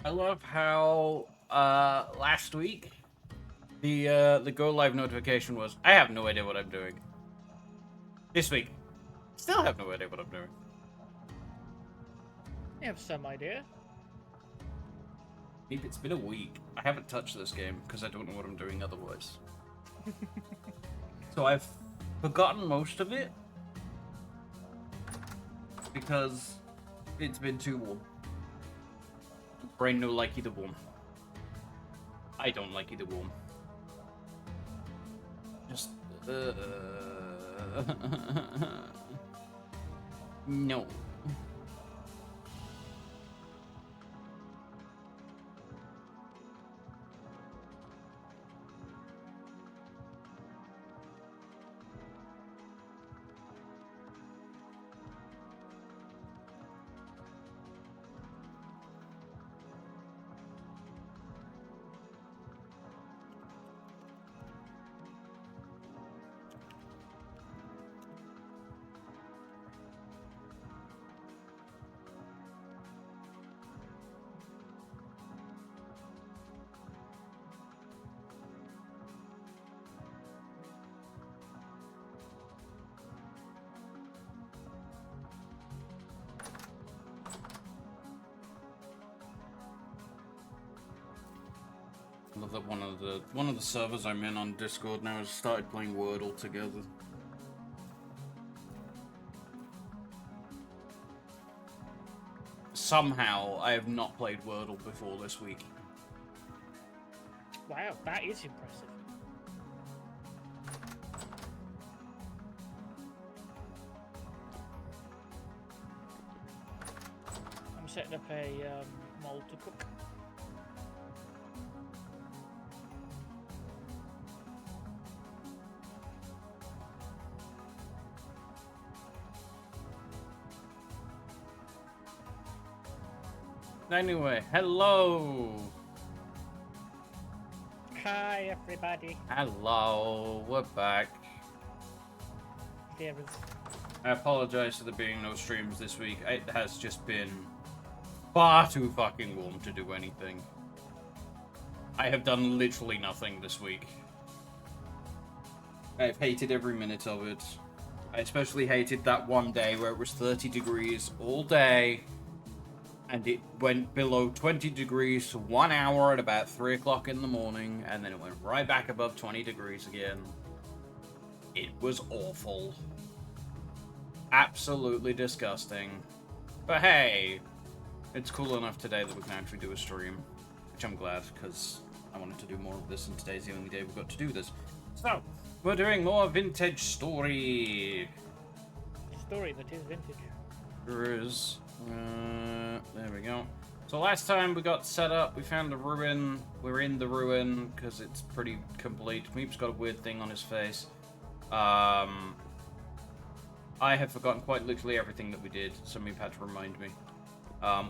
I love how last week the go live notification was I have no idea what I'm doing. This week, still have no idea what I'm doing. You have some idea. Maybe it's been a week. I haven't touched this game because I don't know what I'm doing otherwise. So I've forgotten most of it because it's been too warm. Brain no like either warm. I don't like either warm. Just no. I love that one of the servers I'm in on Discord now has started playing Wordle together. Somehow, I have not played Wordle before this week. Wow, that is impressive. I'm setting up a mold to cook. Anyway, hello! Hi, everybody. Hello, we're back. There is. I apologize for there being no streams this week. It has just been far too fucking warm to do anything. I have done literally nothing this week. I've hated every minute of it. I especially hated that one day where it was 30 degrees all day, and it went below 20 degrees for 1 hour at about 3 o'clock in the morning, and then it went right back above 20 degrees again. It was awful. Absolutely disgusting. But hey, it's cool enough today that we can actually do a stream, which I'm glad, because I wanted to do more of this, and today's the only day we've got to do this. So, we're doing more vintage story. Story that is vintage. There is. There we go. So last time we got set up, we found a ruin. We're in the ruin because it's pretty complete. Meep's got a weird thing on his face. I have forgotten quite literally everything that we did, so Meep had to remind me.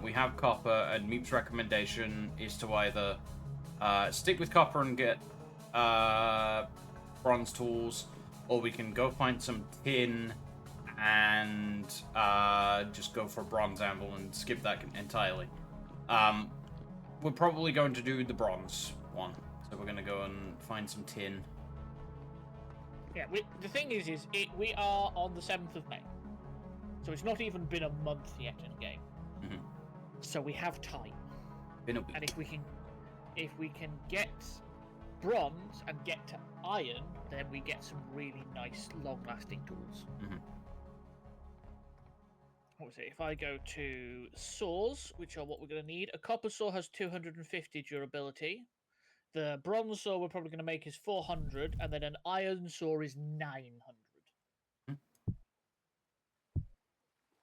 We have copper, and Meep's recommendation is to either stick with copper and get bronze tools, or we can go find some tin and just go for a bronze anvil and skip that entirely. We're probably going to do the bronze one, so we're going to go and find some tin. Yeah, the thing is we are on the 7th of May, so it's not even been a month yet in the game. Mm-hmm. So we have time. Been a week. And if we can get bronze and get to iron, then we get some really nice, long-lasting tools. Mm-hmm. What was it? If I go to saws, which are what we're going to need, a copper saw has 250 durability. The bronze saw we're probably going to make is 400, and then an iron saw is 900.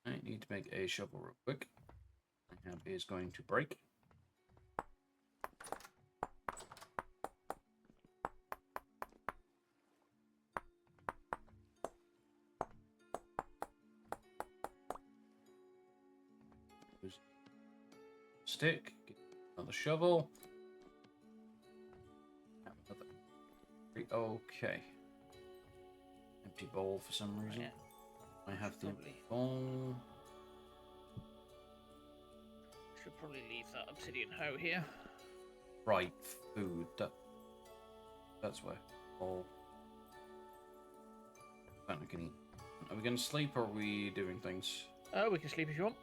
I need to make a shovel real quick. My hand is going to break. Stick, get another shovel. Okay. Empty bowl for some reason. Yeah. I have the empty bowl. Should probably leave that obsidian hoe here. Right, food. That's where. Oh. I can eat. Are we going to sleep or are we doing things? Oh, we can sleep if you want.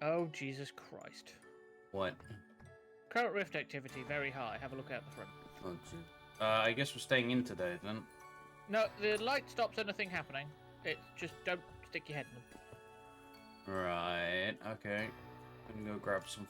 Oh, Jesus Christ. What? Current rift activity very high. Have a look out the front. Oh, gee. I guess we're staying in today then. No, the light stops anything happening. It's just don't stick your head in them. Right, okay. I'm gonna go grab some.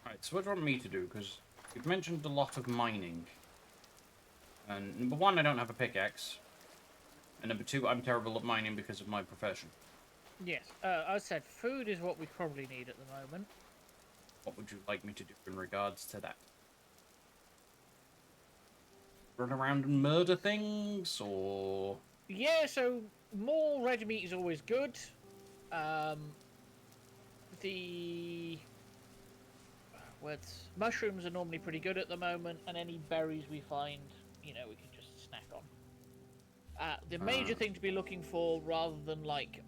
Right, so what do you want me to do? Because you've mentioned a lot of mining. And number one, I don't have a pickaxe. And number two, I'm terrible at mining because of my profession. Yes, I said food is what we probably need at the moment. What would you like me to do in regards to that? Run around and murder things, or...? Yeah, so more red meat is always good. The mushrooms are normally pretty good at the moment, and any berries we find, you know, we can just snack on. The major thing to be looking for, rather than like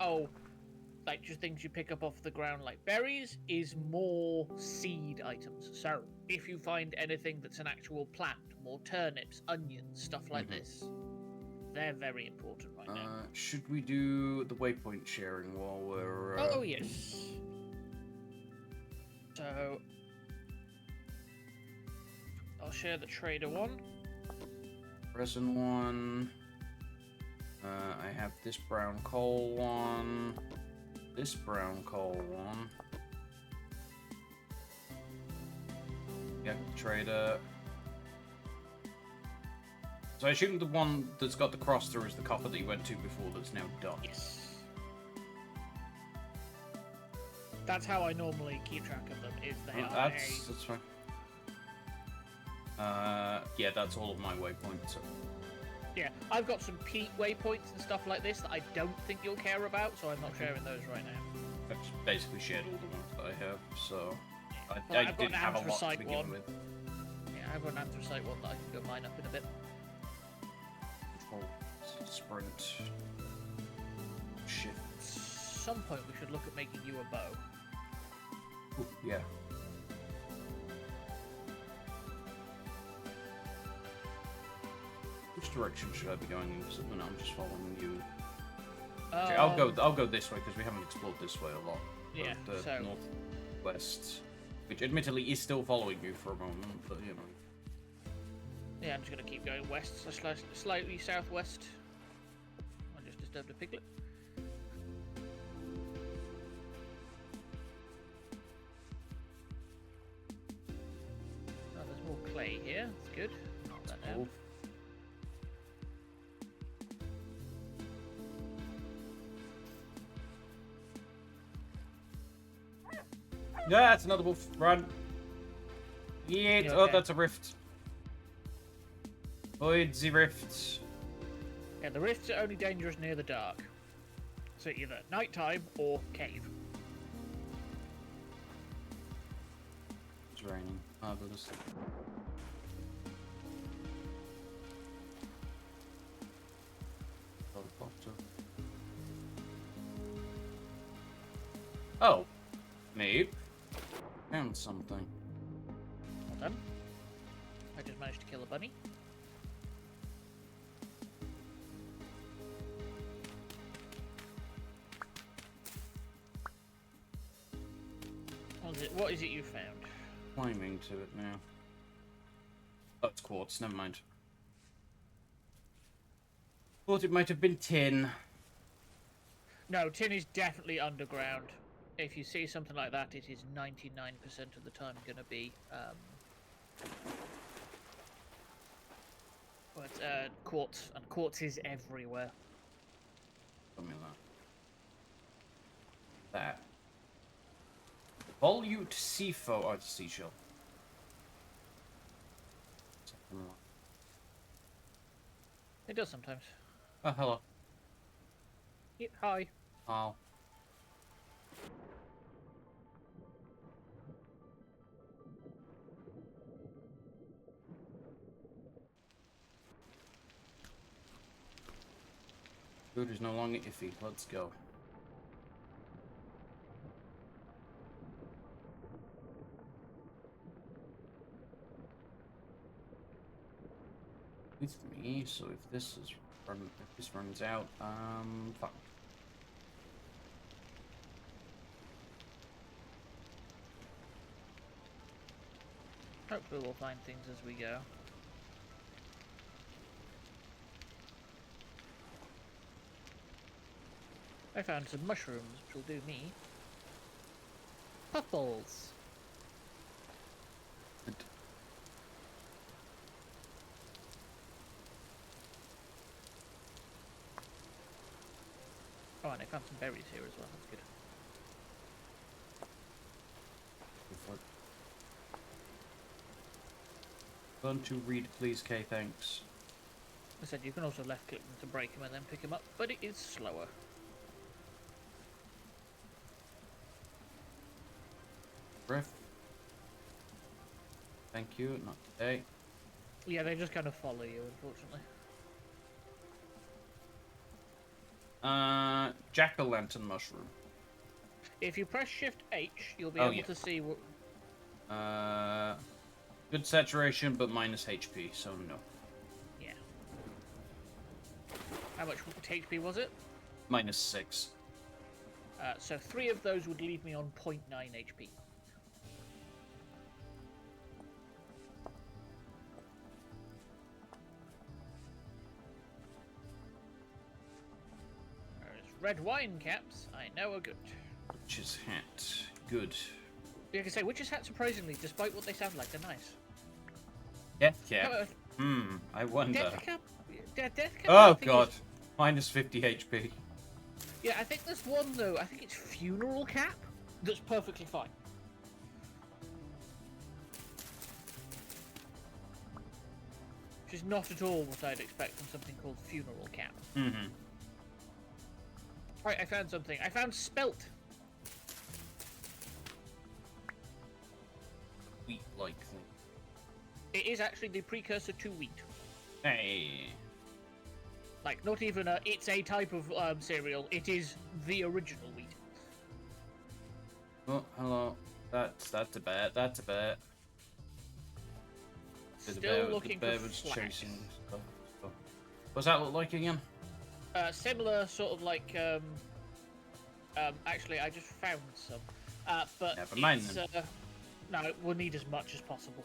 just things you pick up off the ground like berries, is more seed items. So if you find anything that's an actual plant, more turnips, onions, stuff like this, they're very important right now. Should we do the waypoint sharing while we're... Oh, yes. So I'll share the trader one. Resin one. I have this brown coal one. This brown coal one. Yep, trader. So I assume the one that's got the cross through is the copper that you went to before that's now done. Yes. That's how I normally keep track of them, is they are That's fine. Yeah, that's all of my waypoints. So. Yeah, I've got some peat waypoints and stuff like this that I don't think you'll care about, so I'm not sharing those right now. I've just basically shared all the ones that I have, so... Well, I didn't have a lot to begin one. with. Yeah, I've got an anthracite one that I can go mine up in a bit. Control, sprint, shift. At some point we should look at making you a bow. Ooh, yeah. Which direction should I be going in? Because no, I'm just following you. Okay, I'll go this way because we haven't explored this way a lot. Yeah, the so northwest, which admittedly is still following you for a moment, but you know. yeah, I'm just gonna keep going west, slightly southwest. I just disturbed a piglet. Oh, there's more clay here. That's good. Knock that down. Yeah, that's another wolf. Run. Yeah, You oh, okay? that's a rift. Avoid the rifts. Yeah, the rifts are only dangerous near the dark. So either nighttime or cave. It's raining. Marvelous. Helicopter. Oh. Maybe. Found something. Well done. I just managed to kill a bunny. What is it you found? Climbing to it now. Oh, it's quartz. Never mind. Thought it might have been tin. No, tin is definitely underground. if you see something like that, it is 99% of the time going to be quartz, and quartz is everywhere. Something like that. Volute Seafo. Oh, it's a seashell. It does sometimes. Oh, hello. Yeah, hi. Oh. Food is no longer iffy. Let's go. With me, so if this runs out, fuck. Hopefully we'll find things as we go. I found some mushrooms, which will do me. Puffballs. Oh, and I found some berries here as well. That's good. Learn to read, please, Kay. Thanks. I said you can also left click them to break them and then pick them up, but it is slower. Riff. Thank you. Not today. Yeah, they just kind of follow you, unfortunately. Jack-o'-lantern mushroom. If you press Shift H, you'll be able to see what. Good saturation, but minus HP, so no. Yeah. How much HP was it? Minus 6. So 3 of those would leave me on 0.9 HP. There's red wine caps. I know are good. Witch's hat. Good. Like I say, witch's hat, surprisingly, despite what they sound like, they're nice. Death cap. I wonder. Death cap. Death cap. Oh god. Minus 50 HP. Yeah, I think there's one though. I think it's funeral cap. That's perfectly fine. Which is not at all what I'd expect from something called funeral cap. Mm-hmm. Right, I found something. I found spelt. Wheat-like thing. It is actually the precursor to wheat. Hey. Like, not even a, it's a type of cereal. It is the original wheat. Oh, hello. That's a bear. That's a bear. Still looking for chasing stuff. What's that look like again? Similar sort of like, actually, I just found some. But Never mind then. No, we'll need as much as possible.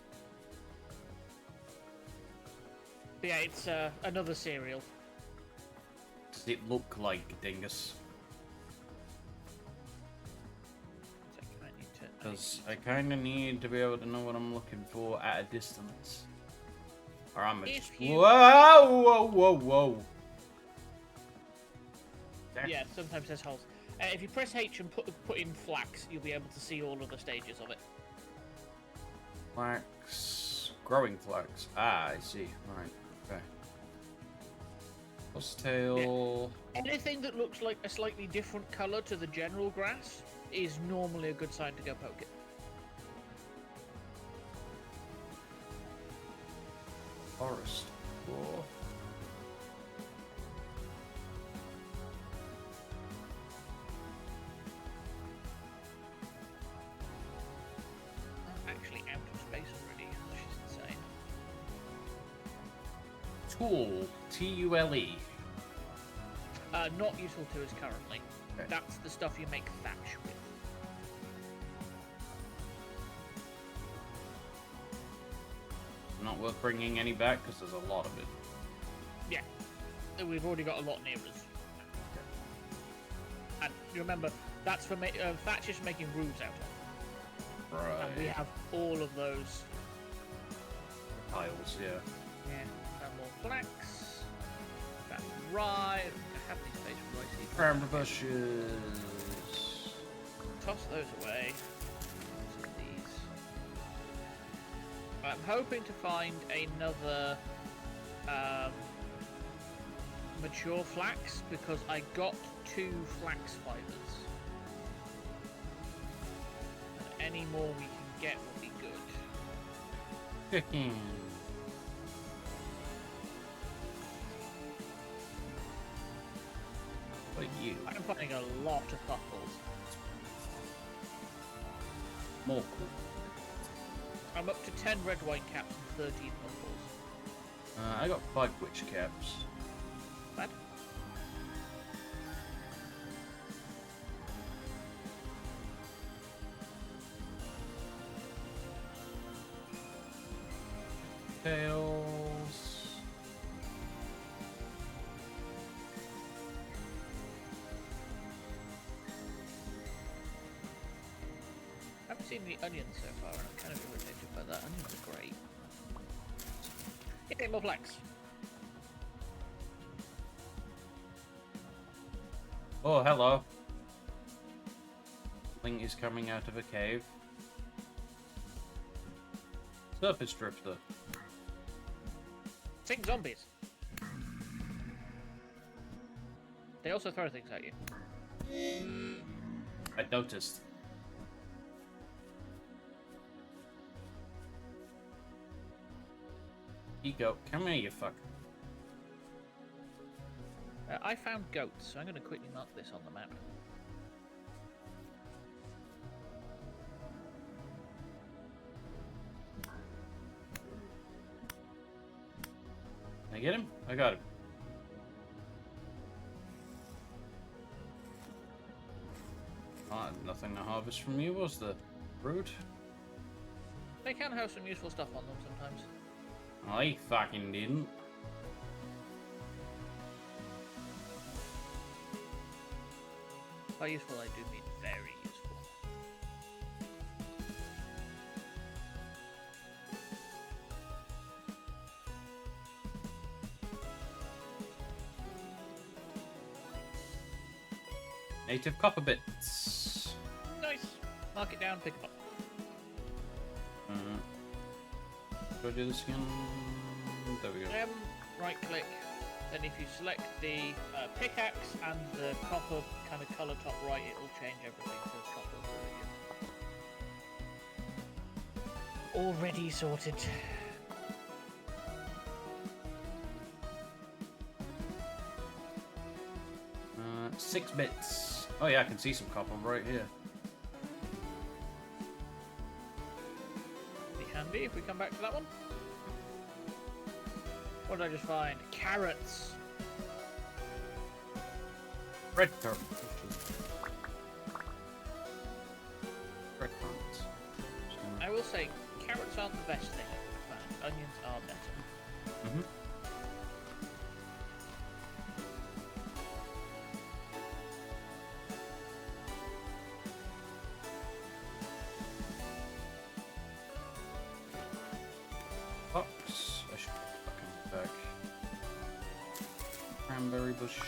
But yeah, it's another cereal. Does it look like Dingus? Because I kind of need to be able to know what I'm looking for at a distance. Or I'm just... Whoa, whoa, whoa, whoa. Yeah, sometimes there's holes. If you press H and put in flax, you'll be able to see all of the stages of it. Flax... Growing flax. Ah, I see. Alright, okay. Tail. Yeah. Anything that looks like a slightly different colour to the general grass is normally a good sign to go poke it. Forest. Cool. I'm actually out of space already, which is insane. Tool. T-U-L-E. Not useful to us currently. Okay. That's the stuff you make thatch with. Not worth bringing any back because there's a lot of it. Yeah. We've already got a lot near us. And you remember, That's for Thatcher's making roofs out of. Right. And we have all of those. Tiles, yeah. Yeah. And more flax. That's rye. I have any space for rye seeds. Bramble bushes. Toss those away. Some of these. I'm hoping to find another mature flax because I got 2 flax fibers. And any more we can get will be good. Cooking. What are you? I'm finding a lot of puffles. More cool. I'm up to 10 red wine caps and 13 puffles. I got 5 witch caps. Bad. Tails. I haven't seen the onions so far, and I'm kind of irritated by that. Onions are great. Yeah, more flax. Oh, hello. Something is coming out of a cave. Surface drifter. Sing zombies. They also throw things at you. I noticed. You go. Come here, you fuck. I found goats, so I'm going to quickly mark this on the map. Can I get him? I got him. Nothing to harvest from you, was the fruit? They can have some useful stuff on them sometimes. I fucking didn't. By useful, I do mean very useful. Native copper bits. Nice. Mark it down, pick it up. Do I do this again? There we go. Right click. Then if you select the pickaxe and the copper kind of colour top right, it will change everything to copper iridium. Already sorted. 6 bits. Oh yeah, I can see some copper right here. Be handy if we come back to that one. What did I just find? Carrots. Red carrots. Red carrots. I will say, carrots aren't the best thing I've found. Onions are better. Mm-hmm. Fox. I should come back. Cranberry bush.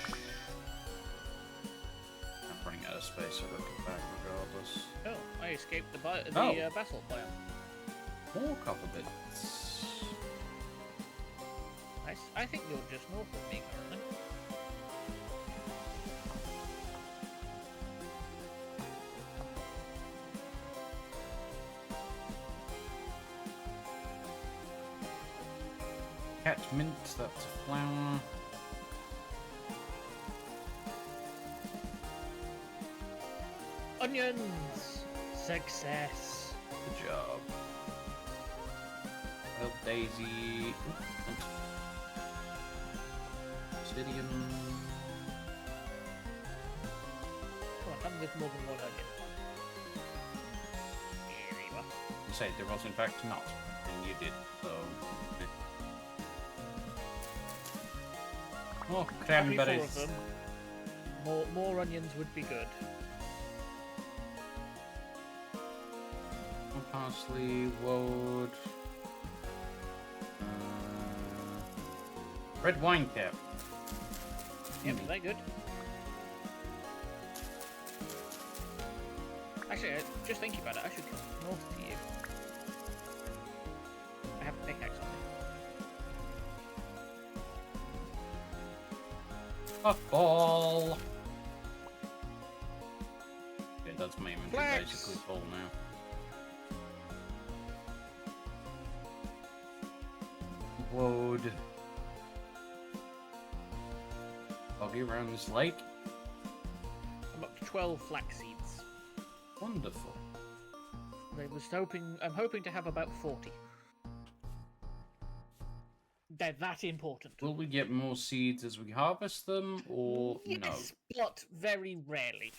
I'm running out of space, so I'll come back regardless. Oh, I escaped the Oh. basalt biome. More copper bits. Nice. I think you're just north of me currently. Catmint, that's a flower. Onions! Success! Good job. Well, daisy. Obsidian. Come on, come with more than one onion. Here you are. You say there was in fact not, and you did, so. Oh, Probably 4 cranberries. of them. More onions would be good. Parsley, woad. Red wine cap. Yep, they're good. Actually, just thinking about it, I should come north to you. I have a pickaxe on me. Puffball. Okay, that's my inventory Flex. basically full now. Woad. Boggy around this lake. I'm up to 12 flax seeds. Wonderful. I'm hoping to have about 40. They're that important. Will we get more seeds as we harvest them, or Yes, but very rarely.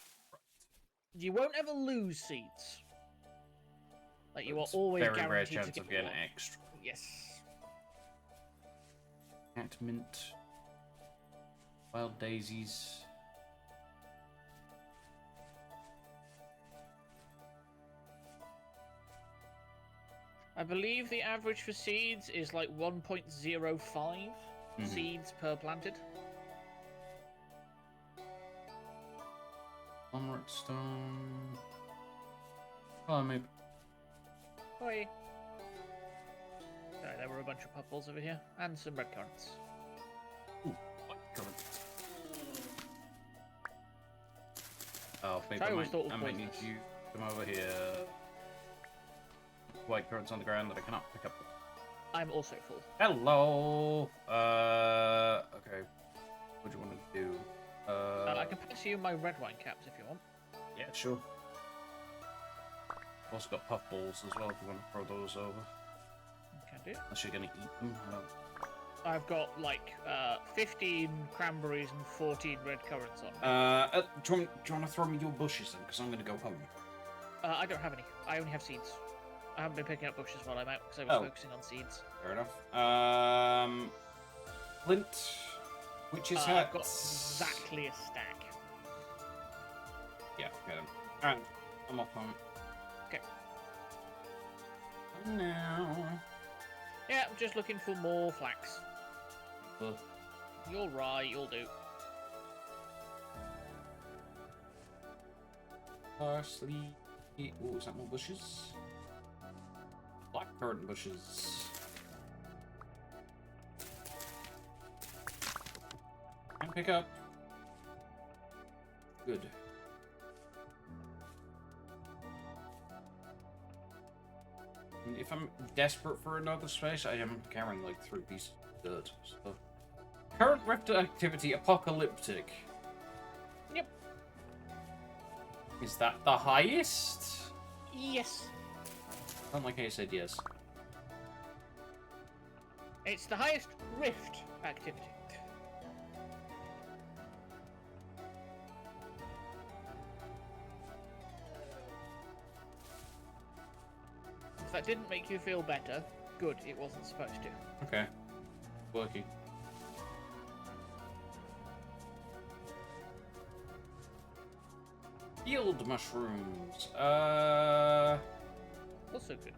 You won't ever lose seeds. Like you are always very rare guaranteed chance to get of getting one. extra. Yes. Cat mint. Wild daisies. I believe the average for seeds is like 1.05 seeds per planted. Armoric stone. Oh, maybe. Oi. Sorry, there were a bunch of puffballs over here, and some red currants. Ooh, white currant. Oh, maybe I always thought it was I might need poisonous. you to come over here. White currants on the ground that I cannot pick up. I'm also full. Hello. Okay. What do you want to do? I can pass you my red wine caps if you want. Yeah, sure. Also got puffballs as well if you want to throw those over. Can do. Unless you're gonna eat them. I've got like 15 cranberries and 14 red currants on. Do you want to throw me your bushes then? Because I'm gonna go home. I don't have any. I only have seeds. I haven't been picking up bushes while I'm out because I was focusing on seeds. Fair enough. Flint, witch's hat. I've got exactly a stack. Yeah, get him. Alright, I'm off home. Okay. Now. Yeah, I'm just looking for more flax. Ugh. You're right, you'll do. Parsley. Oh, is that more bushes? Blackcurrant bushes. And pick up. Good. And if I'm desperate for another space, I am carrying like 3 pieces of dirt. So. Current rift activity apocalyptic. Yep. Is that the highest? Yes. I don't like how you said yes. It's the highest rift activity. If that didn't make you feel better, good, it wasn't supposed to. Okay. Working. Field mushrooms. Also good.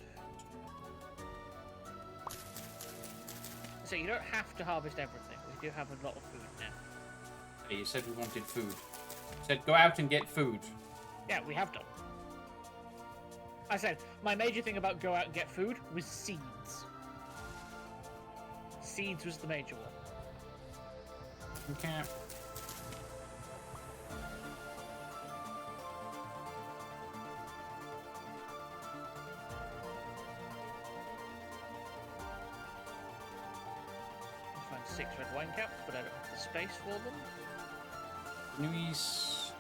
So you don't have to harvest everything. We do have a lot of food now. Hey, you said we wanted food. You said go out and get food. Yeah, we have done. I said, my major thing about go out and get food was seeds. Seeds was the major one. Okay. I'll find 6 red wine caps, but I don't have the space for them. Newies.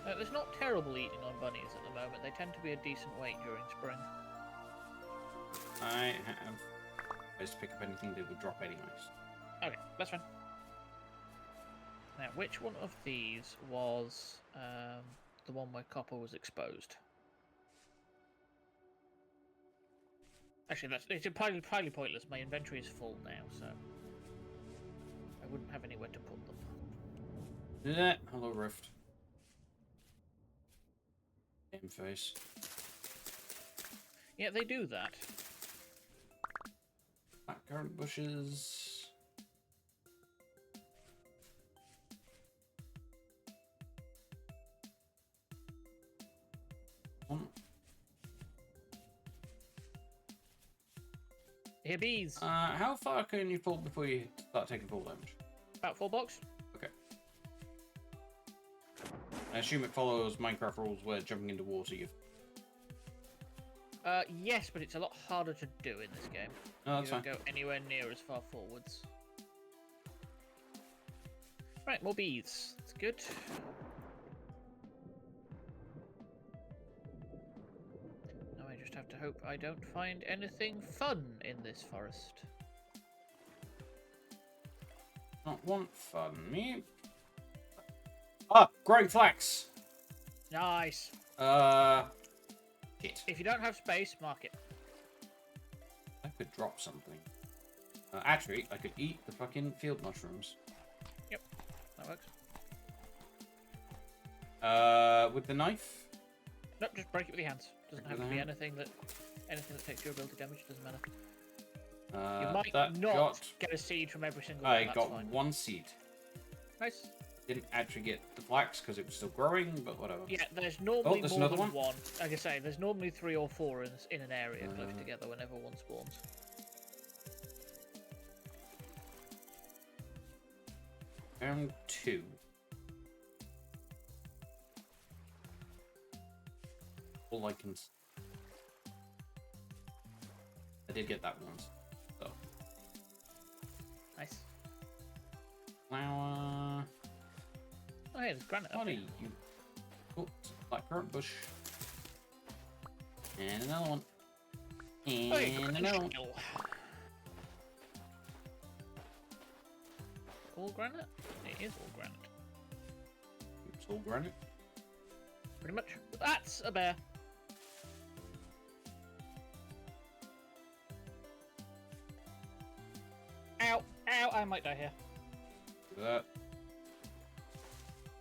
There's not terrible eating on bunnies at the moment. They tend to be a decent weight during spring. I have ways to pick up anything that would drop anyways. Okay, that's fine. Now, which one of these was the one where copper was exposed? Actually, it's highly pointless. My inventory is full now, so I wouldn't have anywhere to put them. Yeah, hello, Rift. Game face. Yeah, they do that. Blackcurrant bushes. Here bees. How far can you fall before you start taking full damage? About 4 blocks. Okay. I assume it follows Minecraft rules where jumping into water you... Yes, but it's a lot harder to do in this game. No, that's you don't fine. go anywhere near as far forwards. Right, more bees. That's good. Now I just have to hope I don't find anything fun in this forest. Not want fun, me. Ah, growing flax. Nice. Shit. If you don't have space, mark it. I could drop something. Actually, I could eat the fucking field mushrooms. Yep, that works. With the knife? Nope, just break it with your hands. Doesn't Break have with to be the hand? anything that takes durability damage. Doesn't matter. You That might not got... get a seed from every single I one. That's got fine. 1 seed. Nice. Didn't actually get the flax because it was still growing, but whatever. Yeah, there's normally there's more another than one. one. Like I say, there's normally 3 or 4 in an area close Uh. together whenever one spawns. Found 2. All I can... I did get that once. So. Nice. Flower... Oh, hey, there's granite. What are you? Oh, blackcurrant bush. And another one. And Oh, yeah, another one. All granite? It is all granite. It's all granite. Pretty much. That's a bear. Ow! Ow! I might die here. Look at that.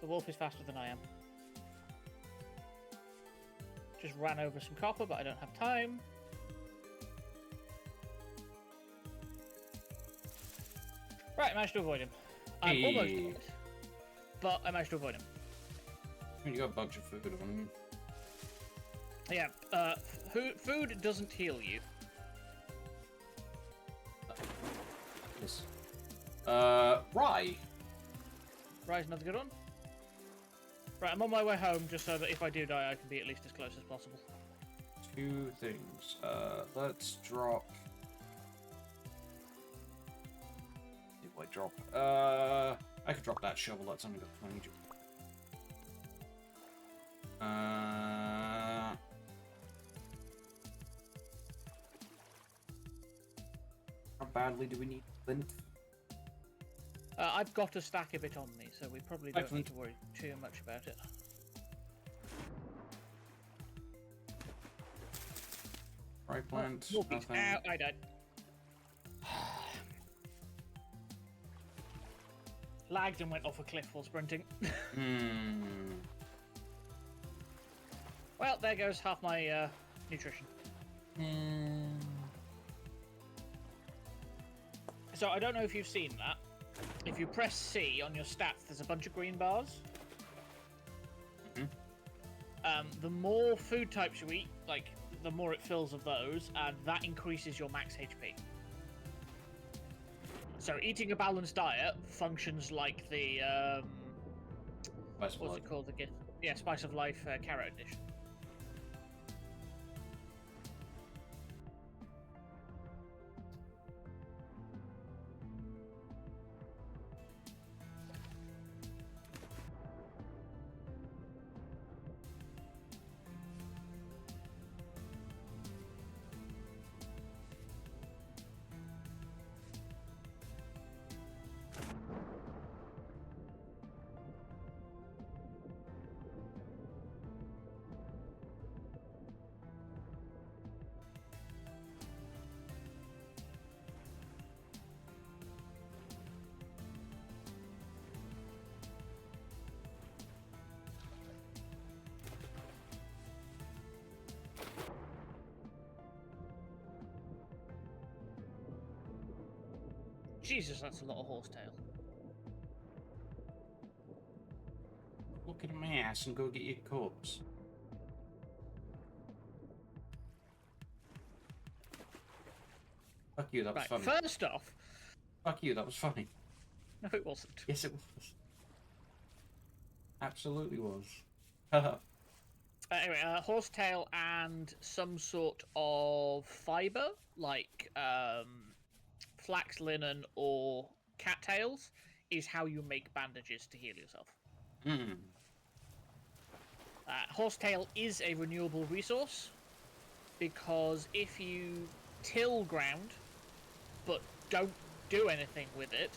The wolf is faster than I am. Just ran over some copper, but I don't have time. Right, I managed to avoid him. I'm almost dead, but I managed to avoid him. You got a bunch of food on you. Yeah, food doesn't heal you. Yes. Rye. Rye's another good one. Right, I'm on my way home just so that if I do die, I can be at least as close as possible. 2 things. Let's drop. What do I drop? I could drop that shovel. That's only got 20. How badly do we need flint? I've got a stack of it on me, so we probably don't Excellent. need to worry too much about it. Fry plant. More bees. Nothing. Ow, I died. Lagged and went off a cliff while sprinting. Hmm. Well, there goes half my nutrition. So I don't know if you've seen that. If you press C on your stats, there's a bunch of green bars. The more food types you eat, like, the more it fills of those, and that increases your max HP. So eating a balanced diet functions like the, What's what's it called again? Yeah, Spice of Life carrot edition. Jesus, that's a lot of horsetail. Look at my ass and go get your corpse. Fuck you, that was Right, funny. first off... Fuck you, that was funny. No, it wasn't. Yes, it was. Absolutely was. Haha. Anyway, horsetail and some sort of fibre, like flax, linen, or cattails, is how you make bandages to heal yourself. Mm. Horsetail is a renewable resource, because if you till ground, but don't do anything with it,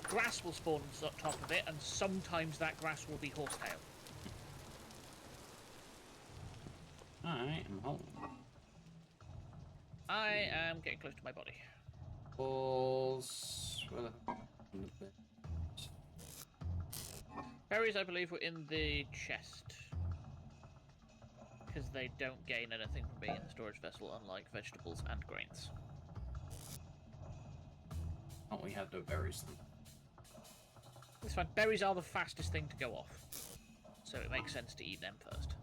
grass will spawn on top of it, and sometimes that grass will be horsetail. I am home. I am getting close to my body. Balls. Where the fuck? Berries, I believe, were in the chest. Because they don't gain anything from being in the storage vessel, unlike vegetables and grains. Oh, we have no berries then. It's fine. Berries are the fastest thing to go off. So it makes sense to eat them first.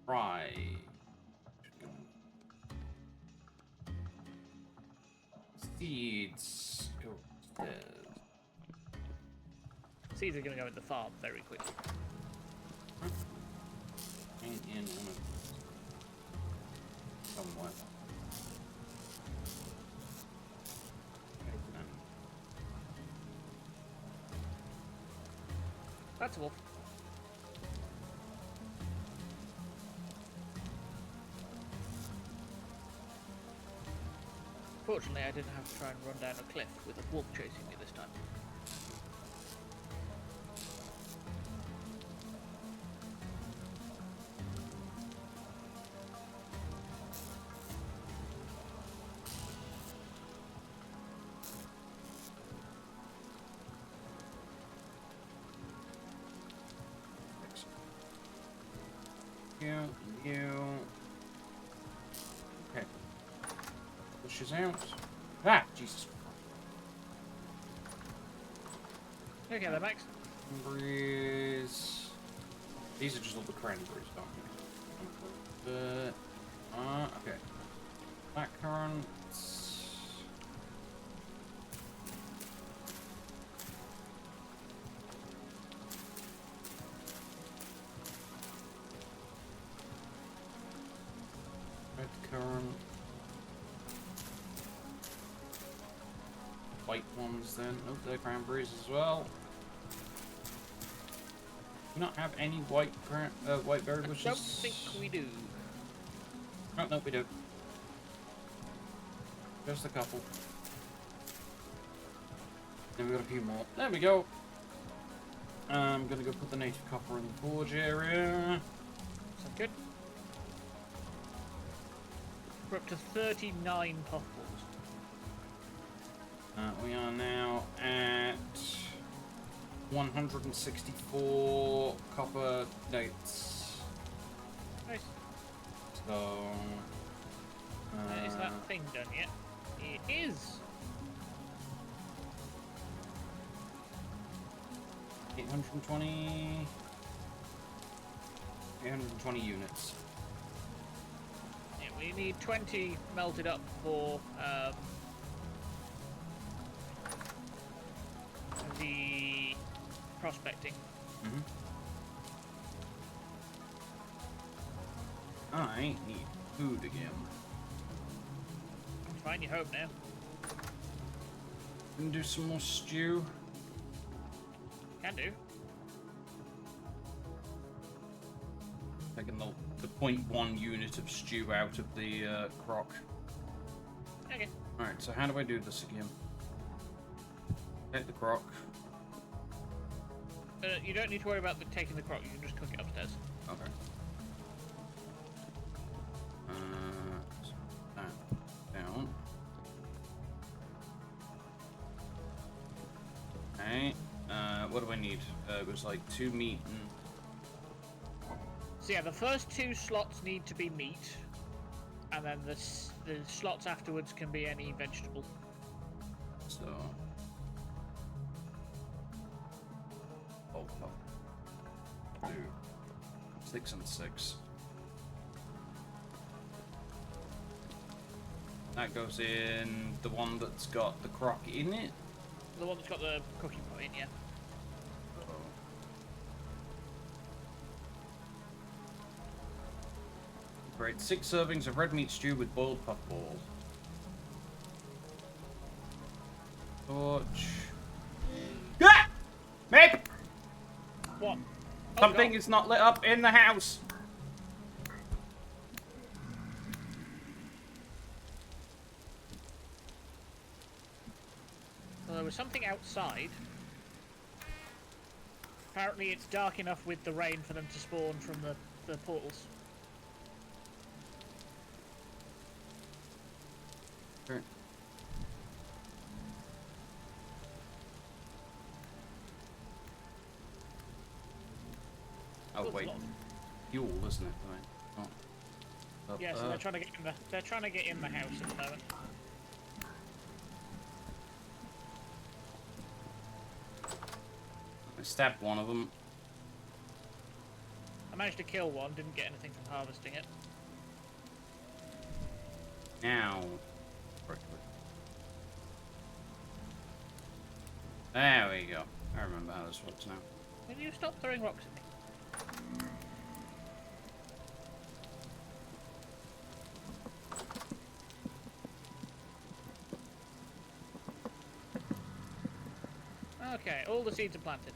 Right. Seeds. Go upstairs. Seeds are going to go in the farm very quickly. Ain't in one of those. Somewhere. That's a wolf. Fortunately, I didn't have to try and run down a cliff with a wolf chasing me this time. You. Okay. Pushes out. Ah, Jesus. Okay then, Max. Cranberries. These are just all the cranberries, don't they? Okay. Blackcurrants. Red currant. White ones then. Oh, they're cranberries as well. Do you not have any white berry bushes? I don't think we do. Oh, no, we do. Just a couple. Then we got a few more. There we go. I'm gonna go put the native copper in the forge area. Sounds good. We're up to 39 puffballs. We are now at 164 copper dates. Nice. So... Is that thing done yet? It is! 820 units. Yeah, we need 20 melted up for the prospecting. Mm-hmm. I need food again. Fine, you're home now. Can do some more stew. Can do. Taking the 0.1 unit of stew out of the crock. Okay. Alright, so how do I do this again? Take the crock. You don't need to worry about taking the crock, you can just cook it upstairs. Okay. So that down. Okay. What do I need? It was like 2 meat and... So yeah, the first 2 slots need to be meat. and then the slots afterwards can be any vegetable. So. Oh, fuck. 2, 6 and 6. That goes in the one that's got the crock in it. The one that's got the cooking pot in, yeah. Great. 6 servings of red meat stew with boiled puffballs. Torch. Ah! Meg! What? Oh, Something God. is not lit up in the house. Well, there was something outside. Apparently it's dark enough with the rain for them to spawn from the portals. Okay. Oh Looks wait, a lot. fuel, isn't it? Right. Oh. Yeah, so they're trying to get in the house at the moment. I stabbed one of them. I managed to kill one, didn't get anything from harvesting it. Now. There we go. I remember how this works now. Will you stop throwing rocks at me? Okay, all the seeds are planted.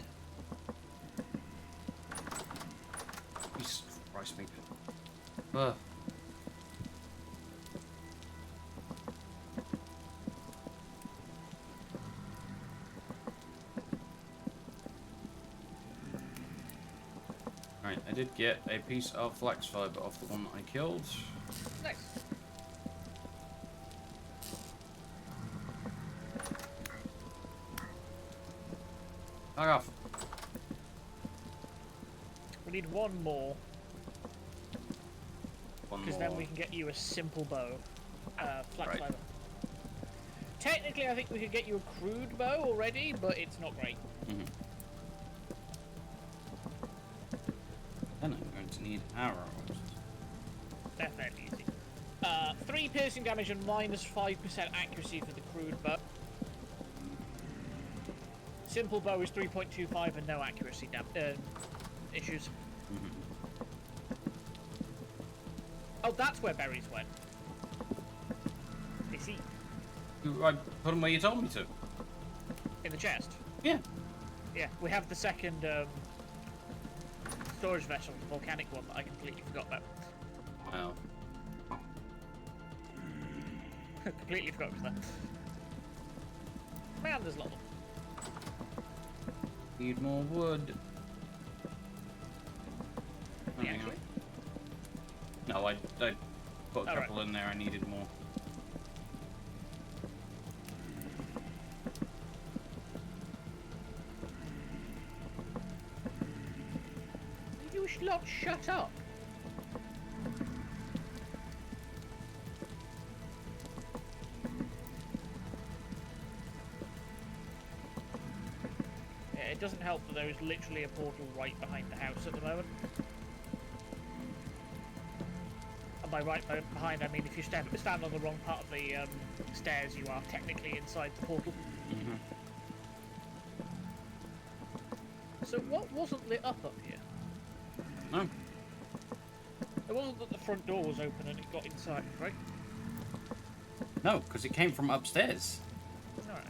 Jesus Christ, me. Ugh. Right, I did get a piece of flax fiber off the one that I killed. Nice. Fuck off. We need one more, One because more. then we can get you a simple bow. Flax Right. fiber. Technically, I think we could get you a crude bow already, but it's not great. Mm-hmm. Then I'm going to need arrows. Definitely easy. 3 piercing damage and minus 5% accuracy for the crude bow. Simple bow is 3.25 and no accuracy issues. Mm-hmm. Oh, that's where berries went. I see. I put them where you told me to. In the chest. Yeah. Yeah, we have the second storage vessel, the volcanic one that I completely forgot about. Well. Completely forgot about that. Man, there's a lot of them. Need more wood. Oh, Yeah, hang on. actually. No, I put a Oh, couple in there. I needed more. You lot shut up. Yeah, it doesn't help that there is literally a portal right behind the house at the moment. And by right behind, I mean if you stand on the wrong part of the stairs, you are technically inside the portal. Mm-hmm. So what wasn't lit up here? No. It wasn't that the front door was open and it got inside, right? No, because it came from upstairs. Alright.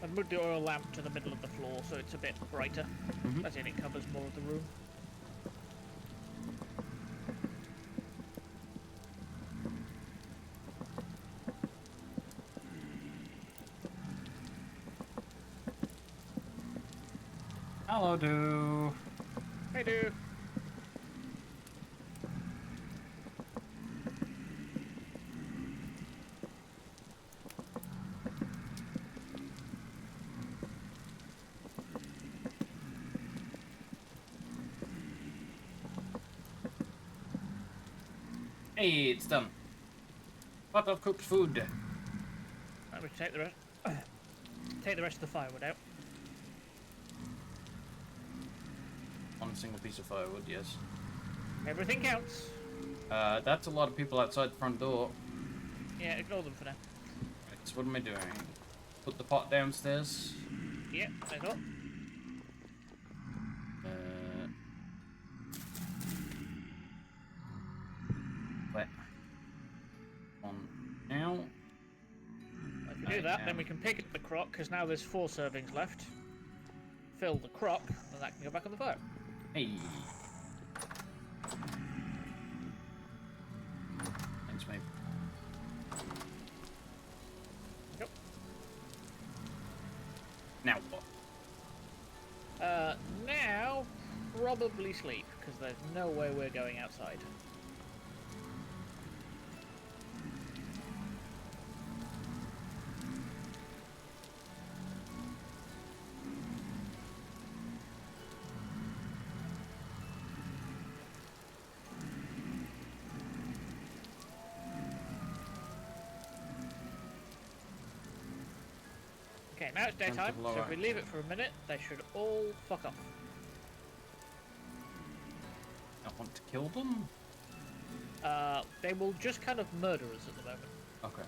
I've moved the oil lamp to the middle of the floor so it's a bit brighter. Mhm. As in it covers more of the room. Hello, do. Hey, dude. Hey, it's done. Pot of cooked food. Let me take the rest. Take the rest of the firewood out. One single piece of firewood, yes. Everything counts. That's a lot of people outside the front door. Yeah, ignore them for now. Right, so what am I doing? Put the pot downstairs. Yeah, there's up. Wait. On now. If we do that, then we can pick up the crock, because now there's 4 servings left. Fill the crock, and that can go back on the fire. Hey. Thanks, mate. Yep. Now what? Now, probably sleep, because there's no way we're going outside. Okay, now it's daytime, so if we leave it for a minute, they should all fuck off. I want to kill them? They will just kind of murder us at the moment. Okay.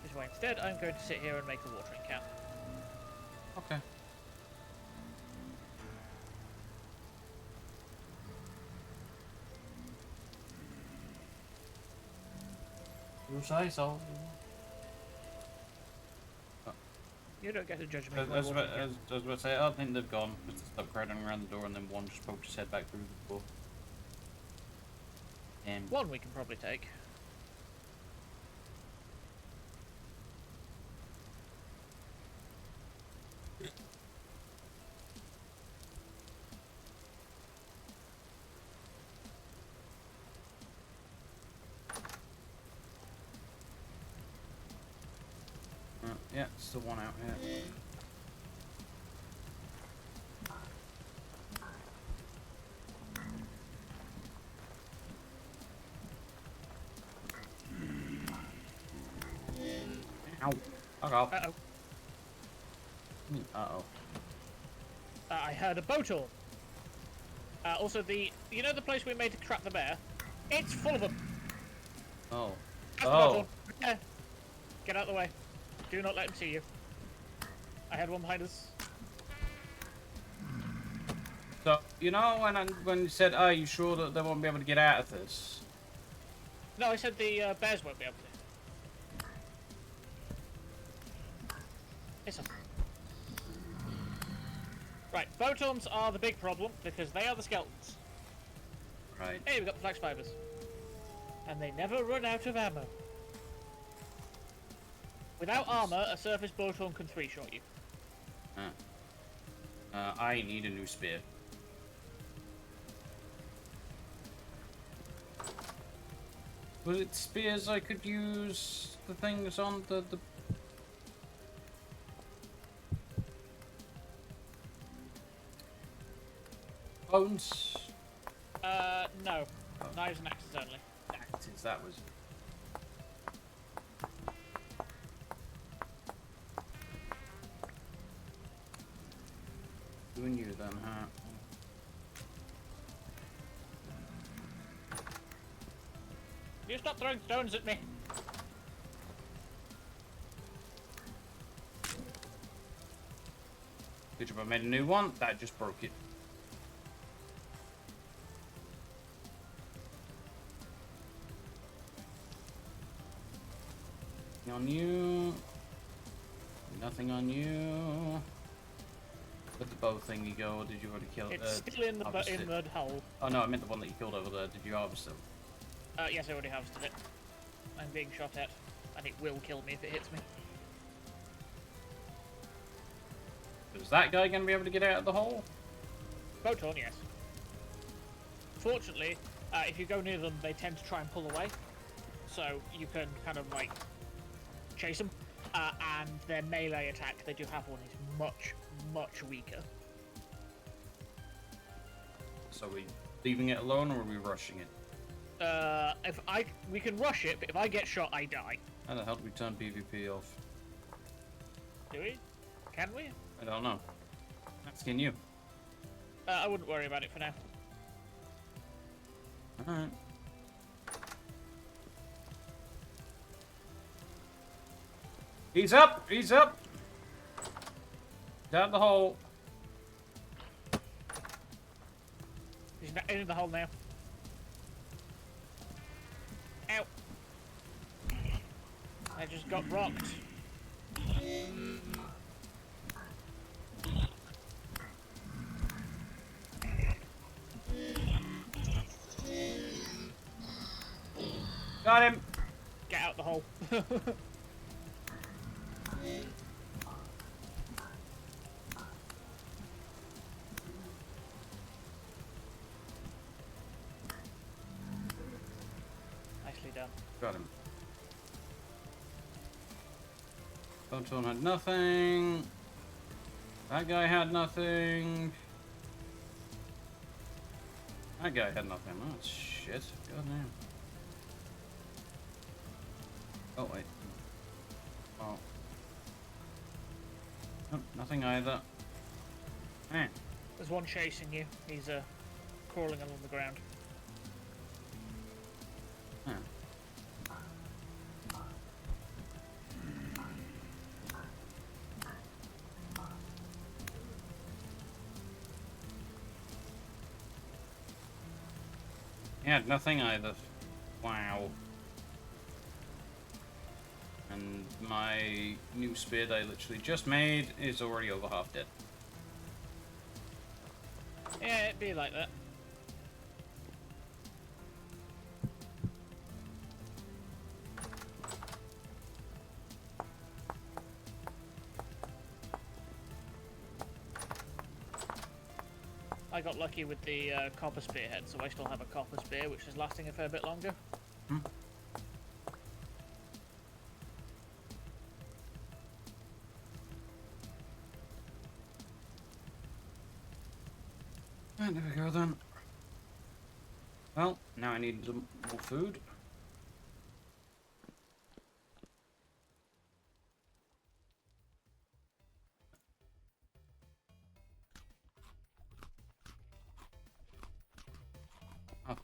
This way instead, I'm going to sit here and make a watering can. Okay. You say so. You don't get to judge me. I was about to say, I think they've gone. Just to stop crowding around the door, and then one just poked his head back through the door. One we can probably take. Yeah, still one out here. Ow. Fuck off. Uh-oh. Uh-oh. I heard a boat horn. Also, you know the place we made to trap the bear? It's full of them. Oh. That's the boat horn. Yeah. Get out of the way. Do not let him see you. I had one behind us. So, you know when you said, are you sure that they won't be able to get out of this? No, I said the bears won't be able to. It's on. Right, photons are the big problem because they are the skeletons. Right. Hey, we've got the flax fibers. And they never run out of ammo. Without armor, a surface boathorn can 3-shot you. I need a new spear. Was it spears I could use the things on the bones? No. Knives and axes only. Axes, that was. You and you then, huh? You stop throwing stones at me. Good job, I made a new one. That just broke it. Nothing on you. Nothing on you. Where'd the bow thingy go, or did you already kill it? It's still in the hole. Oh no, I meant the one that you killed over there. Did you harvest it? Yes, I already harvested it. I'm being shot at, and it will kill me if it hits me. Is that guy going to be able to get out of the hole? Boathorn, yes. Fortunately, if you go near them, they tend to try and pull away. So you can kind of like chase them. And their melee attack, they do have one, is much, much weaker. So are we leaving it alone, or are we rushing it? We can rush it, but if I get shot, I die. How the hell do we turn PvP off? Do we? Can we? I don't know. Asking you. I wouldn't worry about it for now. Alright. He's up! He's up! Down the hole. He's in the hole now. Ow! I just got rocked. Got him! Get out the hole. Nicely done. Got him. Photon had nothing. That guy had nothing. That guy had nothing. Oh, shit. God damn. Oh, wait. Oh. Nope, nothing either. Eh. There's one chasing you. He's crawling along the ground. Huh. Yeah, nothing either. Wow. And my new spear that I literally just made is already over half dead. Yeah, it'd be like that. I got lucky with the copper spearhead, so I still have a copper spear, which is lasting a fair bit longer. Hmm. Right, there we go then. Well, now I need some more food. Oh,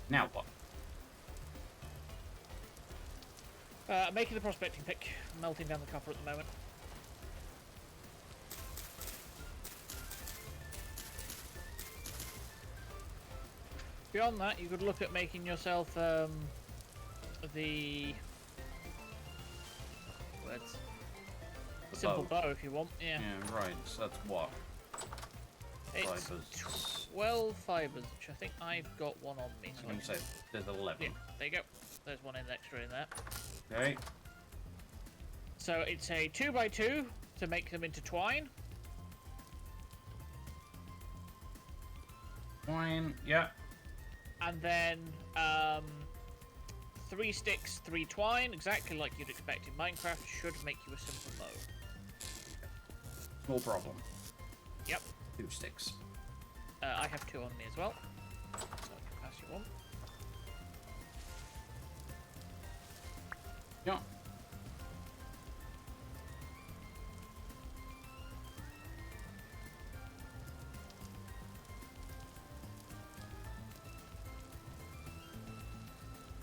now what? I'm making the prospecting pick, melting down the copper at the moment. Beyond that, you could look at making yourself the words simple bow if you want. Yeah. Yeah, right. So that's what? It's Fibers. 12 fibers, which I think I've got one on me. I was going to say, there's 11. Yeah, there you go. There's one in extra in there. Okay. So it's a 2x2 to make them into twine. Twine, yeah. And then 3 sticks, 3 twine, exactly like you'd expect in Minecraft, should make you a simple bow. No problem. Yep. 2 sticks. I have 2 on me as well, so I can pass you one. Yeah.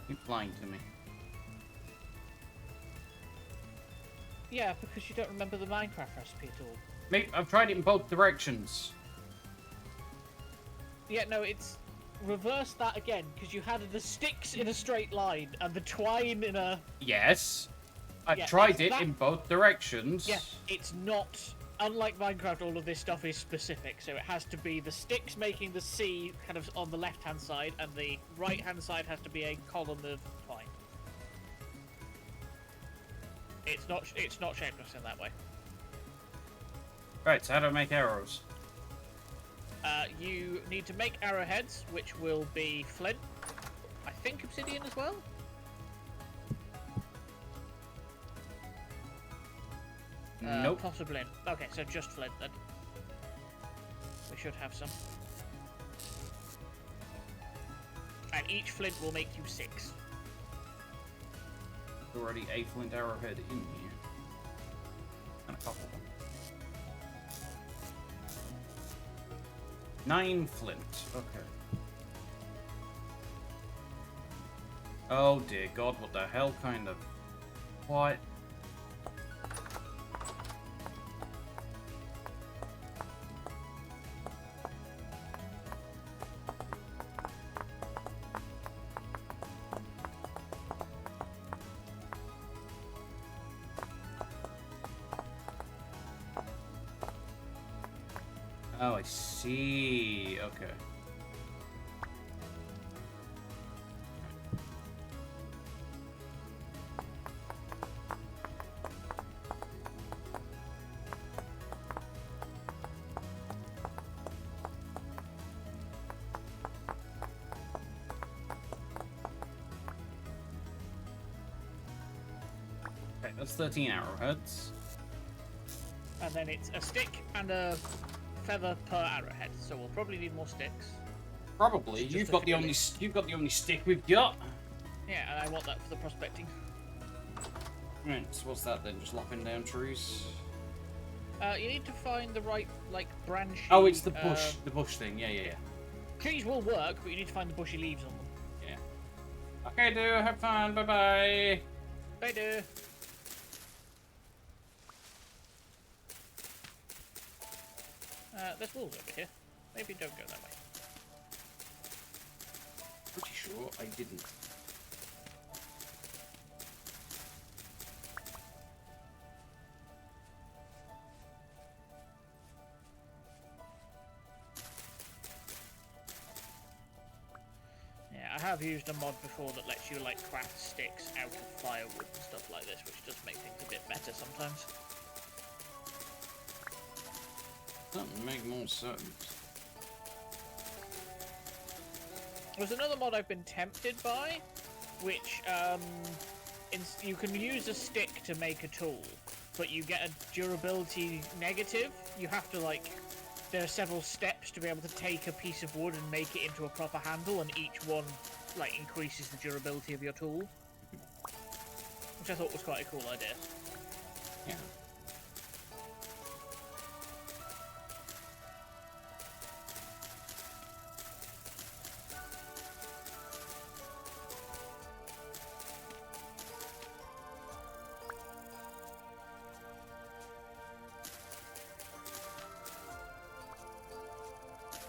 Keep lying to me. Yeah, because you don't remember the Minecraft recipe at all. Mate, I've tried it in both directions. Yeah, no, it's reverse that again, because you had the sticks in a straight line and the twine in a... Yes. I've Yeah, tried it's it that- in both directions. Yeah, it's not unlike Minecraft, all of this stuff is specific, so it has to be the sticks making the C kind of on the left-hand side, and the right-hand side has to be a column of twine. It's not shapeless in that way. Right, so how do I make arrows? You need to make arrowheads, which will be flint. I think obsidian as well. Nope. Possibly. Okay, so just flint then. We should have some. And each flint will make you 6. Already a flint arrowhead in here. And a couple of them. 9 flint. Okay. Oh dear God, what the hell kind of... What? Oh, I see. Okay. Okay, that's 13 arrowheads. And then it's a stick and a feather per arrowhead, so we'll probably need more sticks. Probably. You've got the only stick we've got. Yeah, and I want that for the prospecting. Right, so what's that then? Just lopping down trees? You need to find the right, like, branchy... Oh, it's the bush thing. Yeah. Trees will work, but you need to find the bushy leaves on them. Yeah. Okay, dude, have fun. Bye-bye. They do. There's wolves over here. Maybe don't go that way. Pretty sure I didn't. Yeah, I have used a mod before that lets you, like, craft sticks out of firewood and stuff like this, which does make things a bit better sometimes. Doesn't make more sense. There's another mod I've been tempted by, which you can use a stick to make a tool, but you get a durability negative. You have to, like, there are several steps to be able to take a piece of wood and make it into a proper handle, and each one, like, increases the durability of your tool, which I thought was quite a cool idea. Yeah.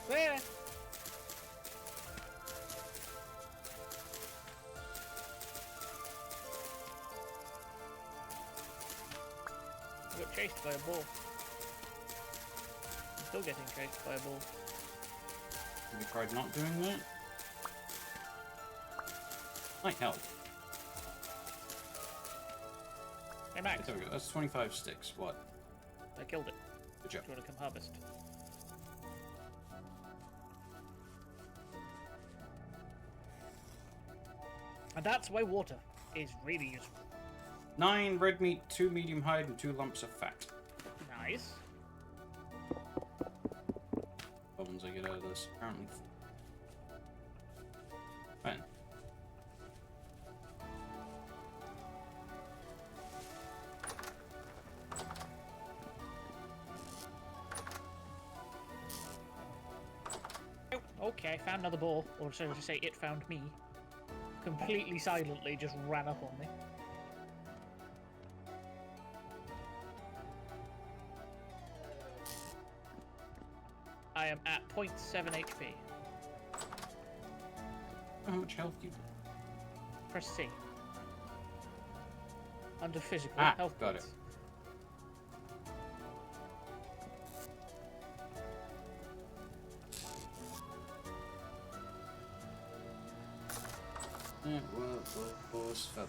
There! I got chased by a bull. I'm still getting chased by a bull. Have you tried not doing that? Might help. Hey Max, There we go. That's 25 sticks. What? I killed it. Good job. Do you want to come harvest? And that's why water is really useful. 9 red meat, 2 medium hide, and 2 lumps of fat. Nice. Bones I get out of this, apparently. Fine. Oh, okay, I found another ball. Or so to say, it found me. Completely silently just ran up on me. I am at 0.7 HP. How much health do you have? Press C. Under physical Ah, health got points. Horse feather.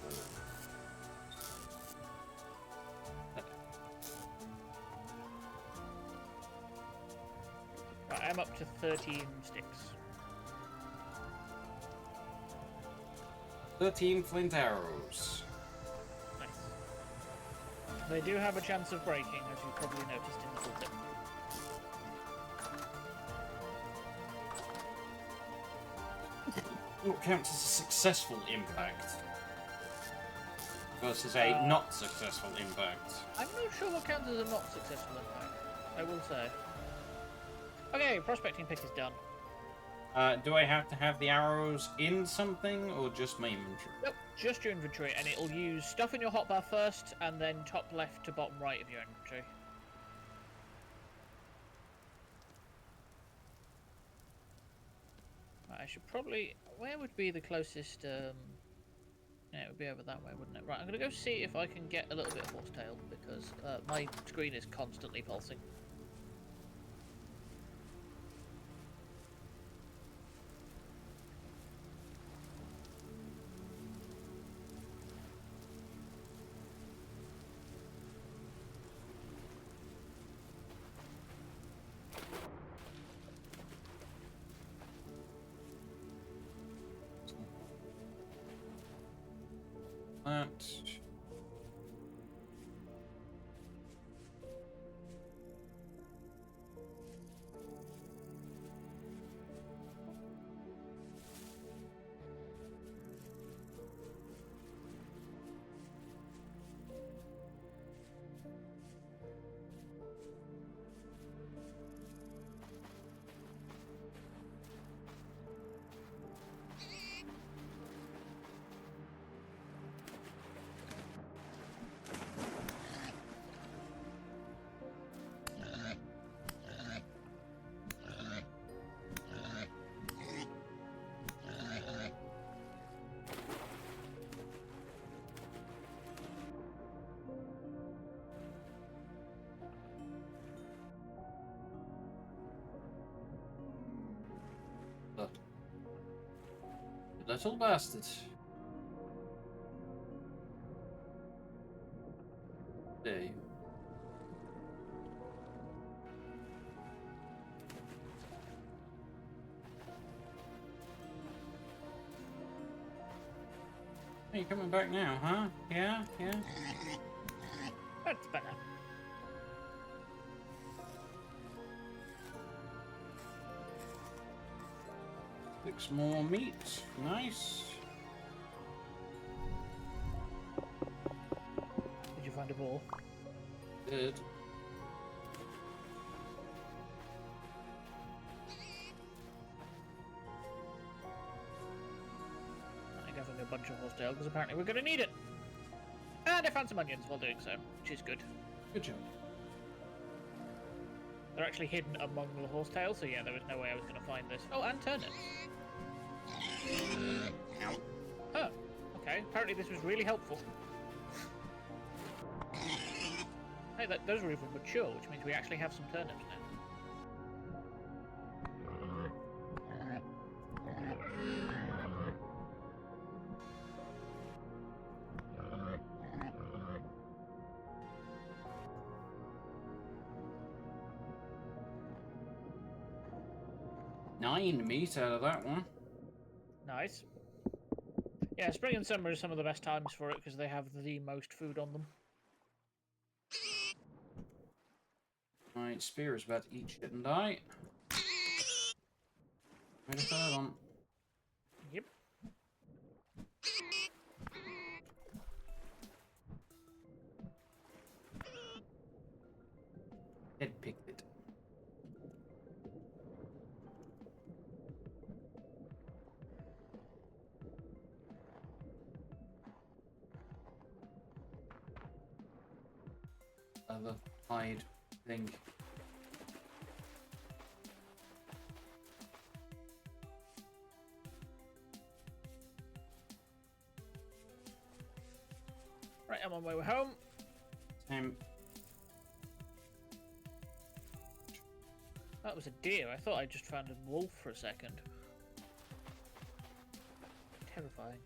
Right, I'm up to 13 sticks. 13 flint arrows. Nice. They do have a chance of breaking, as you probably noticed in the tooltip. What counts as a successful impact versus a not successful impact? I'm not sure what counts as a not successful impact, I will say. Okay, prospecting pick is done. Do I have to have the arrows in something or just my inventory? Nope, just your inventory, and it'll use stuff in your hotbar first, and then top left to bottom right of your inventory. Right, I should probably... Where would be the closest... Yeah, it would be over that way, wouldn't it? Right, I'm going to go see if I can get a little bit of horsetail, because my screen is constantly pulsing. That. Little bastard. There you. Hey, you coming back now, huh? Yeah, yeah. That's better. 6 more meat. Nice. Did you find a ball? Good. I gave him a bunch of horsetail because apparently we're going to need it. And I found some onions while doing so, which is good. Good job. They're actually hidden among the horsetail, so yeah, there was no way I was going to find this. Oh, and turnips. Oh, okay. Apparently this was really helpful. Hey, those are even mature, which means we actually have some turnips now. Nine meat out of that one. Nice. Yeah, spring and summer are some of the best times for it because they have the most food on them. My spear is about to eat shit and die. Wait a third one. Yep. Head picked it. Other hide thing. Right, I'm on my way home. Same. That was a deer. I thought I just found a wolf for a second. Terrifying.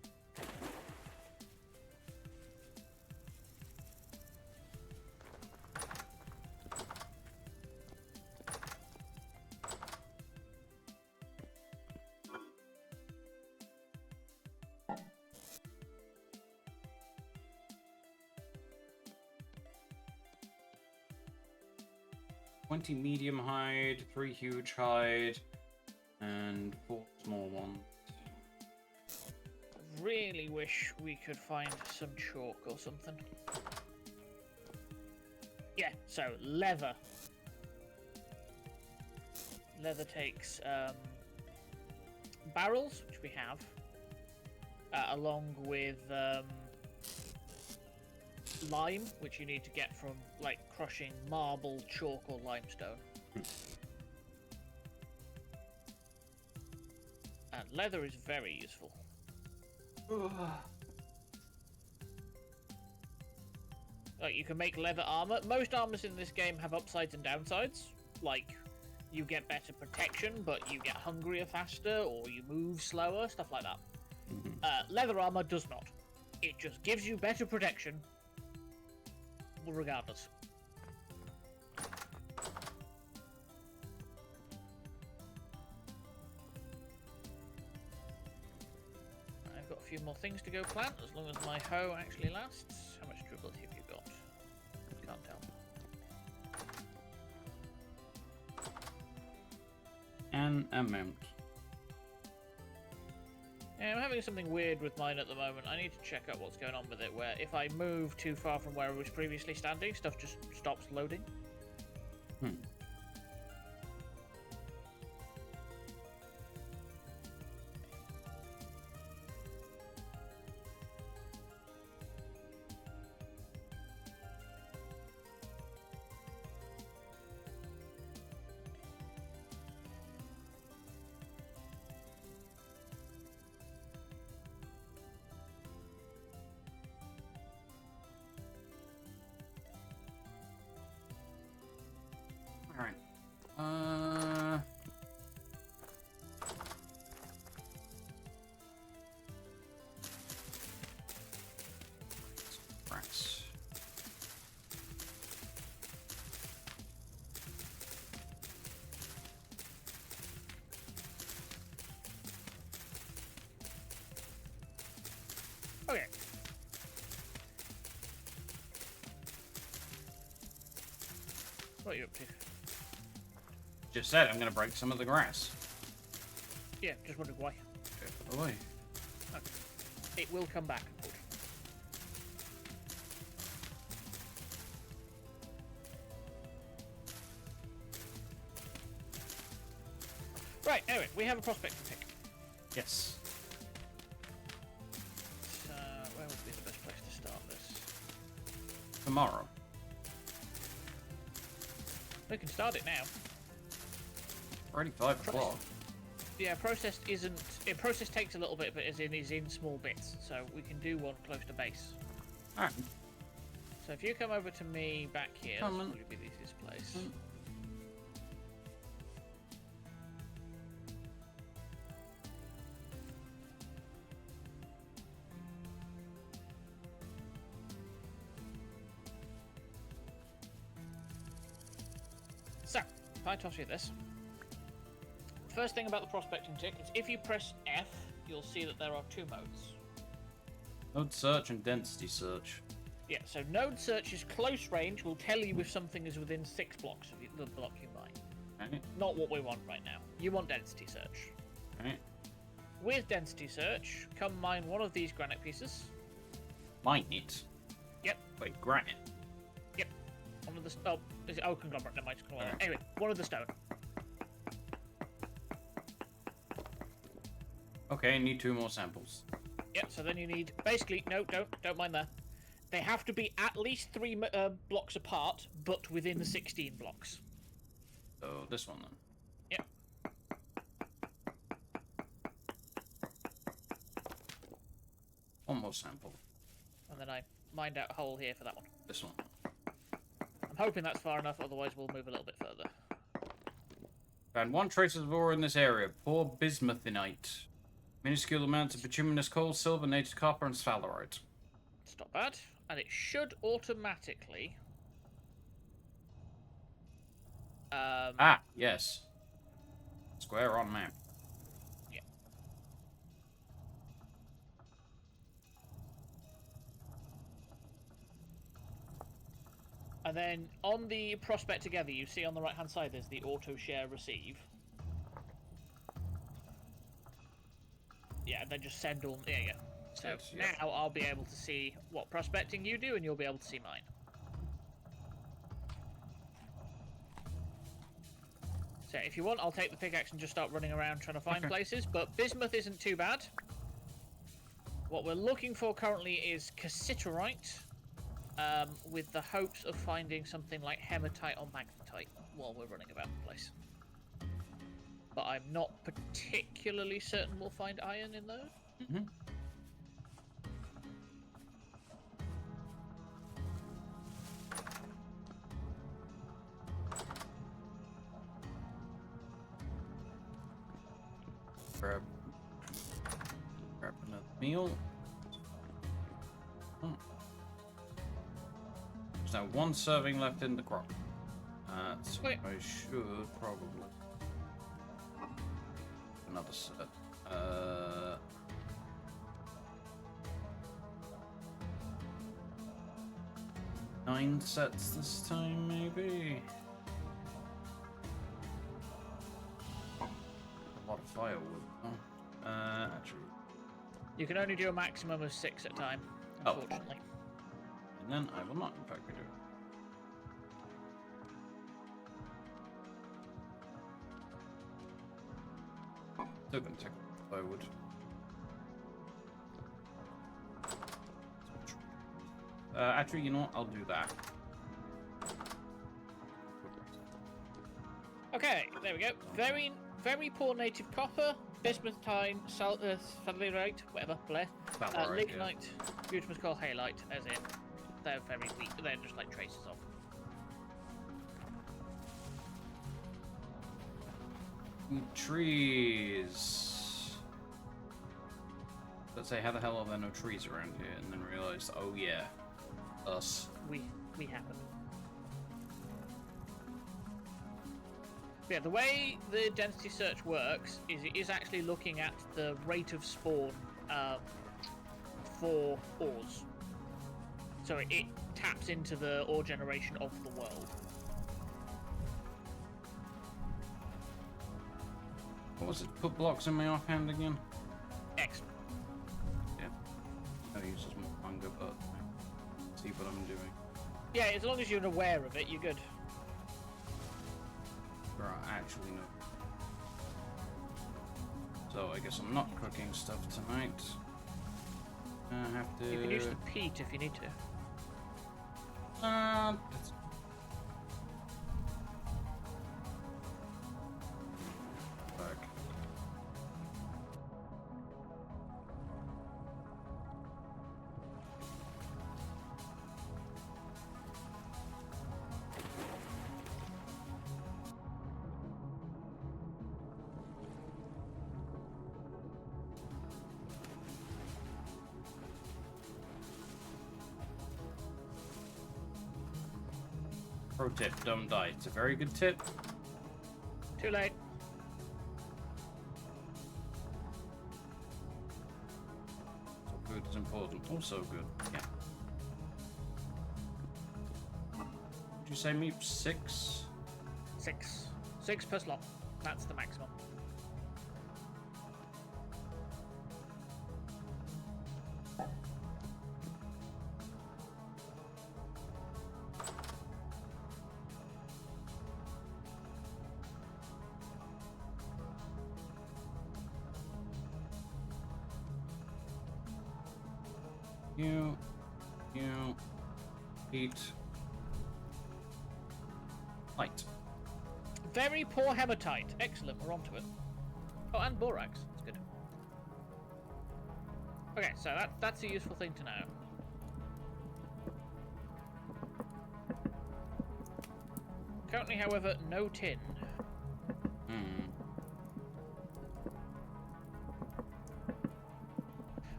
20 medium hide, 3 huge hide, and 4 small ones. Really wish we could find some chalk or something. Yeah, so leather. Leather takes barrels, which we have, along with lime, which you need to get from like crushing marble, chalk, or limestone. And leather is very useful. Like, you can make leather armor. Most armors in this game have upsides and downsides. Like, you get better protection, but you get hungrier faster, or you move slower, stuff like that. Leather armor does not. It just gives you better protection, regardless. I've got a few more things to go plant, as long as my hoe actually lasts. How much durability have you got? Can't tell. An amount. Yeah, I'm having something weird with mine at the moment. I need to check out what's going on with it, where if I move too far from where I was previously standing, stuff just stops loading. Alright. Rats. Okay. What are you up to? Just said I'm gonna break some of the grass. Yeah, just wondered why. Oh boy. Okay. It will come back. Right, anyway, we have a prospect to pick. Yes. Where would be the best place to start this? Tomorrow. We can start it now. Already 5 o'clock. Yeah, process isn't. Process takes a little bit, but is in small bits, so we can do one close to base. Alright. So if you come over to me back here, Come this on. will be the easiest place. So, if I toss you this. First thing about the prospecting tick is if you press F, you'll see that there are 2 modes. Node search and density search. Yeah, so node search is close range, will tell you if something is within 6 blocks of the block you mine. Okay. Not what we want right now. You want density search. Okay. With density search, come mine one of these granite pieces. Mine it. Yep. Wait, granite. Yep. One of the... Oh, is it... Oh, conglomerate. Never mind. It's conglomerate. Yeah. Anyway, one of the stone. Okay, need 2 more samples. Yep, so then you need... Basically, no, don't mind there. They have to be at least 3 blocks apart, but within the 16 blocks. So, this one then. Yep. One more sample. And then I mined out a hole here for that one. This one. I'm hoping that's far enough, otherwise we'll move a little bit further. Found 1 trace of ore in this area. Poor bismuthinite. Minuscule amounts of bituminous coal, silver, native copper, and sphalerite. It's not bad. And it should automatically... Yes. Square on map. Yeah. And then on the prospect together, you see on the right-hand side, there's the auto share receive. Yeah, and then just send all... There you go. So Yes, yeah. now I'll be able to see what prospecting you do, and you'll be able to see mine. So if you want, I'll take the pickaxe and just start running around trying to find places. But bismuth isn't too bad. What we're looking for currently is cassiterite, with the hopes of finding something like hematite or magnetite while we're running about the place. But I'm not particularly certain we'll find iron in those. Mm-hmm. Grab another meal. There's now one serving left in the crock. So Wait. I should probably another set. 9 sets this time, maybe. A lot of firewood. Actually. You can only do a maximum of 6 at a time, unfortunately. And then I will not, in fact, do it. Still gonna take firewood. Actually, you know what? I'll do that. Okay, there we go. Very, very poor native copper, bismuthine, sphalerite, whatever, Sphalerite, lignite, bituminous coal, halite, as in they're very weak. They're just like traces of. Trees. Let's say, how the hell are there no trees around here? And then realized, oh yeah, us. We happen. Yeah, the way the density search works is it is actually looking at the rate of spawn for ores. So it taps into the ore generation of the world. What was it? Put blocks in my offhand again? Excellent. Yeah. No use as more hunger, but see what I'm doing. Yeah, as long as you're aware of it, you're good. Right, actually no. So I guess I'm not cooking stuff tonight. I have to. You can use the peat if you need to. That's... Back. Pro tip, don't die. It's a very good tip. Too late. So good is important. Also good. Yeah. Did you say meat 6? 6. 6 per slot. That's the maximum. You eat light. Very poor hematite. Excellent, we're onto it. Oh, and borax. That's good. Okay, so that's a useful thing to know. Currently, however, no tin.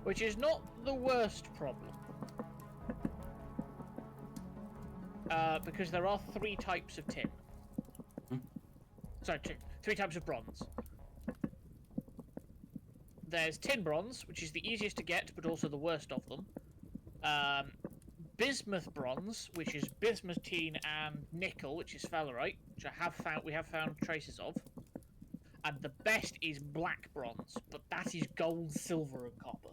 which is not the worst problem. Because there are 3 types of tin. Sorry, 3 types of bronze. There's tin bronze, which is the easiest to get, but also the worst of them. Bismuth bronze, which is bismuthine and nickel, which is sphalerite, which we have found traces of. And the best is black bronze, but that is gold, silver, and copper.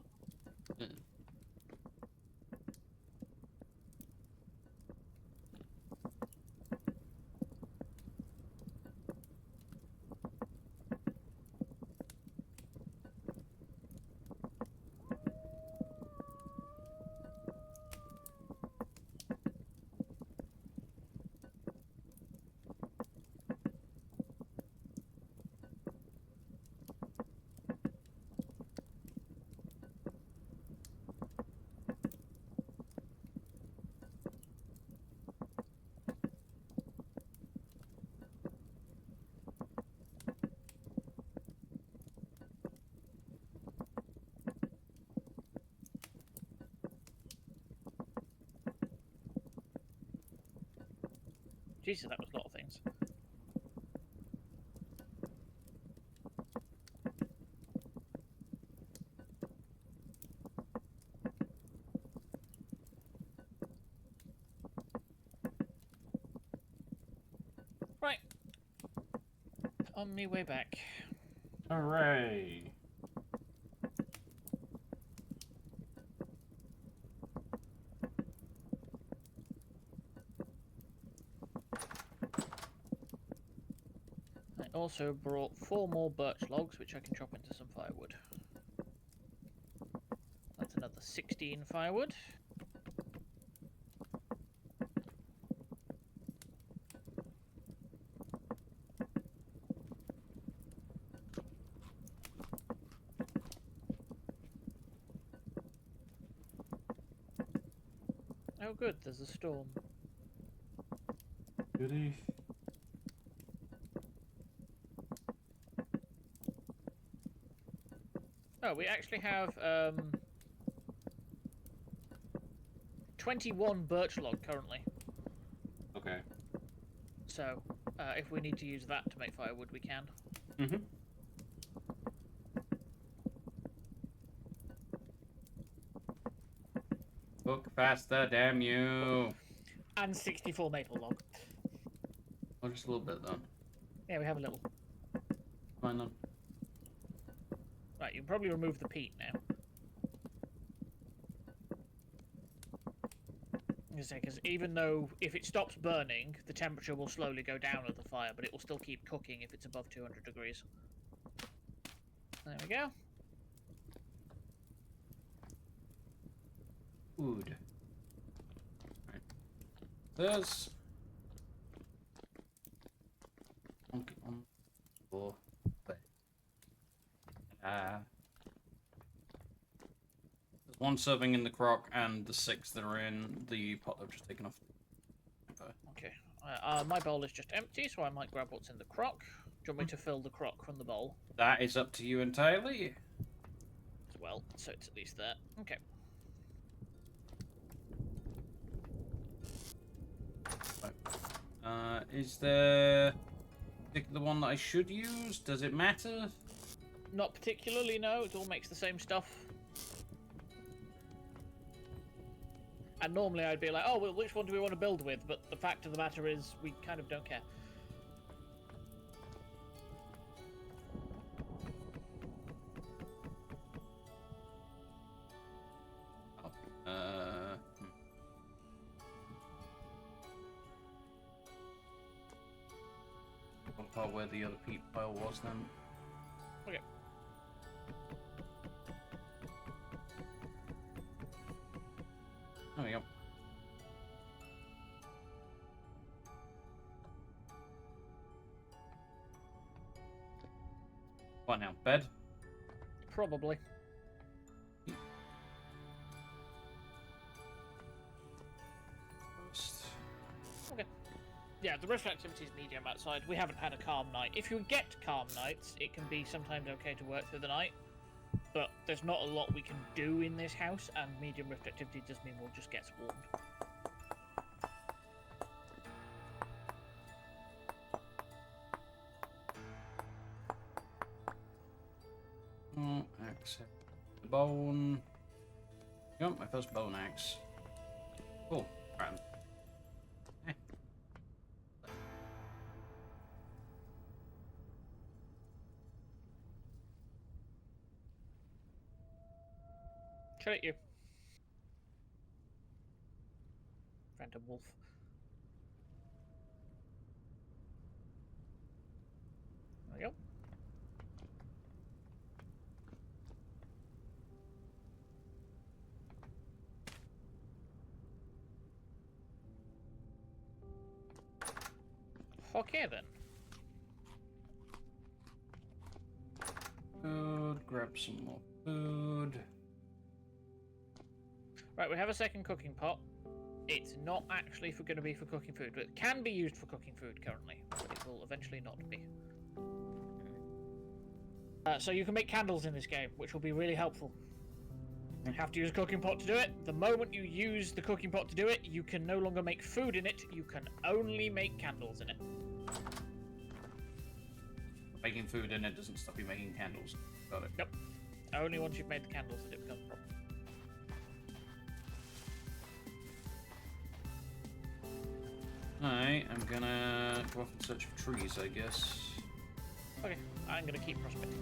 Jesus, that was a lot of things. Right. On my way back. Hooray! I also brought 4 more birch logs, which I can chop into some firewood. That's another 16 firewood. Oh good, there's a storm. Goody. Oh, we actually have 21 birch log currently. Okay. So, if we need to use that to make firewood, we can. Mm-hmm. Cook faster, damn you! And 64 maple log. Oh, just a little bit then. Yeah, we have a little. Fine then. Right, you can probably remove the peat now. Because even though if it stops burning, the temperature will slowly go down of the fire, but it will still keep cooking if it's above 200 degrees. There we go. Food. Right. There's... Okay, 1, 4, 5. There's 1 serving in the crock and the 6 that are in the pot I've just taken off. Okay. My bowl is just empty, so I might grab what's in the crock. Do you want me to fill the crock from the bowl? That is up to you entirely. Well, so it's at least there. Okay. Is there a particular one that I should use? Does it matter? Not particularly, no. It all makes the same stuff. And normally I'd be like, oh, well, which one do we want to build with? But the fact of the matter is, we kind of don't care. I'll where the other peat pile was then. Okay. There we go. What now? Bed? Probably. Okay. Yeah, the rest of the activity is medium outside. We haven't had a calm night. If you get calm nights, it can be sometimes okay to work through the night. but there's not a lot we can do in this house, and medium rift activity does mean we'll just get swarmed. Oh, accept the bone. Yep, my first bone axe. Cool. Alright. Eh. Shout at you. Random wolf. There we go. Okay then. Food, grab some more food. Right, we have a second cooking pot. It's not actually going to be for cooking food, but it can be used for cooking food currently. It will eventually not be. So you can make candles in this game, which will be really helpful. You have to use a cooking pot to do it. The moment you use the cooking pot to do it, you can no longer make food in it. You can only make candles in it. Making food in it doesn't stop you making candles. Got it. Nope. Only once you've made the candles that it becomes a problem. Alright, I'm gonna go off in search of trees, I guess. Okay, I'm going to keep prospecting.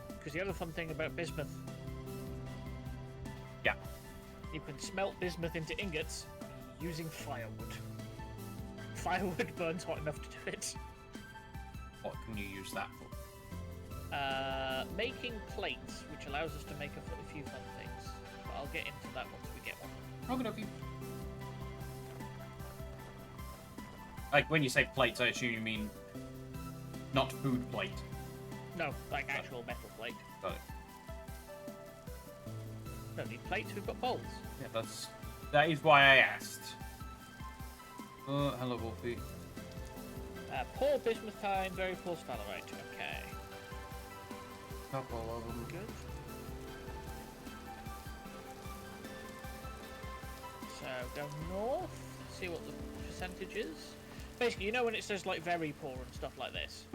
Because the other fun thing about bismuth... Yeah. You can smelt bismuth into ingots using firewood. Firewood burns hot enough to do it. What can you use that for? Making plates, which allows us to make a few fun things. But I'll get into that once we get one. Okay. Like, when you say plates, I assume you mean not food plate. No, like actual metal plate. Got it. Don't need plates, we've got bowls. Yeah, that is why I asked. Oh, hello, Wolfie. Poor bismuthine, very poor sphalerite. Okay. Couple of them. Good. So go north, see what the percentage is. Basically, you know when it says like very poor and stuff like this?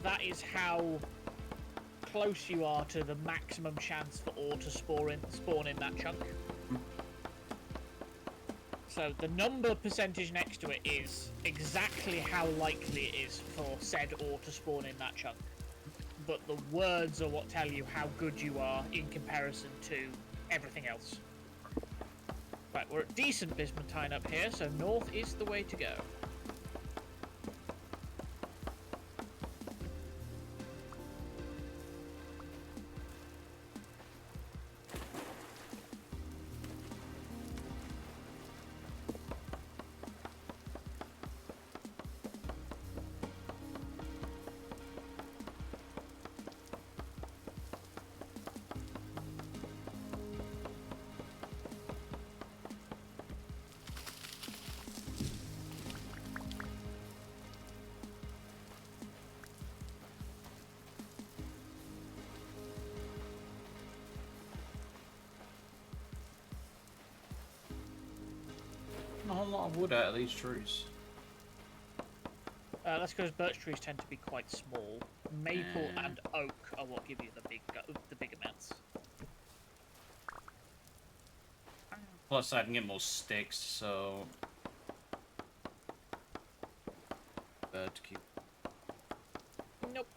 That is how close you are to the maximum chance for ore to spawn in that chunk. So the number percentage next to it is exactly how likely it is for said ore to spawn in that chunk. But the words are what tell you how good you are in comparison to everything else. Right, we're at decent bismuthine up here, so north is the way to go. A whole lot of wood out of these trees. That's because birch trees tend to be quite small. Maple and oak are what give you the big amounts. Plus, I can get more sticks, so better to keep. Nope.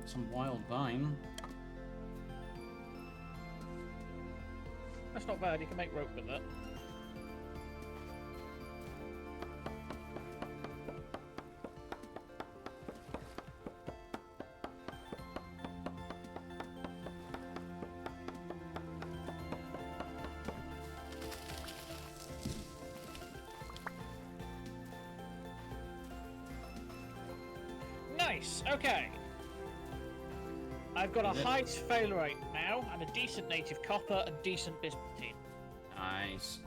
some wild vine. That's not bad. You can make rope with that. Nice. Okay. I've got a high failure rate now, and a decent native copper and decent bismuthine. Nice.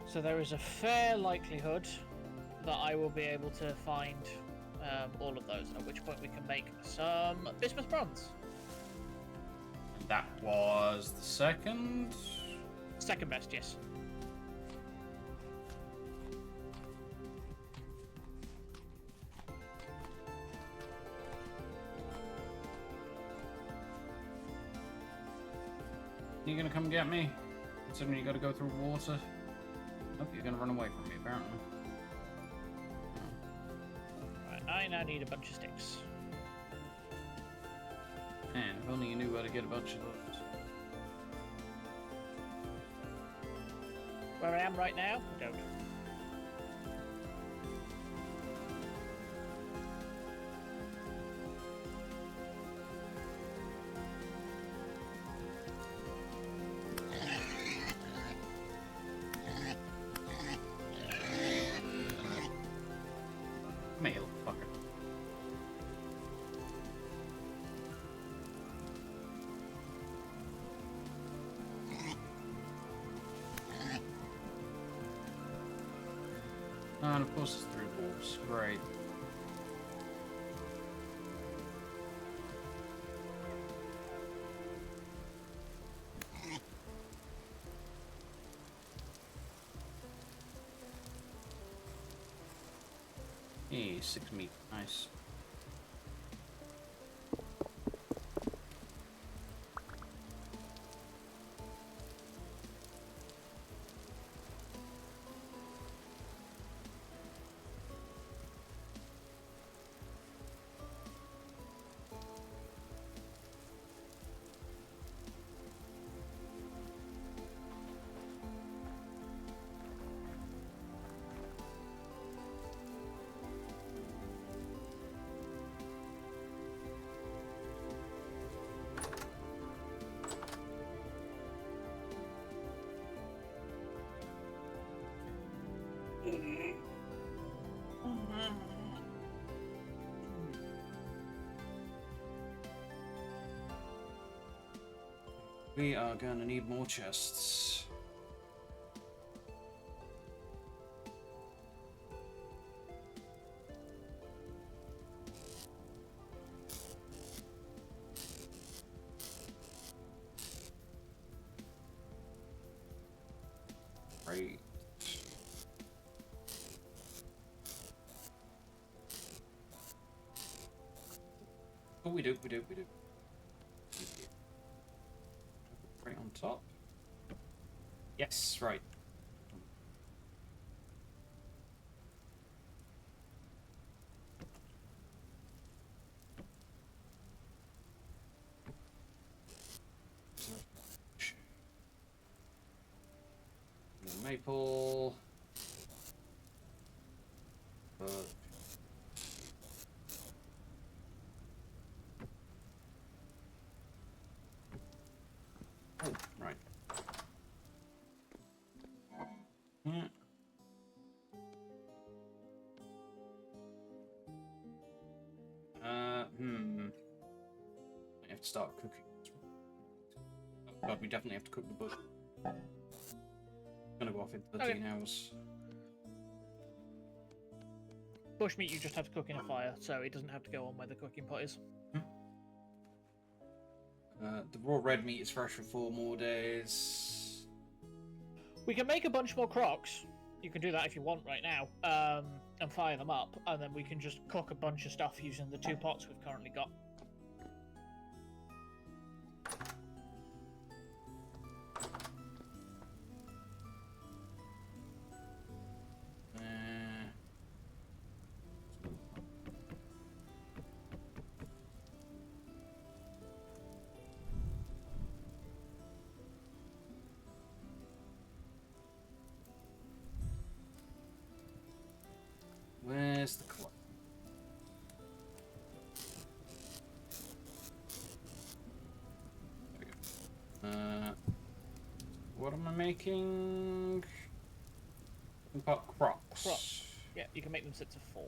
So there is a fair likelihood that I will be able to find all of those, at which point we can make some bismuth bronze. And that was the second? Second best, yes. You gonna come get me? Considering you gotta go through water? Nope, you're gonna run away from me, apparently. Right, I now need a bunch of sticks. Man, if only you knew where to get a bunch of those. Where I am right now, I don't. Come here, little fucker. And of course it's through walls. Great. Hey, 6 meat. Nice. We are gonna need more chests. Right. Oh, we do. Right on top. Yes, right. Maple. Oh, right. Yeah. I have to start cooking. Oh god, we definitely have to cook the bush. Gonna go off in 13 hours. Bushmeat you just have to cook in a fire, so it doesn't have to go on where the cooking pot is. The raw red meat is fresh for 4 more days. We can make a bunch more crocs. You can do that if you want right now, and fire them up, and then we can just cook a bunch of stuff using the 2 pots we've currently got. Where's the clay? There we go. What am I making? Crocs. Crocs. Yeah, you can make them sets of 4.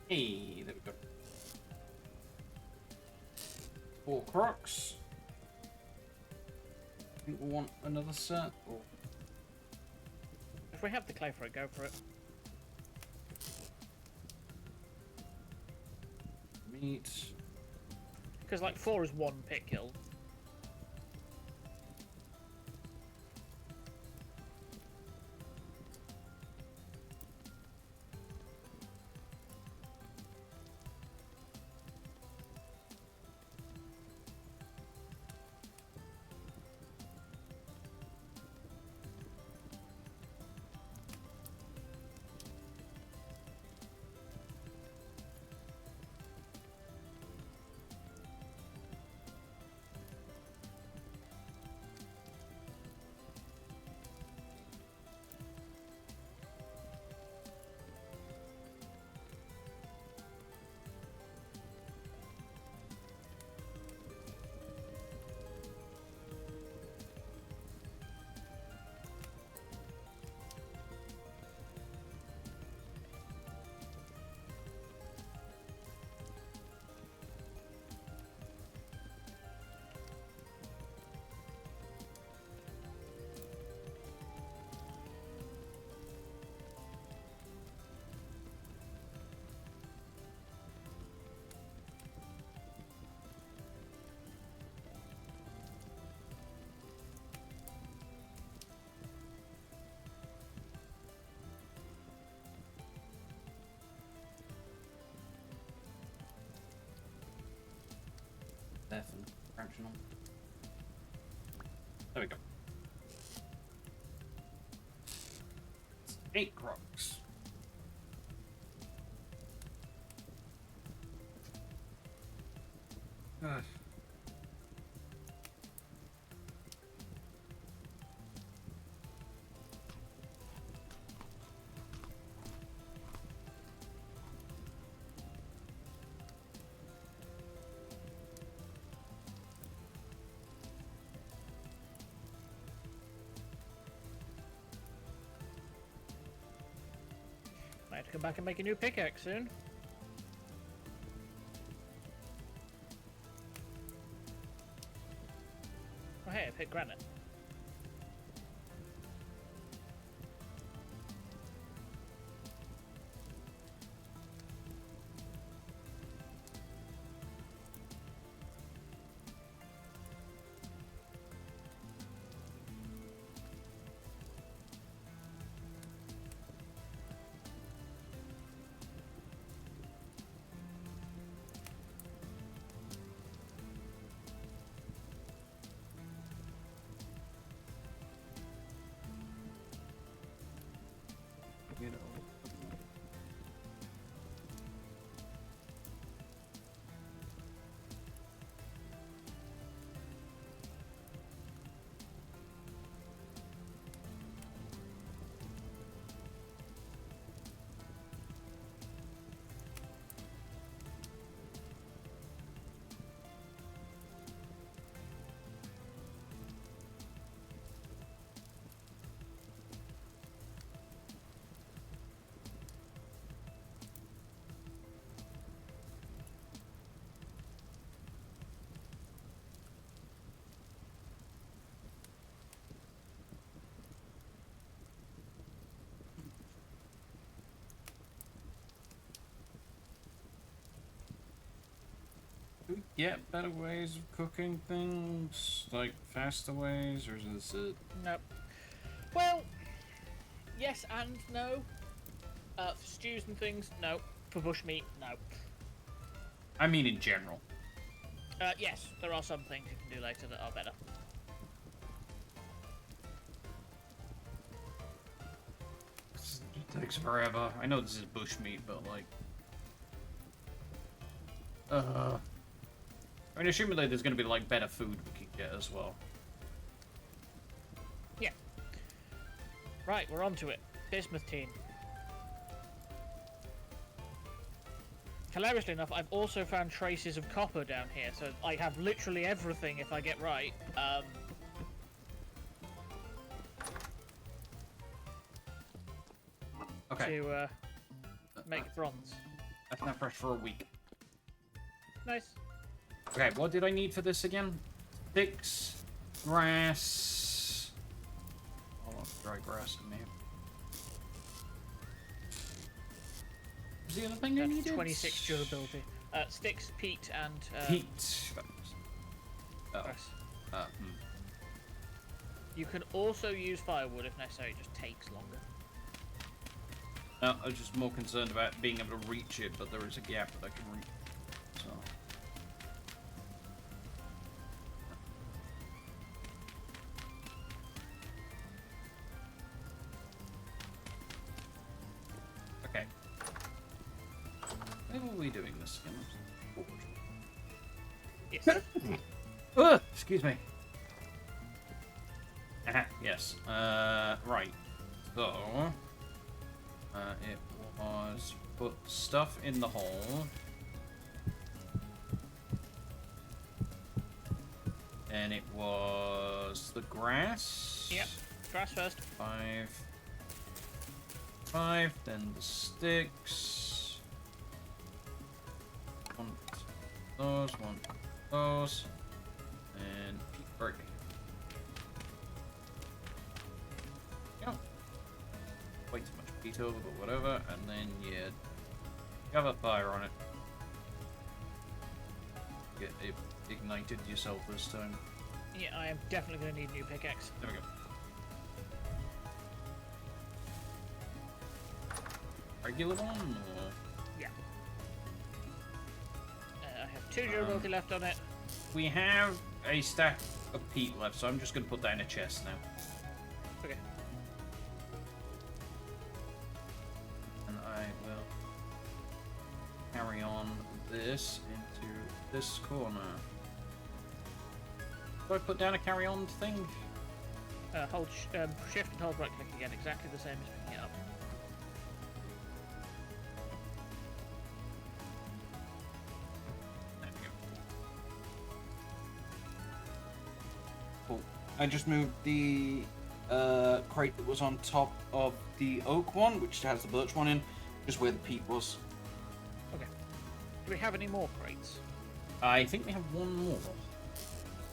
Hey, there we go. 4 Crocs. I think we want another set. Or... If we have the clay for it, go for it. Meat. Because like 4 is 1 pit kill. Definitely. Fractional. There we go. It's 8 Crocs. Ugh. I have to come back and make a new pickaxe soon. Oh hey, I've hit granite. get better ways of cooking things? Like faster ways, or is this it? Nope. Well, yes and no. For stews and things, no. For bushmeat, no. I mean in general. Yes, there are some things you can do later that are better. It takes forever. I know this is bushmeat, but like... I mean, assumedly there's going to be like better food we could get as well. Yeah. Right, we're on to it. Bismuth tin. Hilariously enough, I've also found traces of copper down here, so I have literally everything if I get right. Okay. To make bronze. That's not fresh for a week. Nice. Okay, what did I need for this again? Sticks, grass... Oh, dry grass in there. What's the other thing I needed? 26 durability. Sticks, peat, and... Peat. Oh. grass. Hmm. You can also use firewood if necessary, it just takes longer. I was just more concerned about being able to reach it, but there is a gap that I can reach. So... Okay. Why were we doing this again? Yes. Ugh, excuse me. Aha, yes. Right. So... it was put stuff in the hole. And it was the grass. Yep. Grass first. 5, then the sticks. One of those, and brick. Yeah. Way too much peat over, but whatever. And then you have a fire on it. Get it ignited yourself this time. Yeah, I am definitely going to need a new pickaxe. There we go. Regular one, or? Yeah. I have 2 durability left on it. We have a stack of peat left, so I'm just going to put that in a chest now. Okay. And I will carry on this into this corner. Do I put down a carry on thing? Hold shift and hold right click again, exactly the same as picking it up. There we go. Cool. I just moved the crate that was on top of the oak one, which has the birch one in, just where the peat was. Okay. Do we have any more crates? I think we have one more.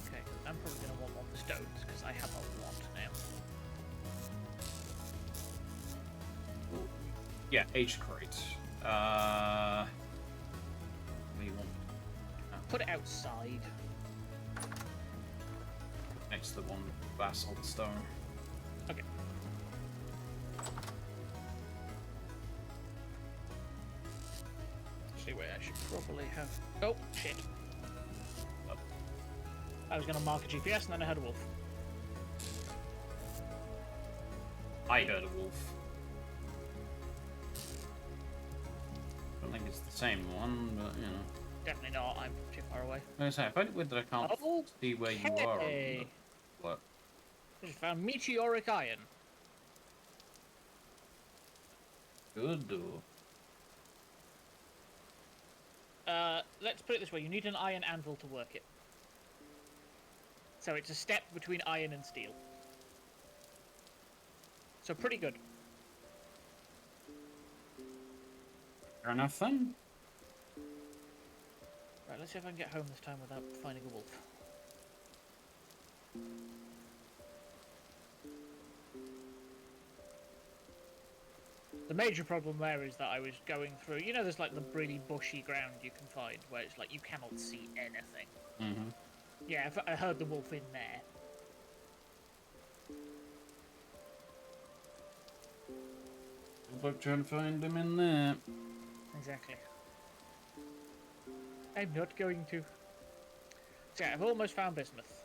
Okay, I'm probably going to want one for stones, because I have a lot now. Yeah, H crate. We want Put it outside. next to the one basalt stone. Okay. See where I should probably have... Oh, shit. I was going to mark a GPS and then I heard a wolf. I heard a wolf. I don't think it's the same one, but you know. Definitely not, I'm too far away. I was saying, I find it weird that I can't see where you are. On Okay. the... What? I just found meteoric iron. Good. Let's put it this way, you need an iron anvil to work it. So it's a step between iron and steel. So pretty good. Fair enough then. Right, let's see if I can get home this time without finding a wolf. The major problem there is that I was going through. You know, there's like the really bushy ground you can find where it's like you cannot see anything. Mm-hmm. Yeah, I heard the wolf in there. Good luck trying to find him in there. Exactly. I'm not going to. So yeah, I've almost found bismuth.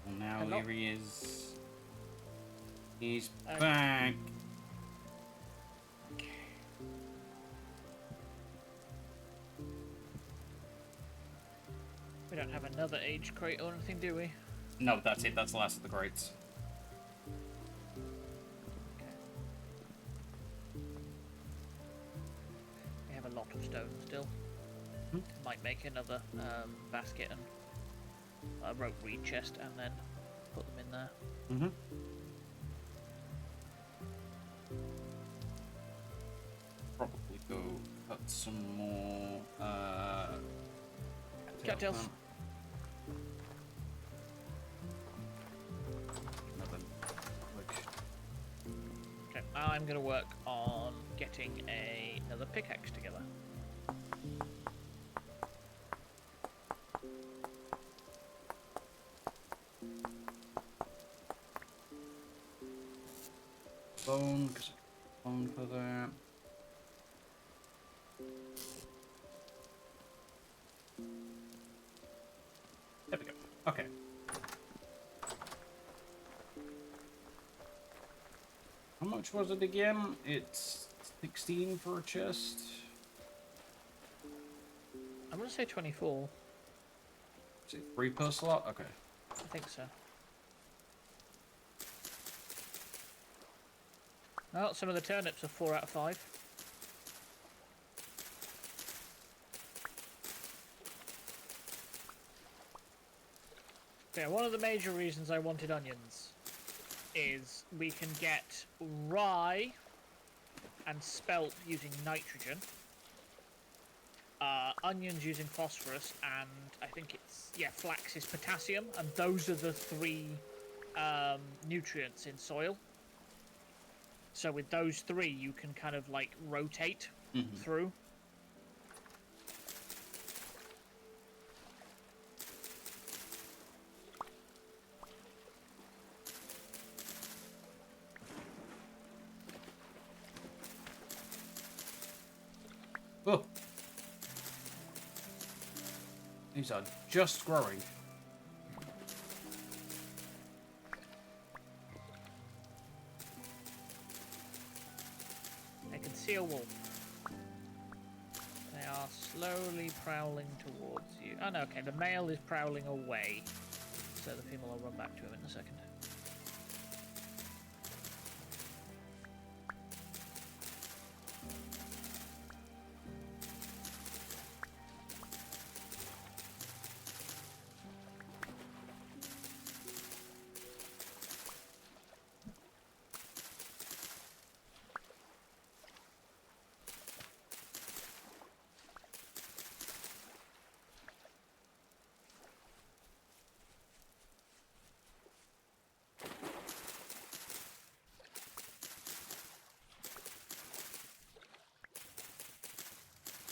And now Hello? here he is. He's Uh, back. We don't have another age crate or anything, do we? No, that's it. That's the last of the crates. Okay. We have a lot of stone still. Might make another basket and a rope reed chest and then put them in there. Mm-hmm. Probably go cut some more Cattails. Nothing. Like, Okay, I'm going to work on getting another pickaxe together. bone, because bone for that. There we go. Okay. How much was it again? It's 16 for a chest. I'm going to say 24. Is it 3 per slot? Okay. I think so. Well, some of the turnips are 4 out of 5. Yeah, one of the major reasons I wanted onions is we can get rye and spelt using nitrogen, onions using phosphorus, and I think it's, yeah, flax is potassium, and those are the 3 nutrients in soil. So with those 3, you can kind of like rotate through. Oh! These are just growing. I can see a wolf. They are slowly prowling towards you. Oh no, okay, the male is prowling away. So the female will run back to him in a second.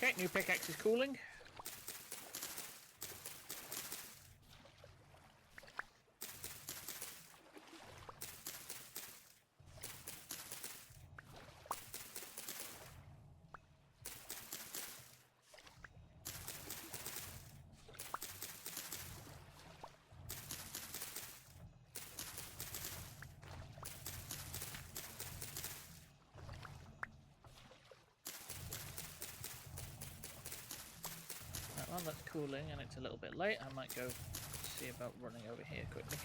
Okay, new pickaxe is cooling. That one, that's cooling, and it's a little bit late. I might go see about running over here quickly.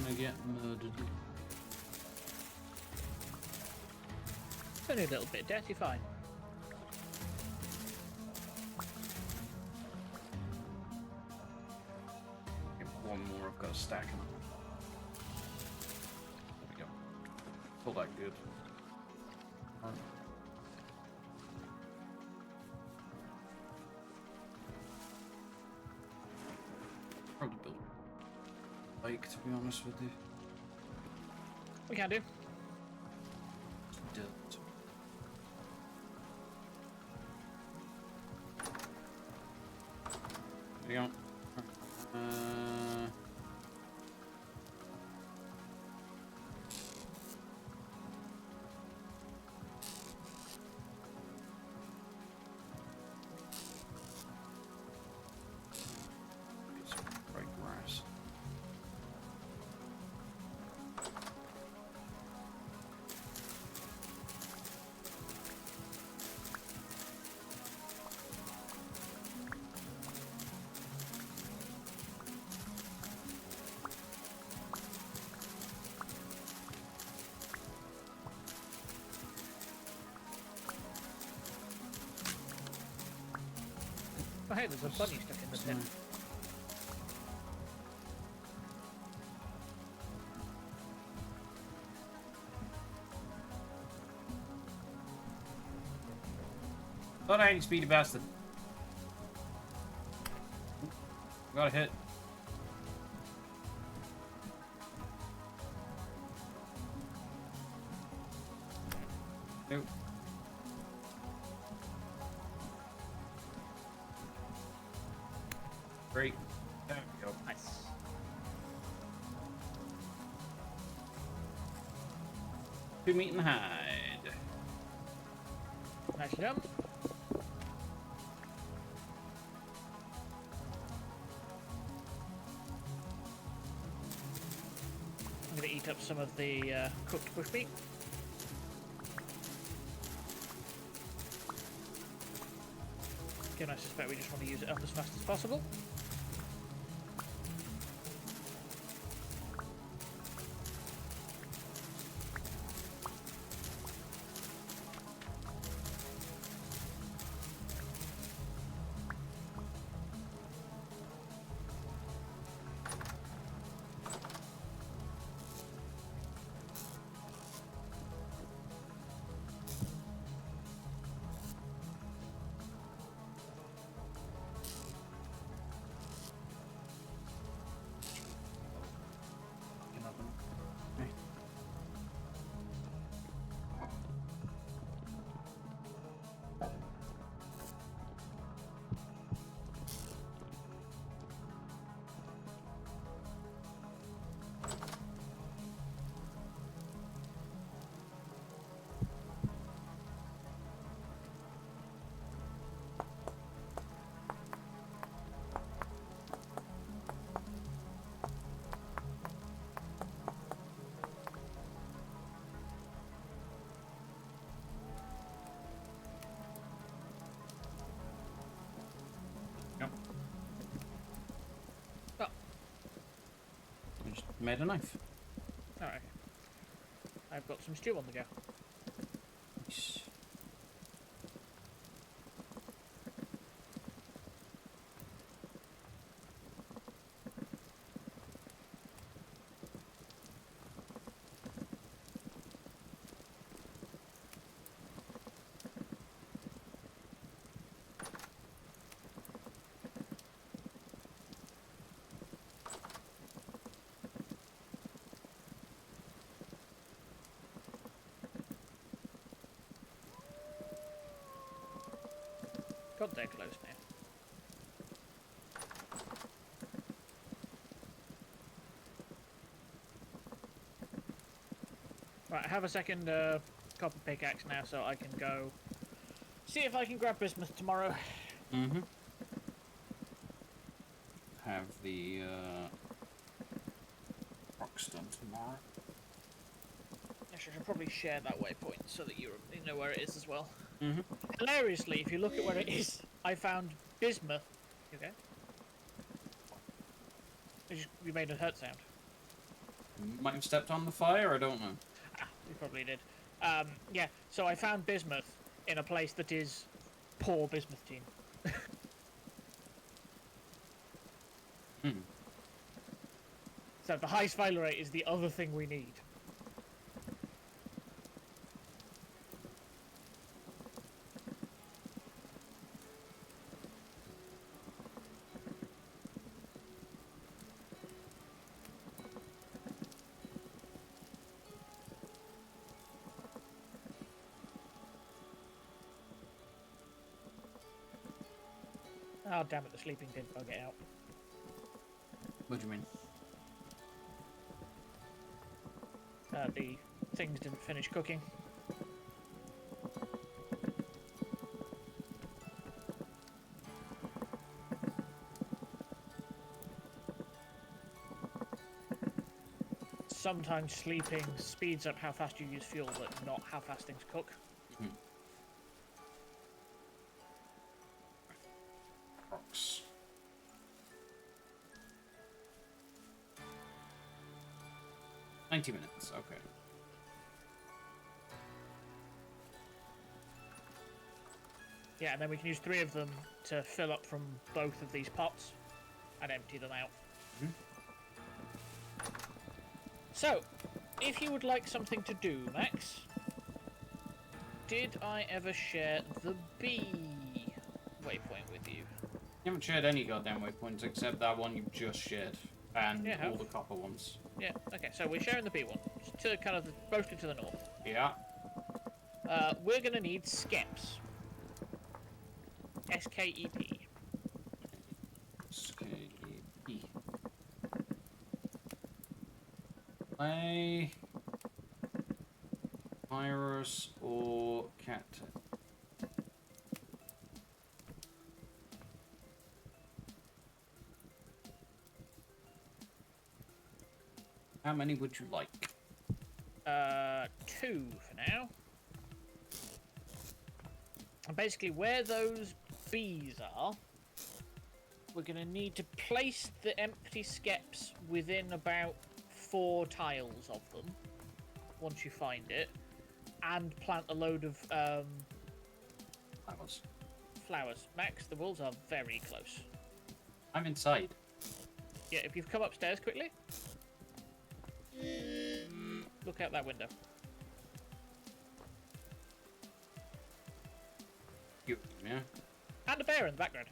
gonna get murdered. It's only a little bit. Dirty, fine. Get one more. I've got a stack of them. There we go. It's all that good. Probably build a bike, to be honest with you. We can do. Dirt. There we go. Get some bright grass. Oh, hey, there's a bunny stuck in the tin. Thought I had you, speedy bastard. Got a hit. Nope. Great. There we go. Nice. Two meat and hide. Nice jump. I'm going to eat up some of the cooked bush meat. Again, I suspect we just want to use it up as fast as possible. Made a knife. Alright. I've got some stew on the go. Nice. God, they're close now. Right, I have a second copper pickaxe now, so I can go see if I can grab bismuth tomorrow. Mm-hmm. Have the rocks done tomorrow. I should probably share that waypoint so that you know where it is as well. Mm-hmm. Hilariously, if you look at where it is, I found bismuth. Okay. You made a hurt sound. Might have stepped on the fire, I don't know. Ah, we probably did. Yeah, so I found bismuth in a place that is poor bismuthine. Hmm. So the high sphalerate is the other thing we need. Oh, damn it, the sleeping didn't bug it out. What do you mean? The things didn't finish cooking. Sometimes sleeping speeds up how fast you use fuel, but not how fast things cook. Hmm. Rocks. $90 minutes, okay. Yeah, and then we can use 3 of them to fill up from both of these pots and empty them out. Mhm. So, if you would like something to do, Max, did I ever share the B waypoint with you? You haven't shared any goddamn waypoints except that one you just shared. And Yeah, all the copper ones. Yeah, okay, so we're sharing the B one, to kind of mostly to the north. Yeah. We're going to need skeps. S-K-E-P. S-K-E-P. Play... Iris or cat. How many would you like? 2 for now. And basically, where those bees are, we're going to need to place the empty skeps within about 4 tiles of them, once you find it, and plant a load of flowers. Max, the wolves are very close. I'm inside. Yeah, if you've come upstairs quickly, look out that window. You, yeah. And a bear in the background.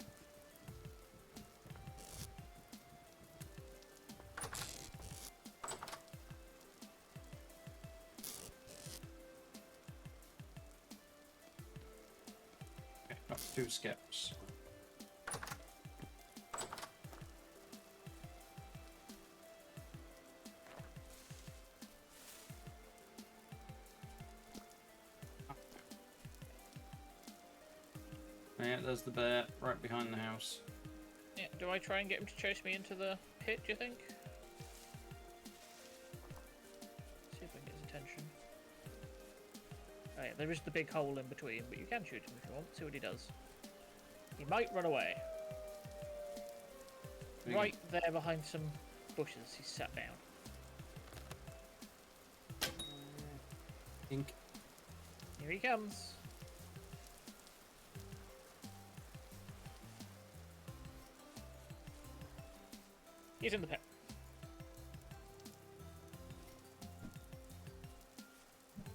Okay, got 2 skips. Yeah, there's the bear right behind the house. Yeah, do I try and get him to chase me into the pit, do you think? See if I can get his attention. Oh yeah, there is the big hole in between, but you can shoot him if you want. See what he does. He might run away. Right there behind some bushes, he's sat down. Think. Here he comes. He's in the pit.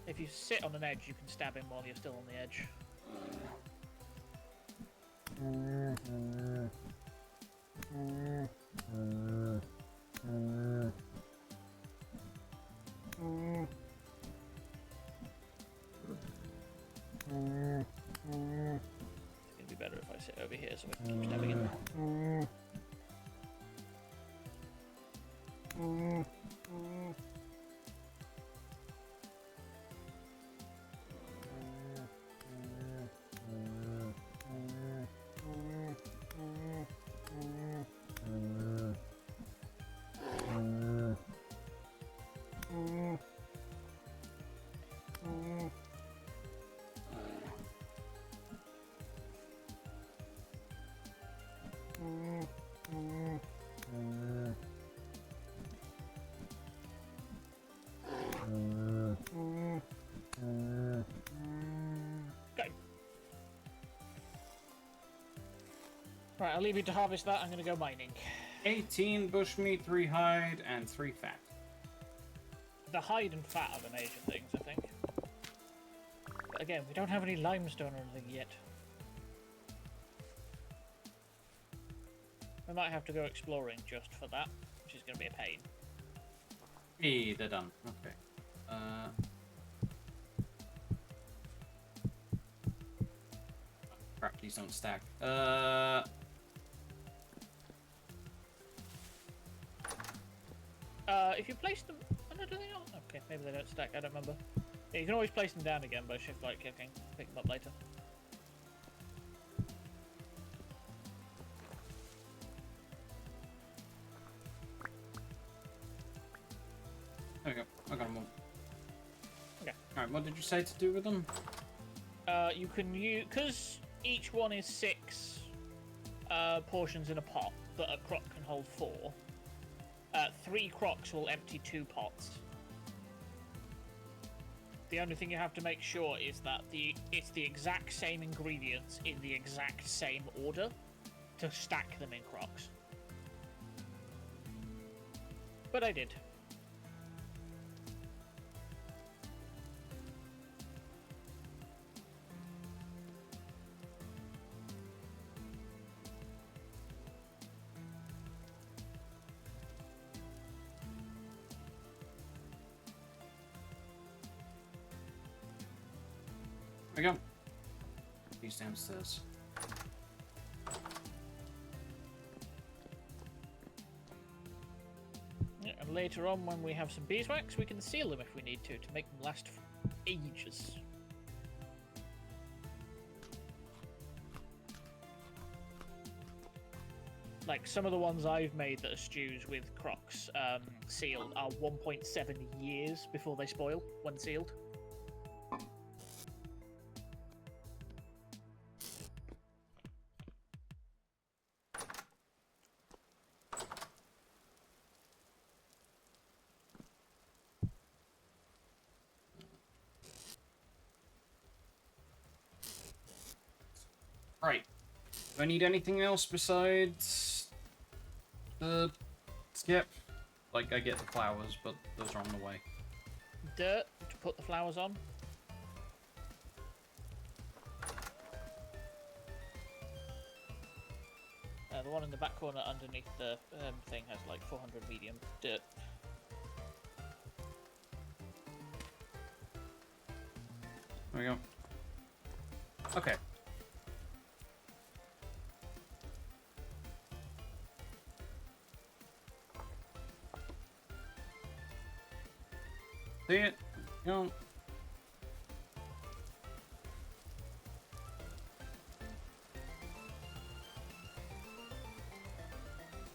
If you sit on an edge, you can stab him while you're still on the edge. It's gonna be better if I sit over here so I can keep stabbing him. Right, I'll leave you to harvest that. I'm going to go mining. 18 bushmeat, 3 hide, and 3 fat. The hide and fat are the major things, I think. But again, we don't have any limestone or anything yet. We might have to go exploring just for that, which is going to be a pain. Hey, they're done. Okay. Crap, these don't stack. If you place them... Oh, no, do they not? Okay, maybe they don't stack, I don't remember. Yeah, you can always place them down again by shift right clicking. Pick them up later. There we go. I got them all. Okay. Alright, what did you say to do with them? You can use... Because each one is 6 portions in a pot, but a crock can hold 4. 3 crocks will empty 2 pots. The only thing you have to make sure is that it's the exact same ingredients in the exact same order to stack them in crocks. But I did. There we go. These downstairs. Yeah, and later on, when we have some beeswax, we can seal them if we need to make them last for ages. Like, some of the ones I've made that are stews with crocks sealed are 1.7 years before they spoil when sealed. Right. Do I need anything else besides the skip? Like, I get the flowers, but those are on the way. Dirt to put the flowers on. The one in the back corner underneath the thing has like 400 medium dirt. There we go. Okay. See it? Go.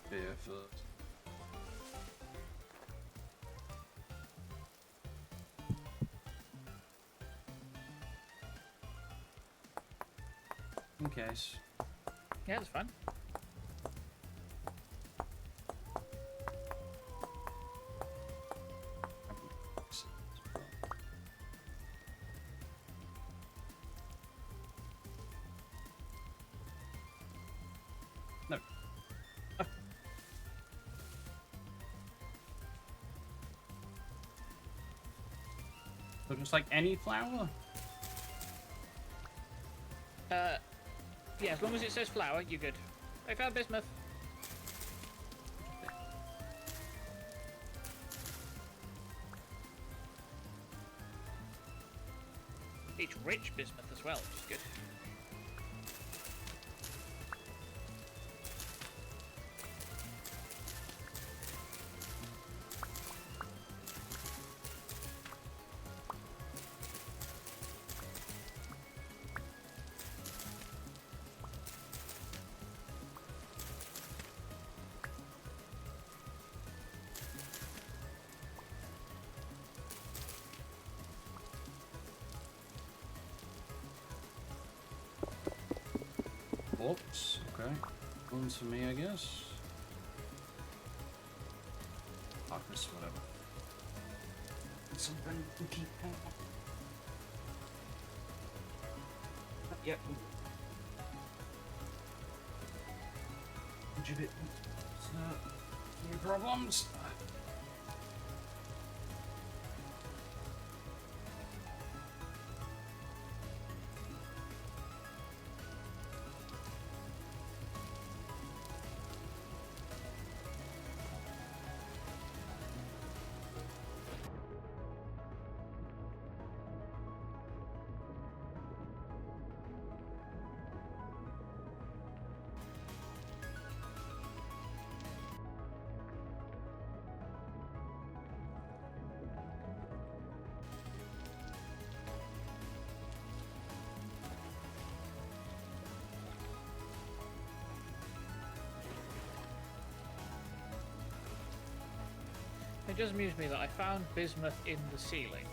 Barefoot. In case. Yeah, that's fine. No. So just like any flower? Yeah, as long as it says flower, you're good. I found bismuth. It's rich bismuth as well, which is good. Oops, okay. One's for me, I guess. Darkness, whatever. Something to keep Yep. Did it? Any problems? It does amuse me that I found bismuth in the ceiling,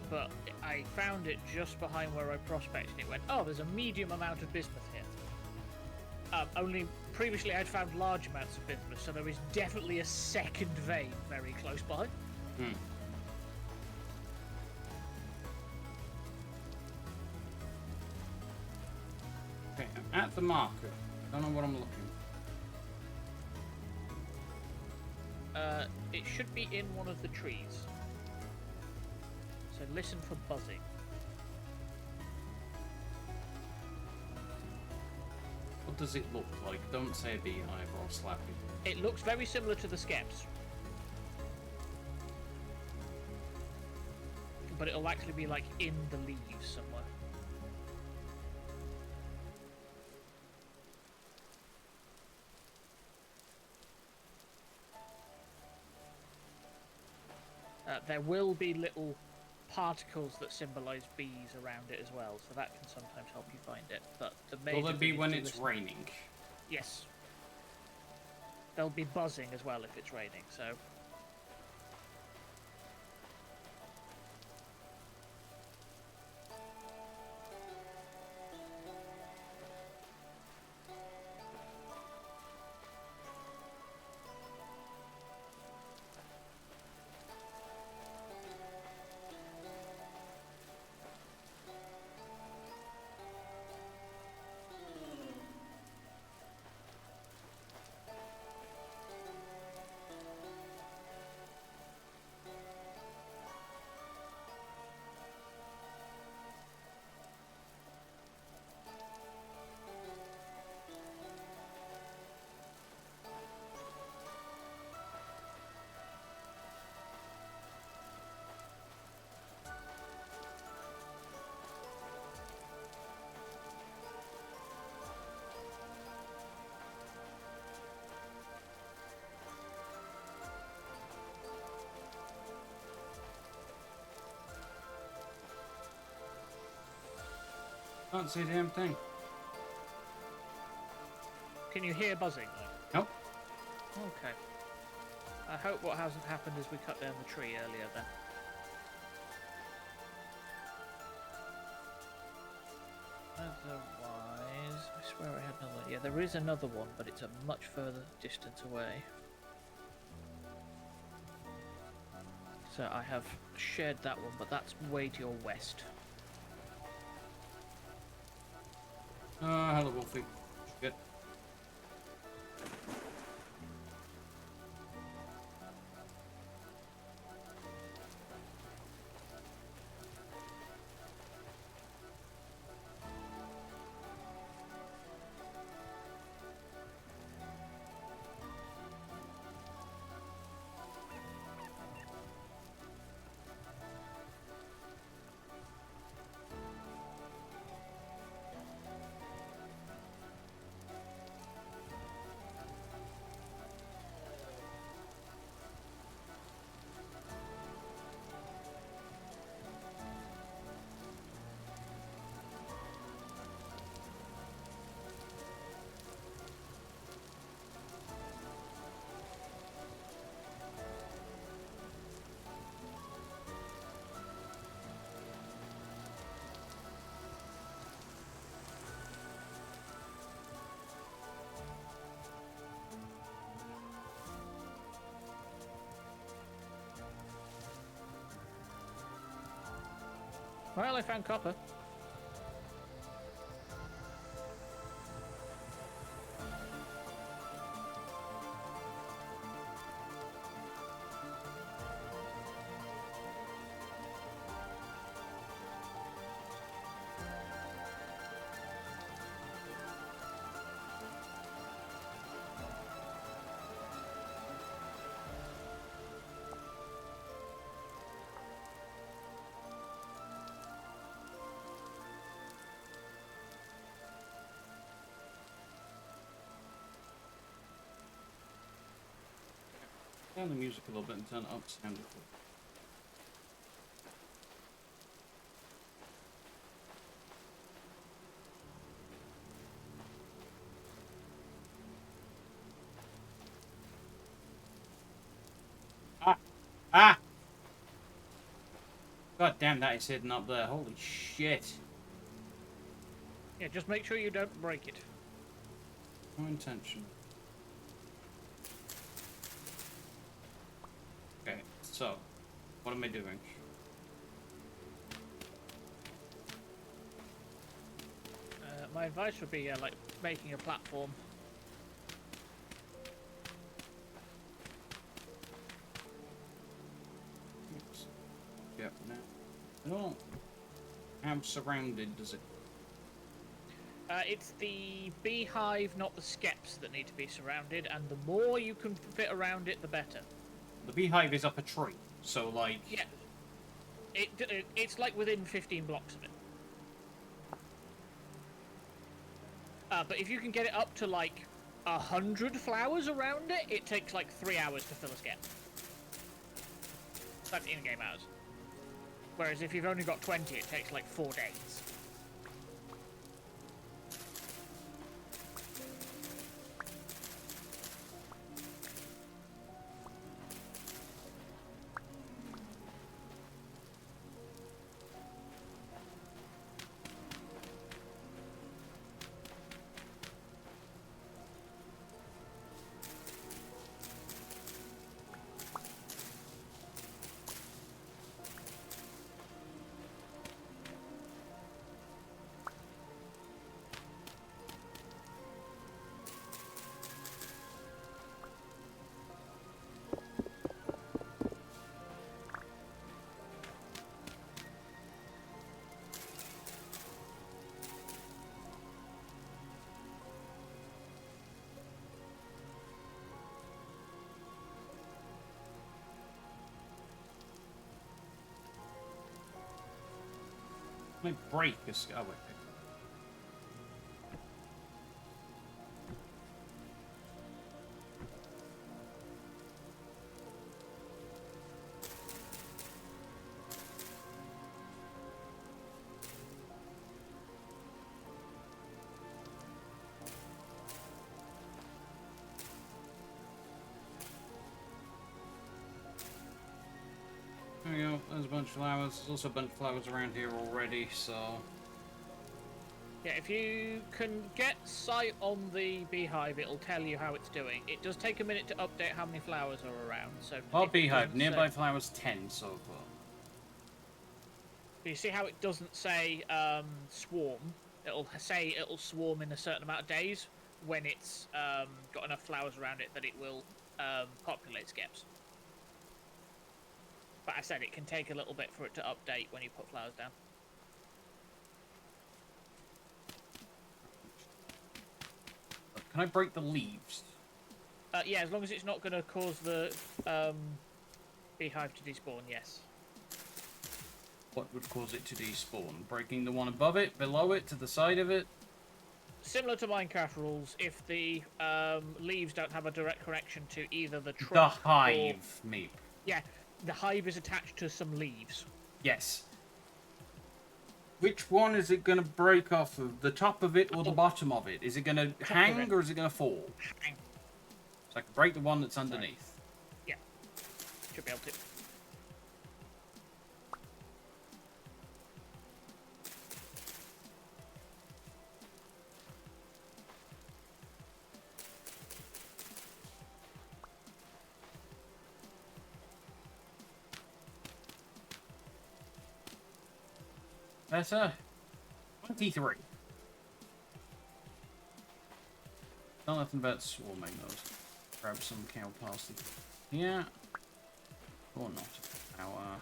but I found it just behind where I prospected. It went, oh, there's a medium amount of bismuth here. Only previously I'd found large amounts of bismuth, so there is definitely a second vein very close by. Hmm. Okay, I'm at the marker. Don't know what I'm looking. It should be in one of the trees. So listen for buzzing. What does it look like? Don't say a beehive or a slappy. It looks very similar to the skeps. But it'll actually be like in the leaves somewhere. There will be little particles that symbolise bees around it as well, so that can sometimes help you find it. But the major Will it be thing is when to it's listen. raining? Yes. There'll be buzzing as well if it's raining, so... Can't see a damn thing. Can you hear buzzing, though? Nope. Okay. I hope what hasn't happened is we cut down the tree earlier, then. Otherwise... I swear I had another... Yeah, there is another one, but it's a much further distance away. So I have shared that one, but that's way to your west. Hello, Wolfie. Good. Well, I found copper. Turn the music a little bit and turn it up sound. Ah! Ah! God damn, that is hidden up there. Holy shit. Yeah, just make sure you don't break it. No intention. Okay, so, what am I doing? My advice would be, like, making a platform. Oops. Yep, now. No. How surrounded does it? It's the beehive, not the skeps, that need to be surrounded, and the more you can fit around it, the better. The beehive is up a tree, so like... Yeah. It's like within 15 blocks of it. But if you can get it up to like 100 flowers around it, it takes like 3 hours to fill a skep. That's in-game hours. Whereas if you've only got 20, it takes like 4 days. Can I break a... Oh, wait. There we go, there's a bunch of flowers. There's also a bunch of flowers around here already, so... Yeah, if you can get sight on the beehive, it'll tell you how it's doing. It does take a minute to update how many flowers are around, so... Oh, beehive. Nearby flowers 10 so far. You see how it doesn't say swarm? It'll say it'll swarm in a certain amount of days when it's got enough flowers around it that it will populate skeps. But I said it can take a little bit for it to update when you put flowers down. Can I break the leaves? Yeah, as long as it's not going to cause the beehive to despawn, yes. What would cause it to despawn? Breaking the one above it, below it, to the side of it? Similar to Minecraft rules, if the leaves don't have a direct connection to either the trunk The hive, Meep. Yeah, the hive is attached to some leaves. Yes. Which one is it going to break off of? The top of it or the bottom of it? Is it going to hang or is it going to fall? Hang. So I can break the one that's underneath. Yeah. Should be able to. Better. 23. Not nothing about swarming those. Grab some cow parsley. Yeah. Or not. Our...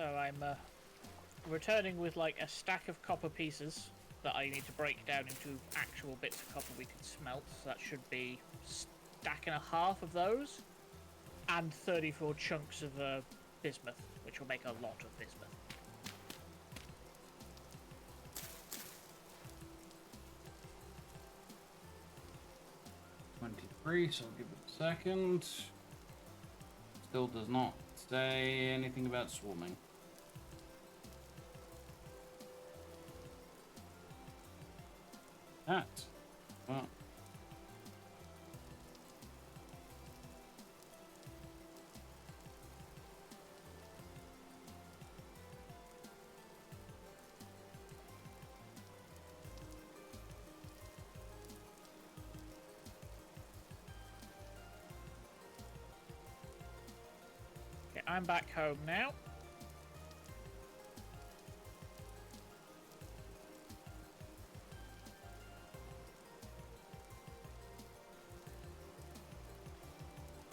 So I'm returning with like a stack of copper pieces that I need to break down into actual bits of copper we can smelt. So that should be a stack and a half of those, and 34 chunks of bismuth, which will make a lot of bismuth. 23, so I'll give it a second. Still does not say anything about swarming. That. Well. Okay, I'm back home now.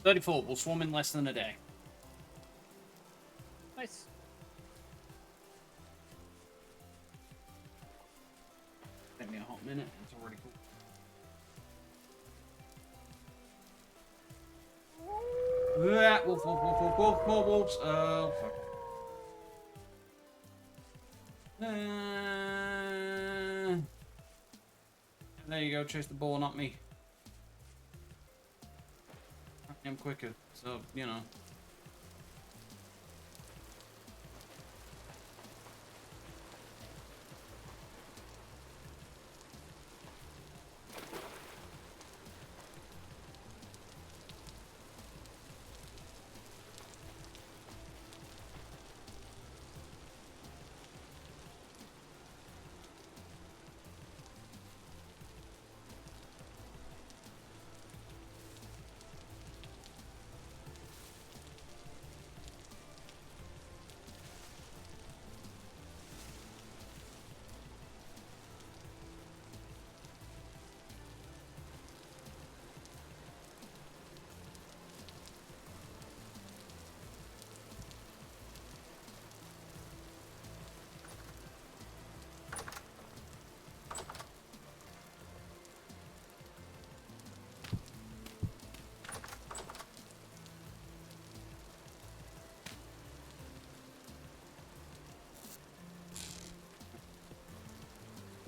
"34 will swarm in less than a day." Nice. Take me a hot minute. It's already cool. Wolf, wolf, wolf, wolf, wolf, more wolves. Oh, fuck. There you go. Chase the ball, not me. I am quicker, so, you know.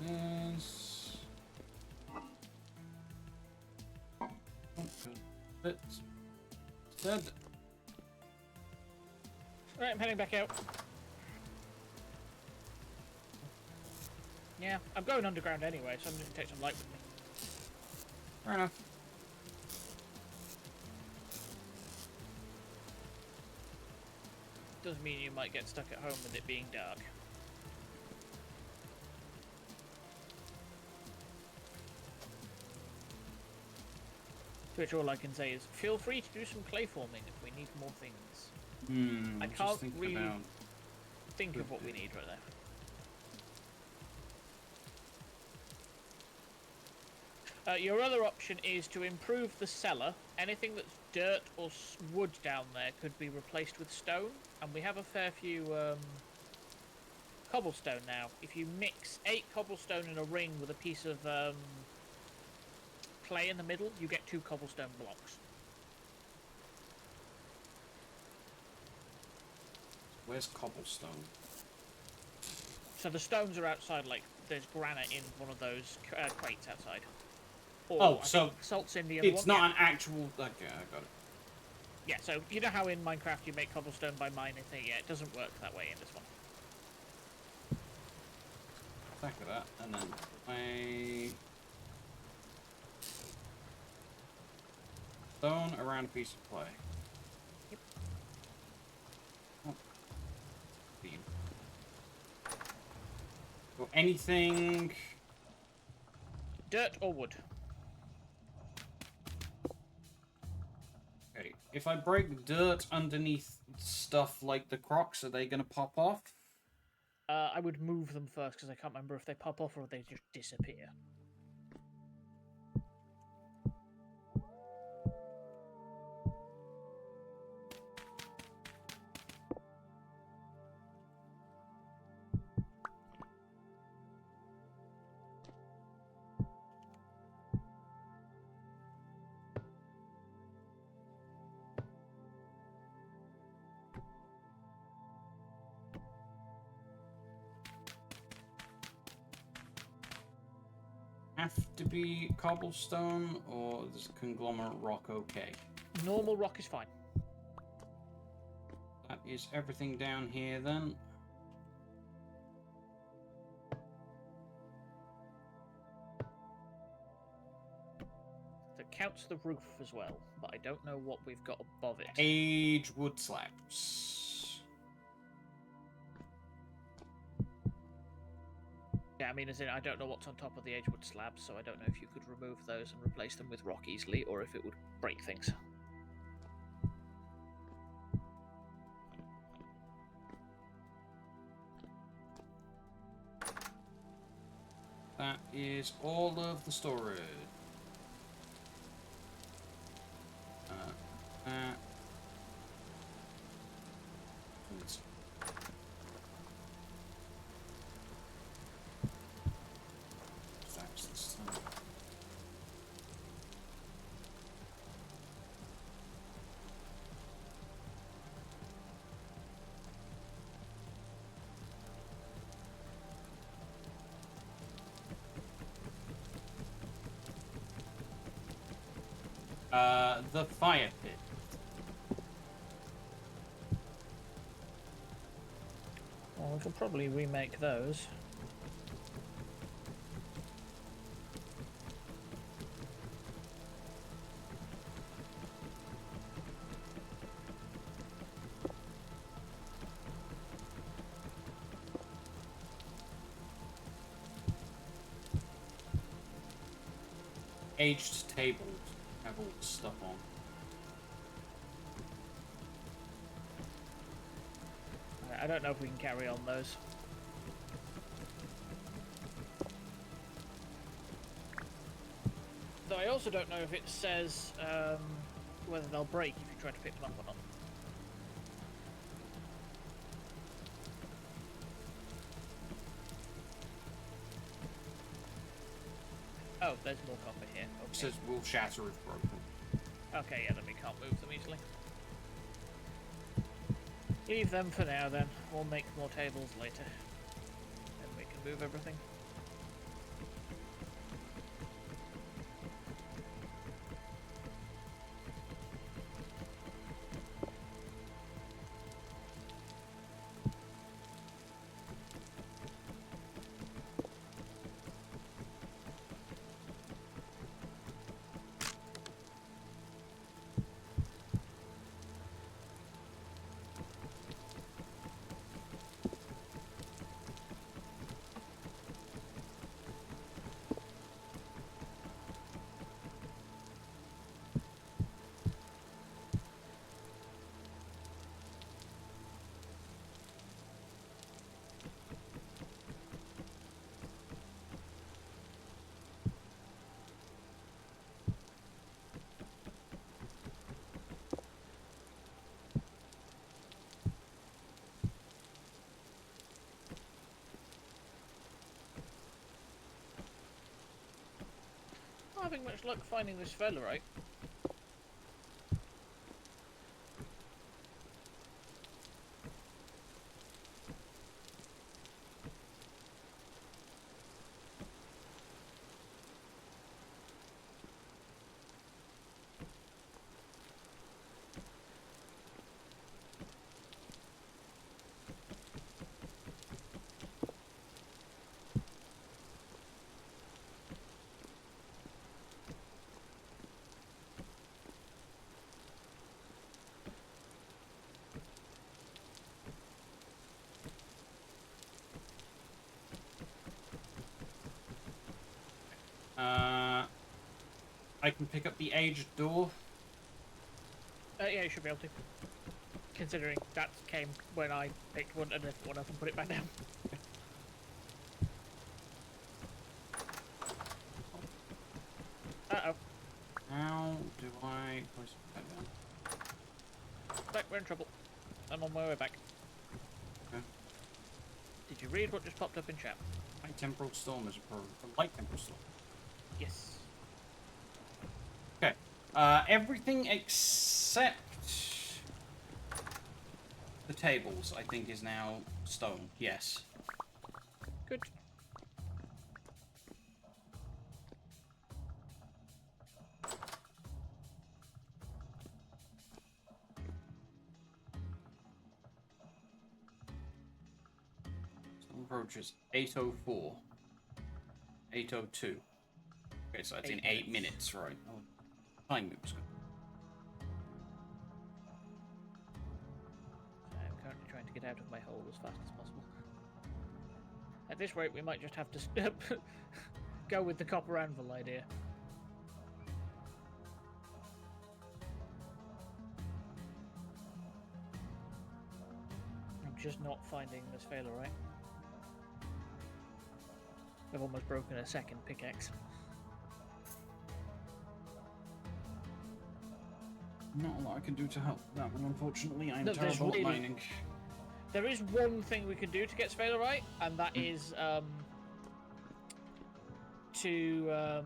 Yes. Let's said. Right, I'm heading back out. Yeah, I'm going underground anyway, so I'm just gonna take some light with me. Fair enough. Does mean you might get stuck at home with it being dark. To which all I can say is, feel free to do some clay forming if we need more things. I can't really think of what we need right now. Your other option is to improve the cellar. Anything that's dirt or wood down there could be replaced with stone, and we have a fair few cobblestone now. If you mix 8 cobblestone in a ring with a piece of clay in the middle, you get 2 cobblestone blocks. Where's cobblestone? So the stones are outside, like there's granite in one of those crates outside. Or, oh, so salt's in the other one. It's not an actual. Okay, I got it. Yeah, so you know how in Minecraft you make cobblestone by mining thing? Yeah, it doesn't work that way in this one. Back of that, and then a stone around a piece of clay. Yep. Oh. Beam. Or anything. Dirt or wood? Okay, if I break dirt underneath stuff like the crocs, are they gonna pop off? I would move them first because I can't remember if they pop off or if they just disappear. have to be cobblestone, or is conglomerate rock okay? Normal rock is fine. That is everything down here then. That counts the roof as well, but I don't know what we've got above it. Age wood slabs. Yeah, I mean, as in, I don't know what's on top of the Edgewood slabs, so I don't know if you could remove those and replace them with rock easily, or if it would break things. That is all of the storage. That's the stuff. The fire pit. Well, we could probably remake those. Aged tables have all the stuff on. I don't know if we can carry on those. Though I also don't know if it says whether they'll break if you try to pick them up or not. Oh, there's more copper here. It Okay. says will shatter if broken. Okay, yeah, then we can't move them easily. Leave them for now then. We'll make more tables later. And we can move everything. Not having much luck finding this featherite. I can pick up the aged door. Yeah, you should be able to. Considering that came when I picked one and left one up and put it back down. Uh-oh. How do I place it back down? Right, we're in trouble. I'm on my way back. Okay. Did you read what just popped up in chat? Light temporal storm is a light temporal storm. Yes. Okay. Everything except the tables, I think, is now stone. Yes. Good. approach is 8:04. 8:02. Okay, so that's in 8 minutes, right? Oh, time moves. I'm currently trying to get out of my hole as fast as possible. At this rate, we might just have to go with the copper anvil idea. I'm just not finding this sphalerite. I've almost broken a second pickaxe. Not a lot I can do to help that one, unfortunately. I'm No, there's terrible at really- mining. There is one thing we can do to get sphalerite, and that is to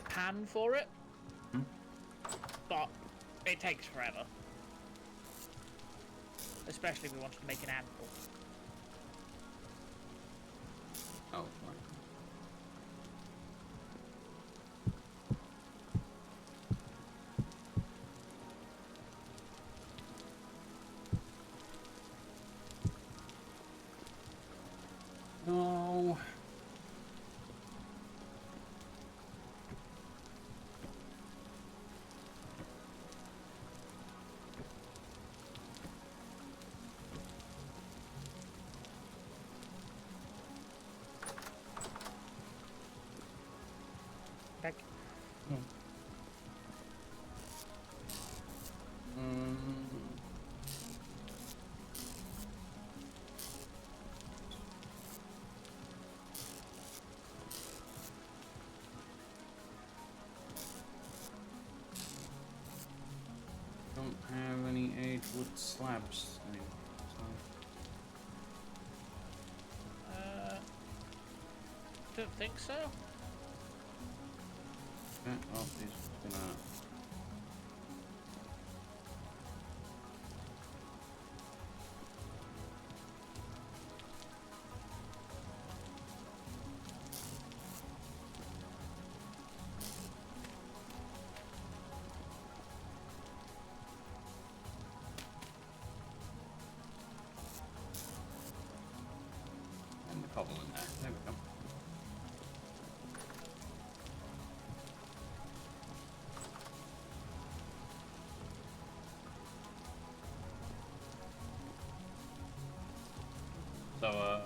pan for it. But it takes forever. Especially if we wanted to make an anvil. Oh, right. No. Back. Don't have any aged wood slabs anymore. Don't think so. Okay, oh, he's just gonna. And the cobble in there. There we go. So,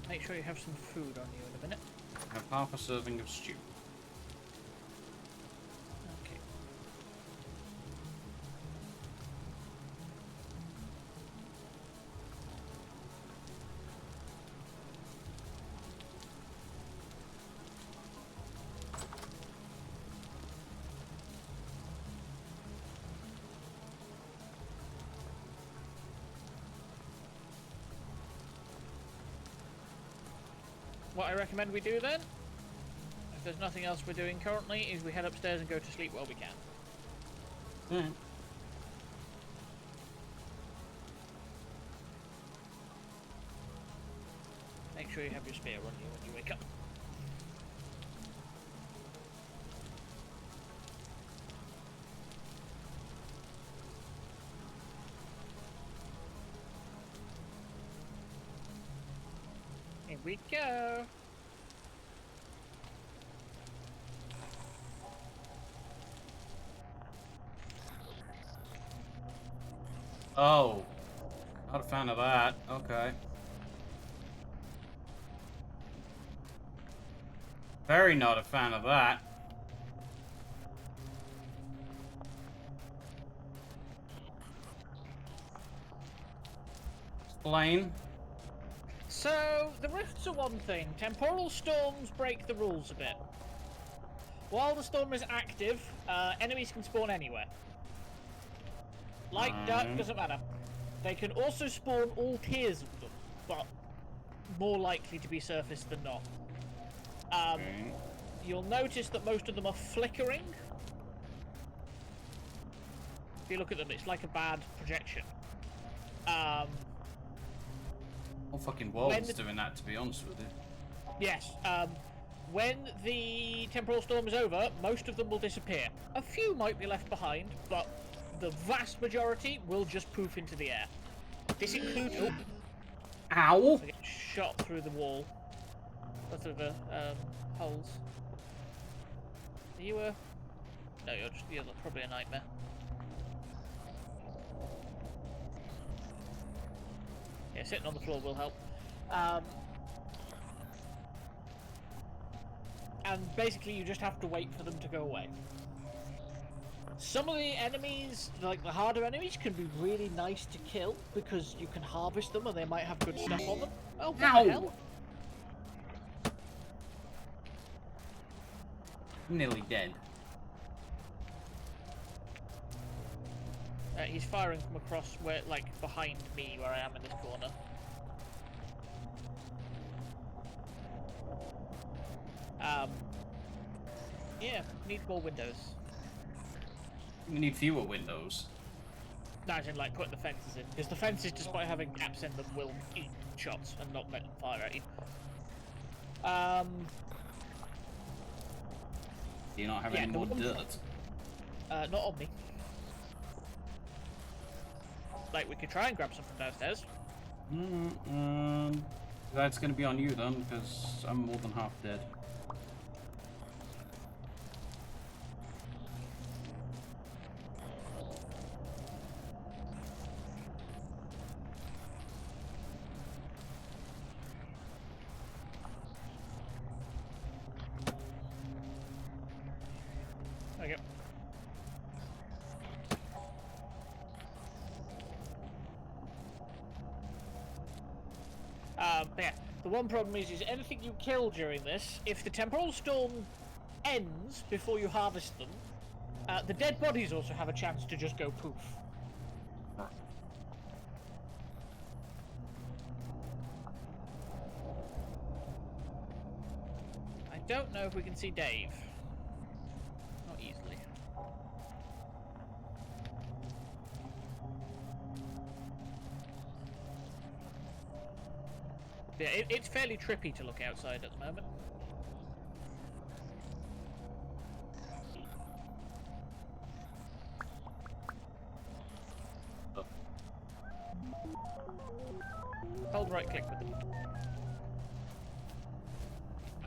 Make sure you have some food on you in a minute. have half a serving of stew. Okay. What I recommend we do then, if there's nothing else we're doing currently, is we head upstairs and go to sleep while we can. Mm. Make sure you have your spear on you when you wake up. Here we go. Oh, not a fan of that. Okay. Very not a fan of that. Explain. So, the rifts are one thing. Temporal storms break the rules a bit. While the storm is active, enemies can spawn anywhere. Light, dark, doesn't matter. They can also spawn all tiers of them, but more likely to be surface than not. You'll notice that most of them are flickering. If you look at them, it's like a bad projection. Whole fucking world's doing that, to be honest with you. Yes. When the temporal storm is over, most of them will disappear. A few might be left behind, but the vast majority will just poof into the air. This includes... Oh, Ow! I get shot through the wall. Or through the holes. Are you a... No, you're probably a nightmare. Yeah, sitting on the floor will help. And basically you just have to wait for them to go away. Some of the enemies, like the harder enemies, can be really nice to kill because you can harvest them and they might have good stuff on them. Oh, what the hell? Nearly dead. He's firing from across where, like, behind me where I am in this corner. Yeah, need more windows. We need fewer windows. No, as in, like, putting the fences in. Because the fences, despite having gaps in them, will eat shots and not let them fire at you. Do you not have any more dirt? Not on me. Like, we could try and grab some from downstairs. That's gonna be on you then, because I'm more than half dead. There you go. Yeah, the one problem is anything you kill during this, if the temporal storm ends before you harvest them, the dead bodies also have a chance to just go poof. I don't know if we can see Dave. Not easily. Yeah, it's fairly trippy to look outside at the moment. Oh. Hold right click with them.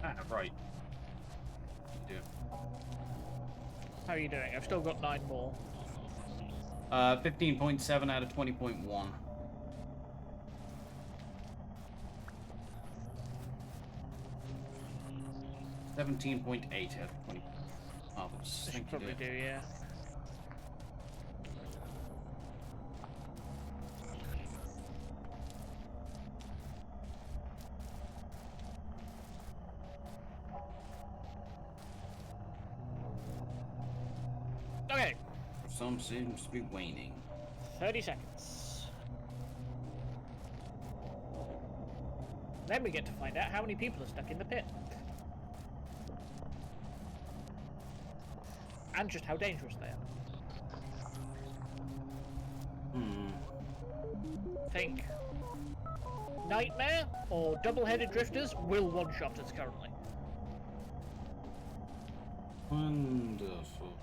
Ah, right. Do. How are you doing? I've still got 9 more. 15.7 out of 20.1. 17.8 out of 20. Marvelous. I Thank should you, probably dear. do, yeah. Okay. Some seems to be waning. 30 seconds. Then we get to find out how many people are stuck in the pit. And just how dangerous they are. Think Nightmare or double-headed drifters will one-shot us currently. Wonderful.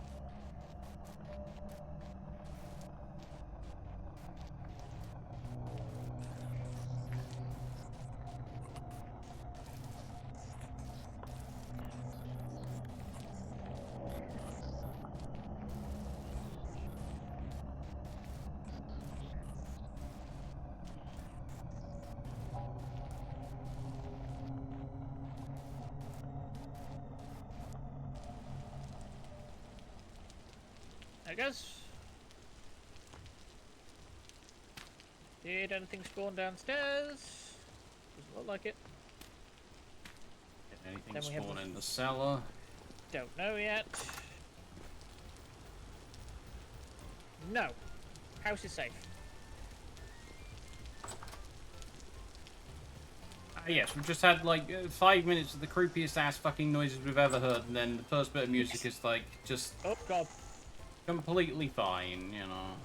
There it goes. Did anything spawn downstairs? Doesn't look like it. Did anything Then we have spawn the- in the cellar? Don't know yet. No. House is safe. Yes, we've just had like 5 minutes of the creepiest ass fucking noises we've ever heard, and then the first bit of music is like just Oh god. completely fine, you know.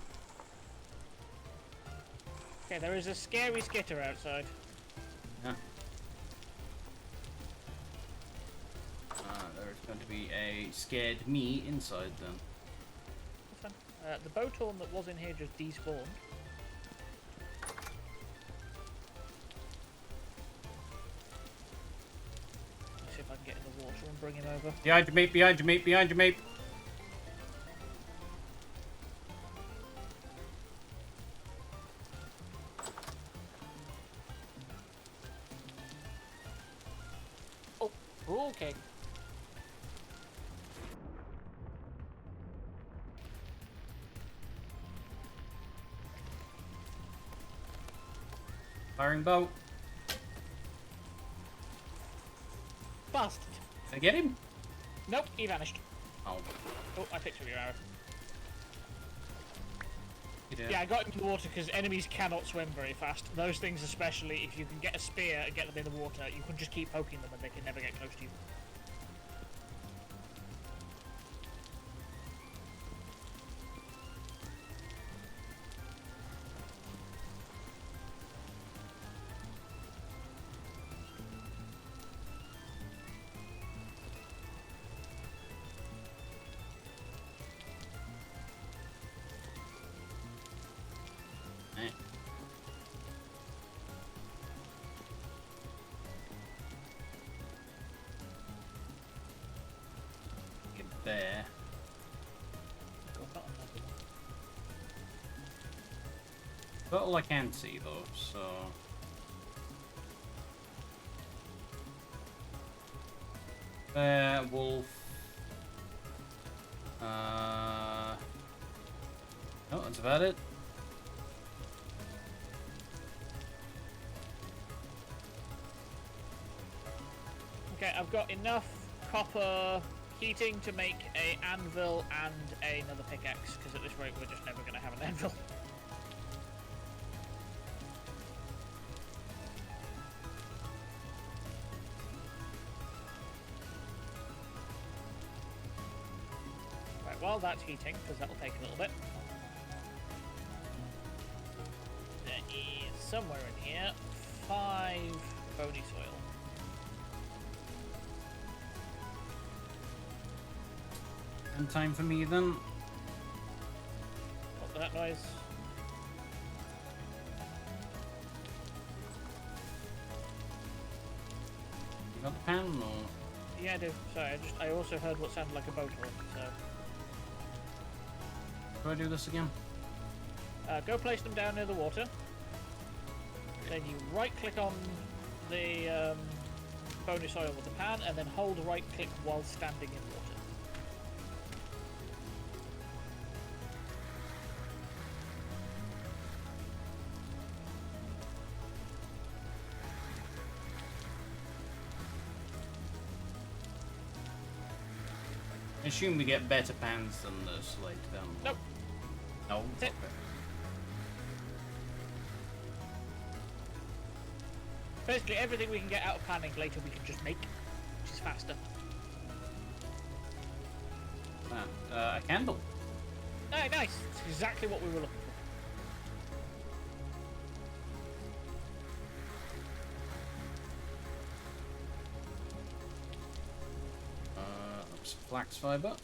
Okay, there is a scary skitter outside. Yeah. There's going to be a scared me inside then. That's fine. The bow torn that was in here just despawned. Someone bring him over. Behind you, mate, behind you, mate, behind you, mate. Oh, okay. Firing bow. Bastard. Did I get him? Nope, he vanished. Oh. Oh, I picked up your arrow. Yeah. Yeah, I got him in the water because enemies cannot swim very fast. Those things especially, if you can get a spear and get them in the water, you can just keep poking them and they can never get close to you. Get there. But all I can see though, so. Wolf. Oh, that's about it. Okay, I've got enough copper heating to make a anvil and another pickaxe, because at this rate we're just never going to have an anvil. Right, while that's heating, because that'll take a little bit. There is somewhere in here 5 bony soil. And time for me then. What was that noise? You got the pan or? Yeah, I do. Sorry, I also heard what sounded like a boat horn, so... Do I do this again? Go place them down near the water. Then you right-click on the bonus oil with the pan, and then hold right-click while standing in water. I assume we get better pans than the slate then. Nope. No. That's it. Okay. Basically, everything we can get out of panning later we can just make, which is faster. A candle. Oh, nice! It's exactly what we were looking Some flax fiber.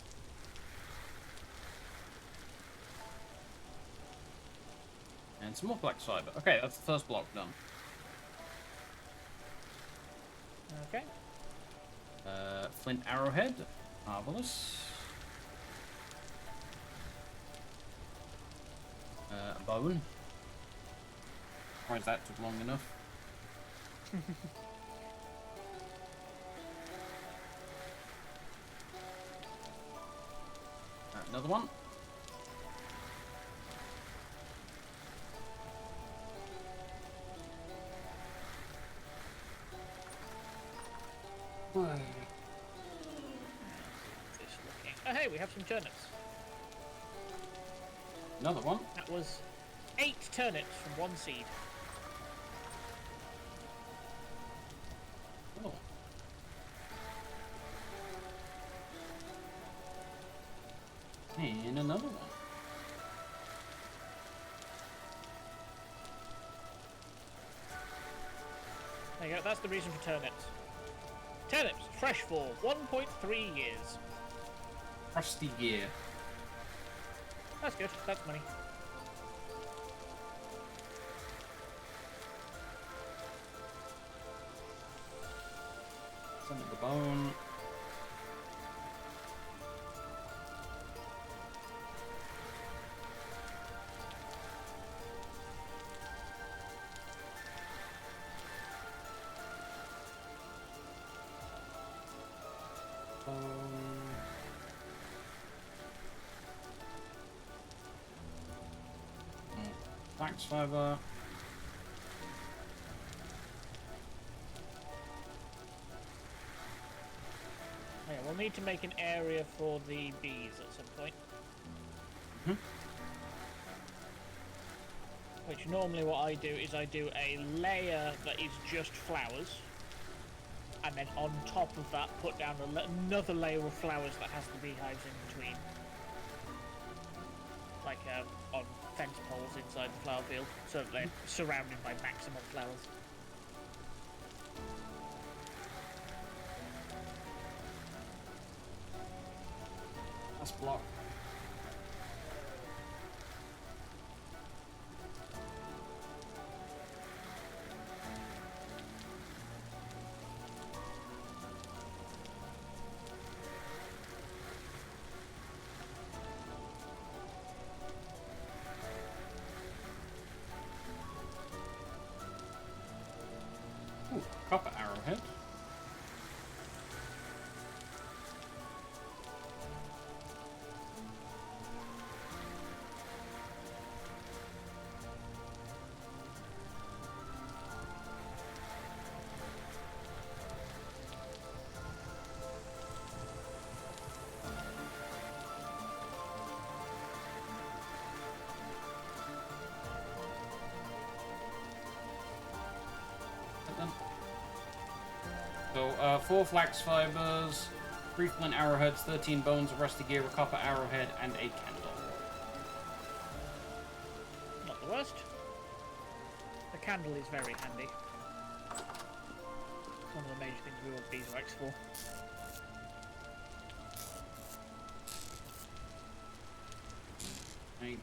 And some more flax fiber. Okay, that's the first block done. for. Okay. Flint arrowhead. Marvelous. A bone. Why is that took long enough? Another one. Oh, hey, we have some turnips. Another one. That was 8 turnips from 1 seed. Oh. And another one. There you go, that's the reason for turnips. Turnips, fresh for 1.3 years. Rusty gear. That's good, that's money. Some of the bone. Flax fiber. Yeah, we'll need to make an area for the bees at some point. Hmm. Which normally what I do is I do a layer that is just flowers, and then on top of that put down another layer of flowers that has the beehives in between. Like on fence poles inside the flower field, so that they're surrounded by maximum flowers. That's block. Ooh, copper arrowhead. So, 4 flax fibers, 3 flint arrowheads, 13 bones, a rusty gear, a copper arrowhead, and a candle. Not the worst. The candle is very handy. One of the major things we want beeswax for. Make.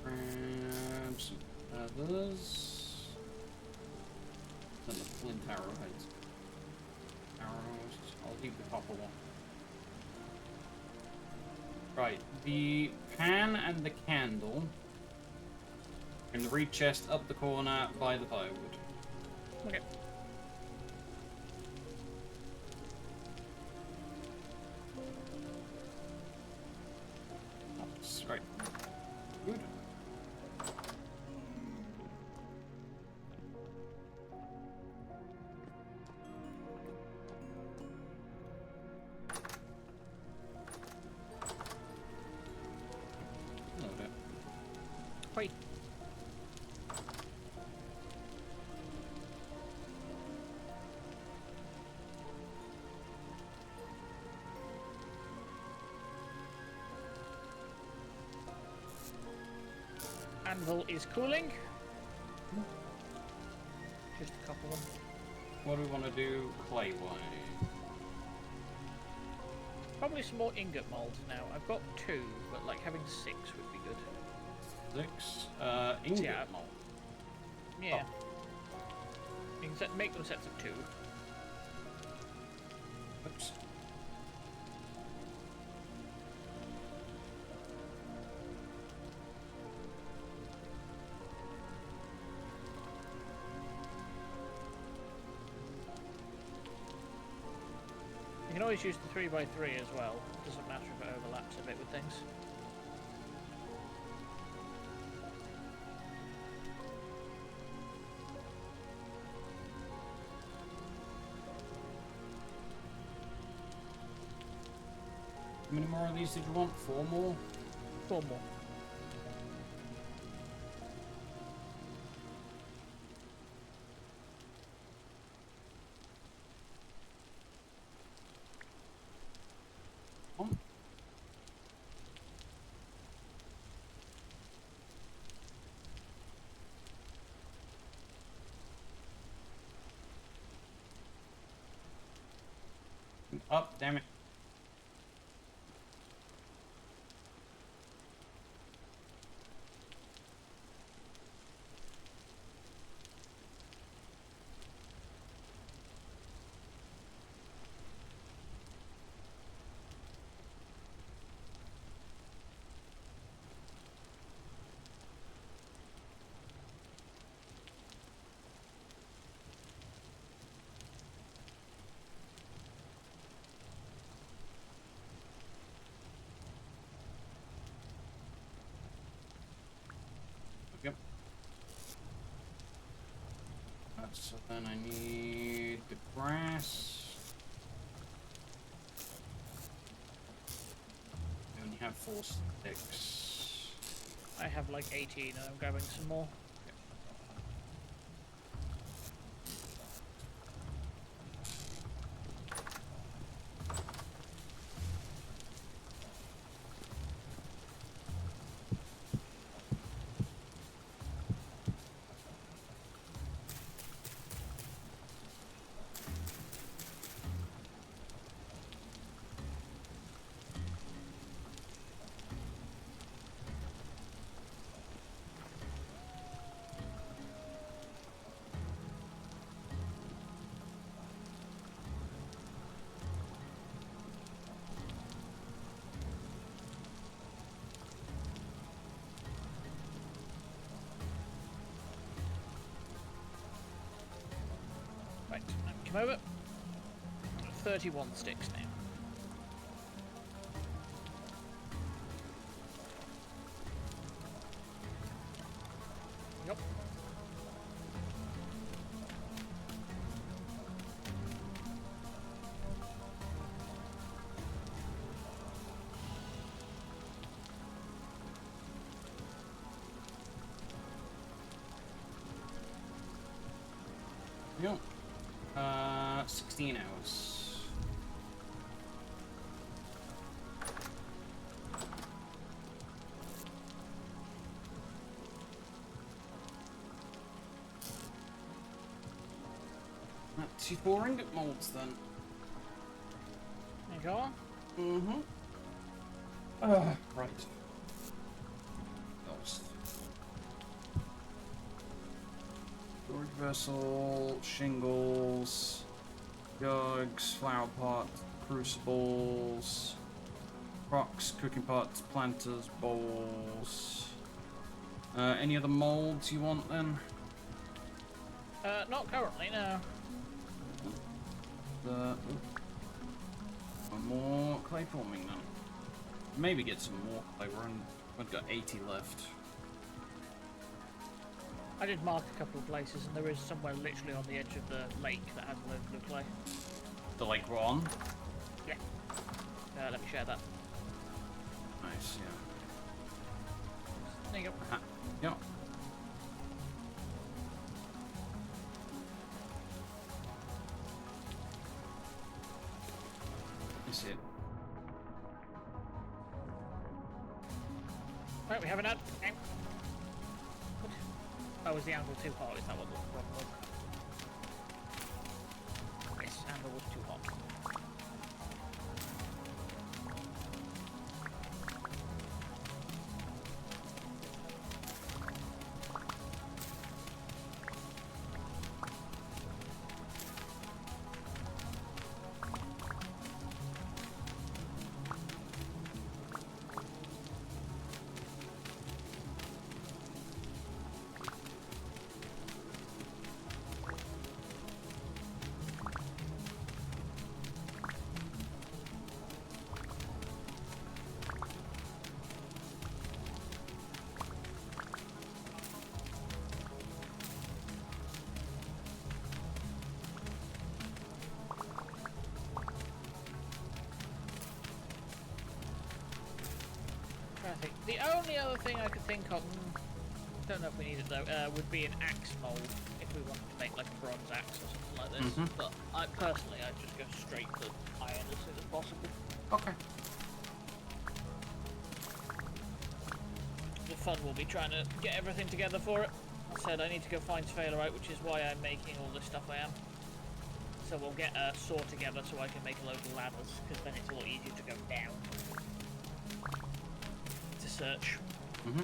Grab some feathers. And the flint arrowheads. Arrows. I'll leave the copper one. Right, the pan and the candle in the reed chest up the corner by the firewood. Okay. That's right. Good. Load it. Wait. Anvil is cooling. Just a couple of them. What do we want to do clay-wise? Probably some more ingot molds now. I've got 2, but like having 6 would be good. 6. Ingot Yeah. mold. Yeah. You can make them sets of 2. Oops. You can always use the 3x3 as well. It doesn't matter if it overlaps a bit with things. How many more of these did you want? 4 more? 4 more. Oh, damn it. Yep. So then I need the grass. I only have 4 sticks. I have like 18 and I'm grabbing some more. Right, come over. 31 sticks now. Yep. Yep. 16 hours. That's 4 ingot molds then. There you go. Mm-hmm. Right. Those. Storage vessel, shingles, jugs, flower pot, crucibles, rocks, cooking pots, planters, bowls. Any other molds you want then? Not currently, no. One more clay forming then. Maybe get some more clay. We've got 80 left. I did mark a couple of places, and there is somewhere literally on the edge of the lake that has a load of blue clay. The lake we're on? Yeah. Let me share that. Nice, yeah. There you go. Yep. You see it. Right, we have an ad. Oh, was the angle too hot? Is that what the problem was? Yes, angle was too hot. I think the only other thing I could think of, don't know if we need it though, would be an axe mold if we wanted to make like a bronze axe or something like this. But I personally, I'd just go straight for iron as soon as possible. Okay. The fun will be trying to get everything together for it. I said I need to go find Sphalerite, which is why I'm making all this stuff I am. So we'll get a saw together so I can make a load of ladders, because then it's a lot easier to go down to search. Mm-hmm.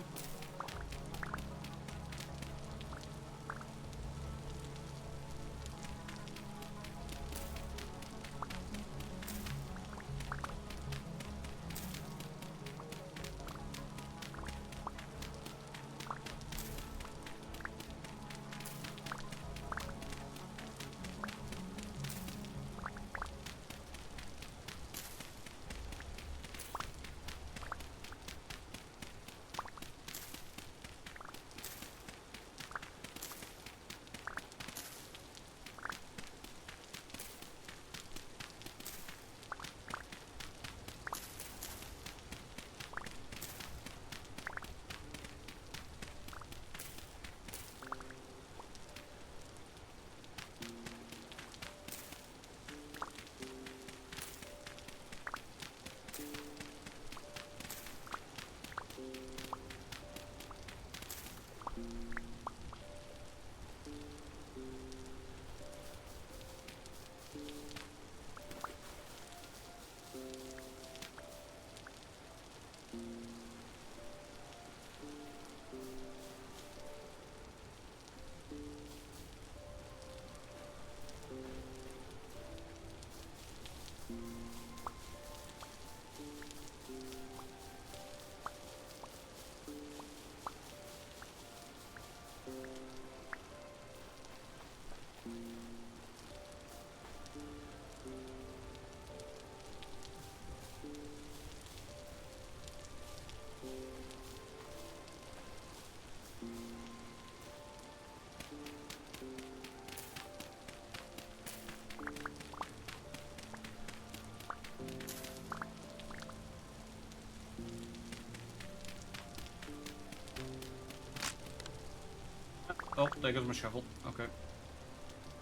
Oh, there goes my shovel. Okay.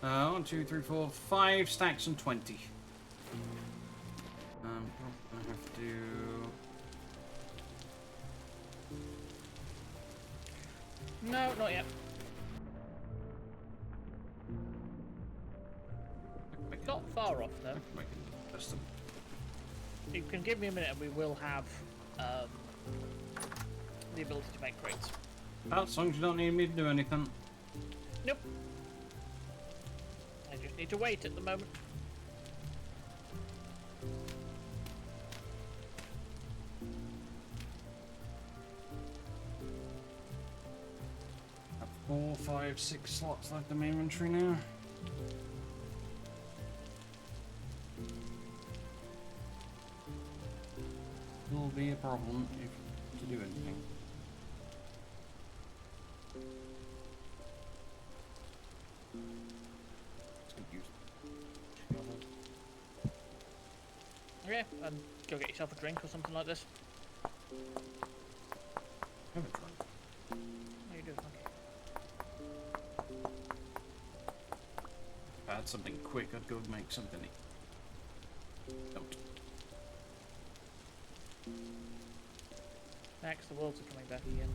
1, 2, 3, 4, 5 stacks and 20. I have to. No, not yet. Not far off though. You can give me a minute and we will have the ability to make crates. As long as you don't need me to do anything. Nope. I just need to wait at the moment. I have 4, 5, 6 slots left in my inventory now. Will be a problem if to do anything. Okay, and go get yourself a drink or something like this. Have a drink. Oh, you do, okay. If I had something quick, I'd go make something. Don't. Max, the wolves are coming back again.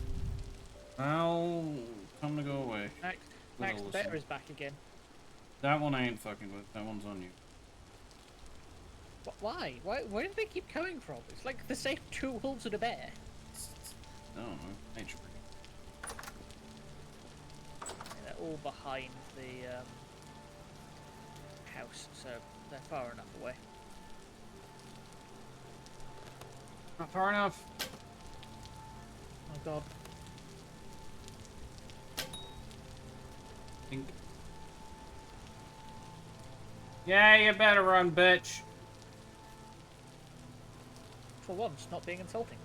Well, time to go away. Max, the bear is back again. That one I ain't fucking with. That one's on you. Why? Where do they keep coming from? It's like the same two wolves and a bear. I don't know. Nature breed. They're all behind the house, so they're far enough away. Not far enough. Oh god. Think. Yeah, you better run, bitch. For once, not being insulting.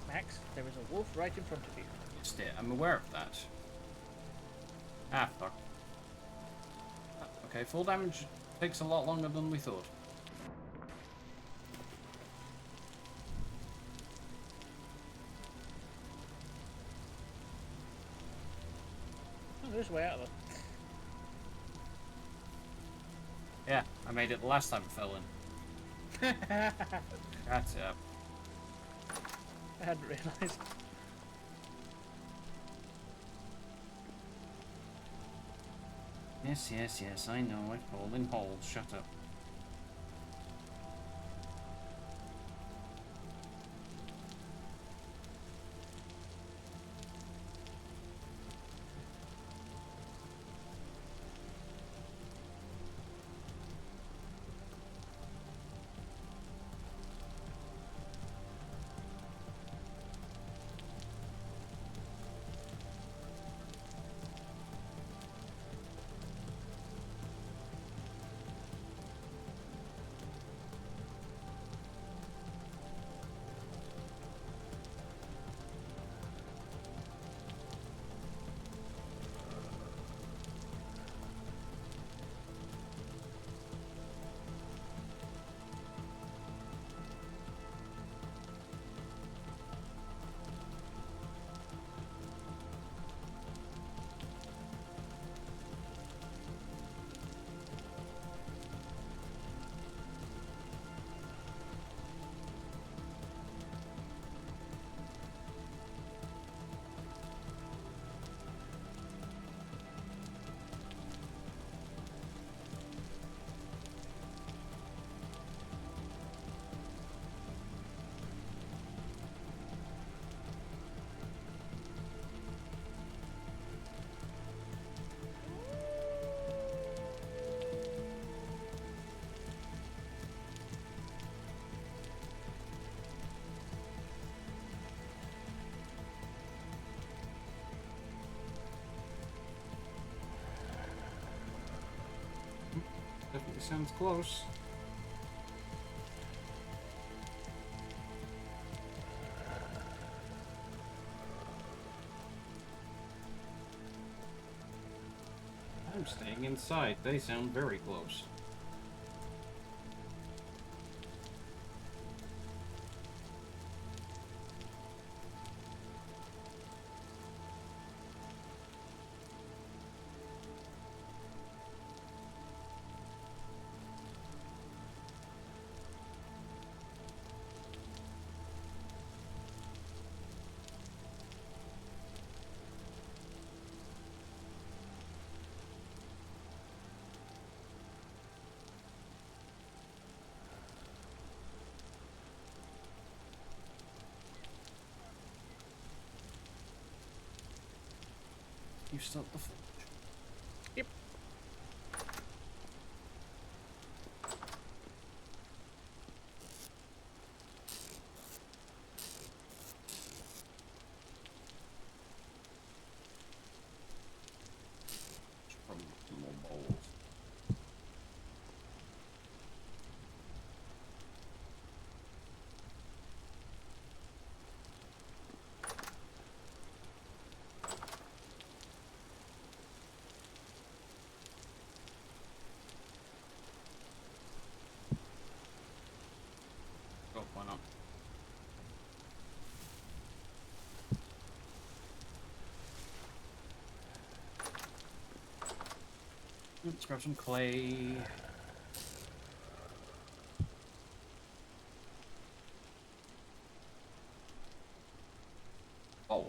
Max, there is a wolf right in front of you. Yes, dear. I'm aware of that. Ah, fuck. Okay, full damage takes a lot longer than we thought. Oh, there's a way out of it. Yeah, I made it the last time I fell in. That's it. I hadn't realised. Yes, yes, yes, I know. I've fallen in holes. Shut up. Definitely sounds close. I'm staying inside. They sound very close. You stopped the forge. Yep. Probably some more bowls. Oh, why not? Let's grab some clay. Oh.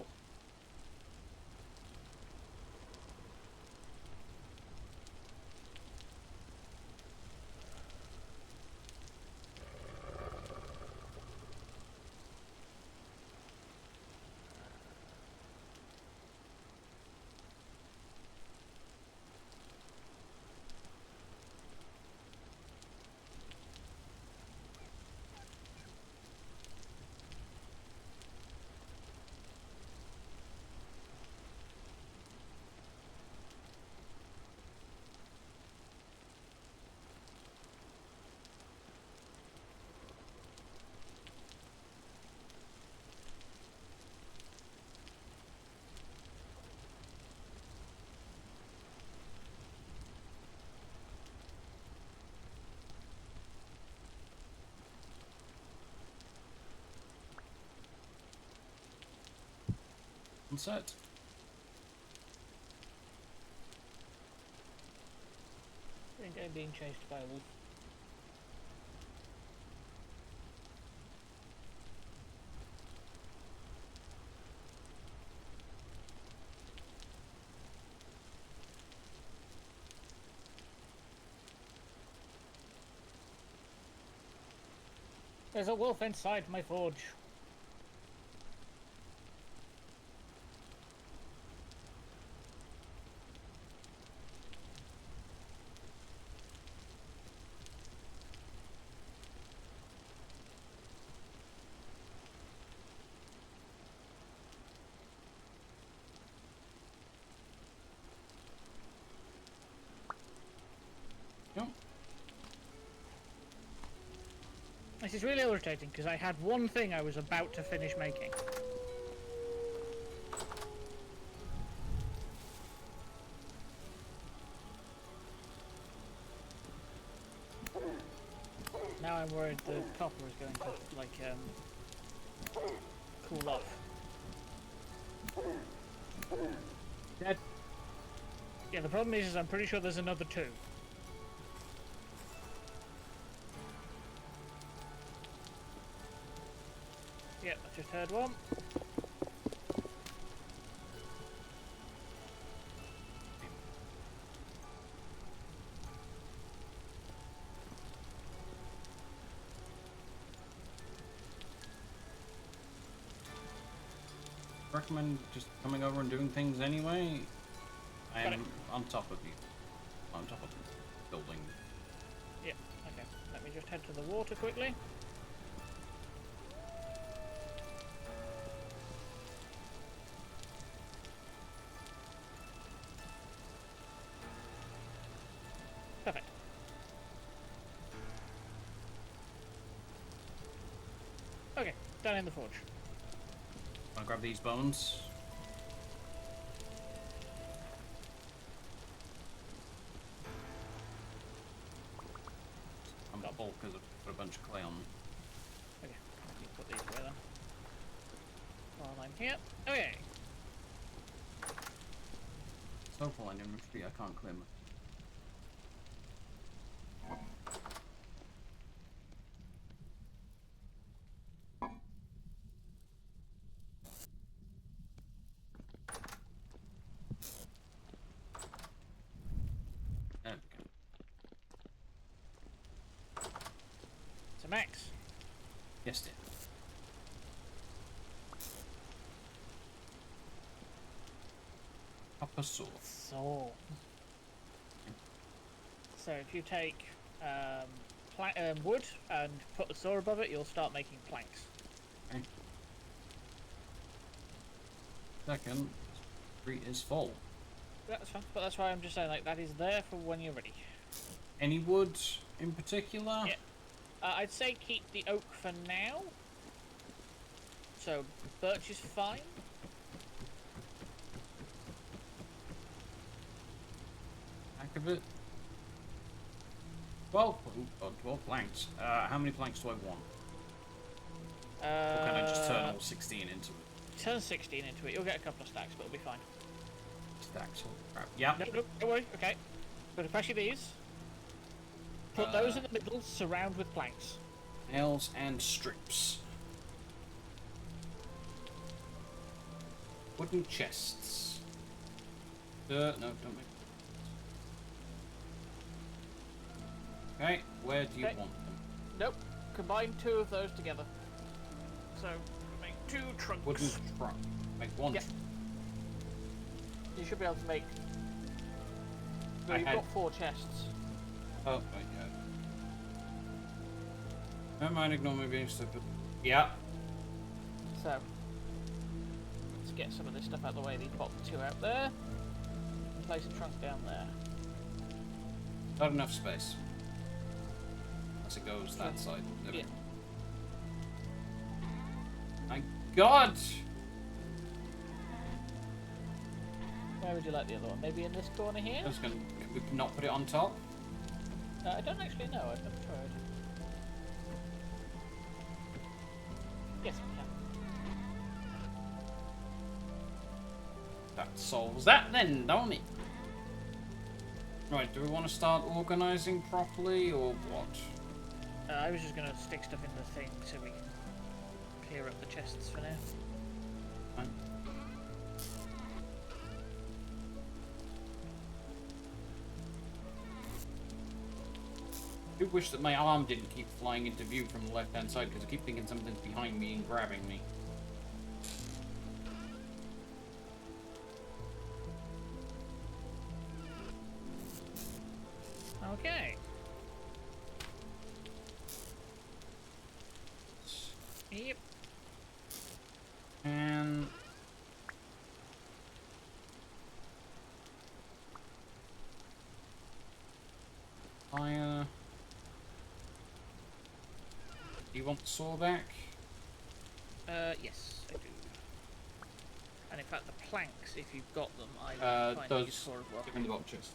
One set. I think I'm being chased by a wolf. There's a wolf inside my forge. Yep. This is really irritating because I had one thing I was about to finish making. Now I'm worried the copper is going to, like, cool off. Dead. Yeah, the problem is I'm pretty sure there's another 2. Yep, I just heard one. Recommend just coming over and doing things anyway. I Got am it. on top of you. On top of the building. Yeah, okay. Let me just head to the water quickly. Perfect. Okay, down in the forge. Wanna grab these bones? I'm got bulk because I've put a bunch of clay on me. Okay, let me put these away then. While I'm here. Okay. So full in inventory, I can't clear my... There we go. So Max. Yes, dear. Copper saw. So if you take wood and put the saw above it, you'll start making planks. Okay. Second, street is full. That's fine, but that's why I'm just saying, like, that is there for when you're ready. Any wood in particular? Yeah. I'd say keep the oak for now. So birch is fine. Back of it. 12, oh, 12 planks. How many planks do I want? Or can I just turn all 16 into it? Turn 16 into it. You'll get a couple of stacks, but it'll be fine. Stacks, oh crap. Yeah. Nope, don't worry. Okay. Go to pressure these. Put those in the middle, surround with planks. Nails and strips. Wooden chests. No, don't make. Okay, where do you want them? Nope. Combine 2 of those together. So make 2 trunks. Wooden trunk. Make one. Yep. You should be able to make. No, I you've had- got 4 chests. Oh, wait, yeah. Never mind, ignore me being stupid. Yeah. So let's get some of this stuff out of the way. These bottom 2 out there. And place a trunk down there. Not enough space. Unless it goes that side. There we Yeah. go. My God! Where would you like the other one? Maybe in this corner here? I was gonna. Can we not put it on top? I don't actually know. I've never tried. Yes, we can. That solves that then, don't it? Right, do we want to start organising properly or what? I was just going to stick stuff in the thing so we can clear up the chests for now. Fine. do wish that my arm didn't keep flying into view from the left-hand side, because I keep thinking something's behind me and grabbing me. Okay. Yep. And... fire... Do you want the saw back? Yes, I do. And in fact, the planks, if you've got them, I find those useful as well. in the boxes.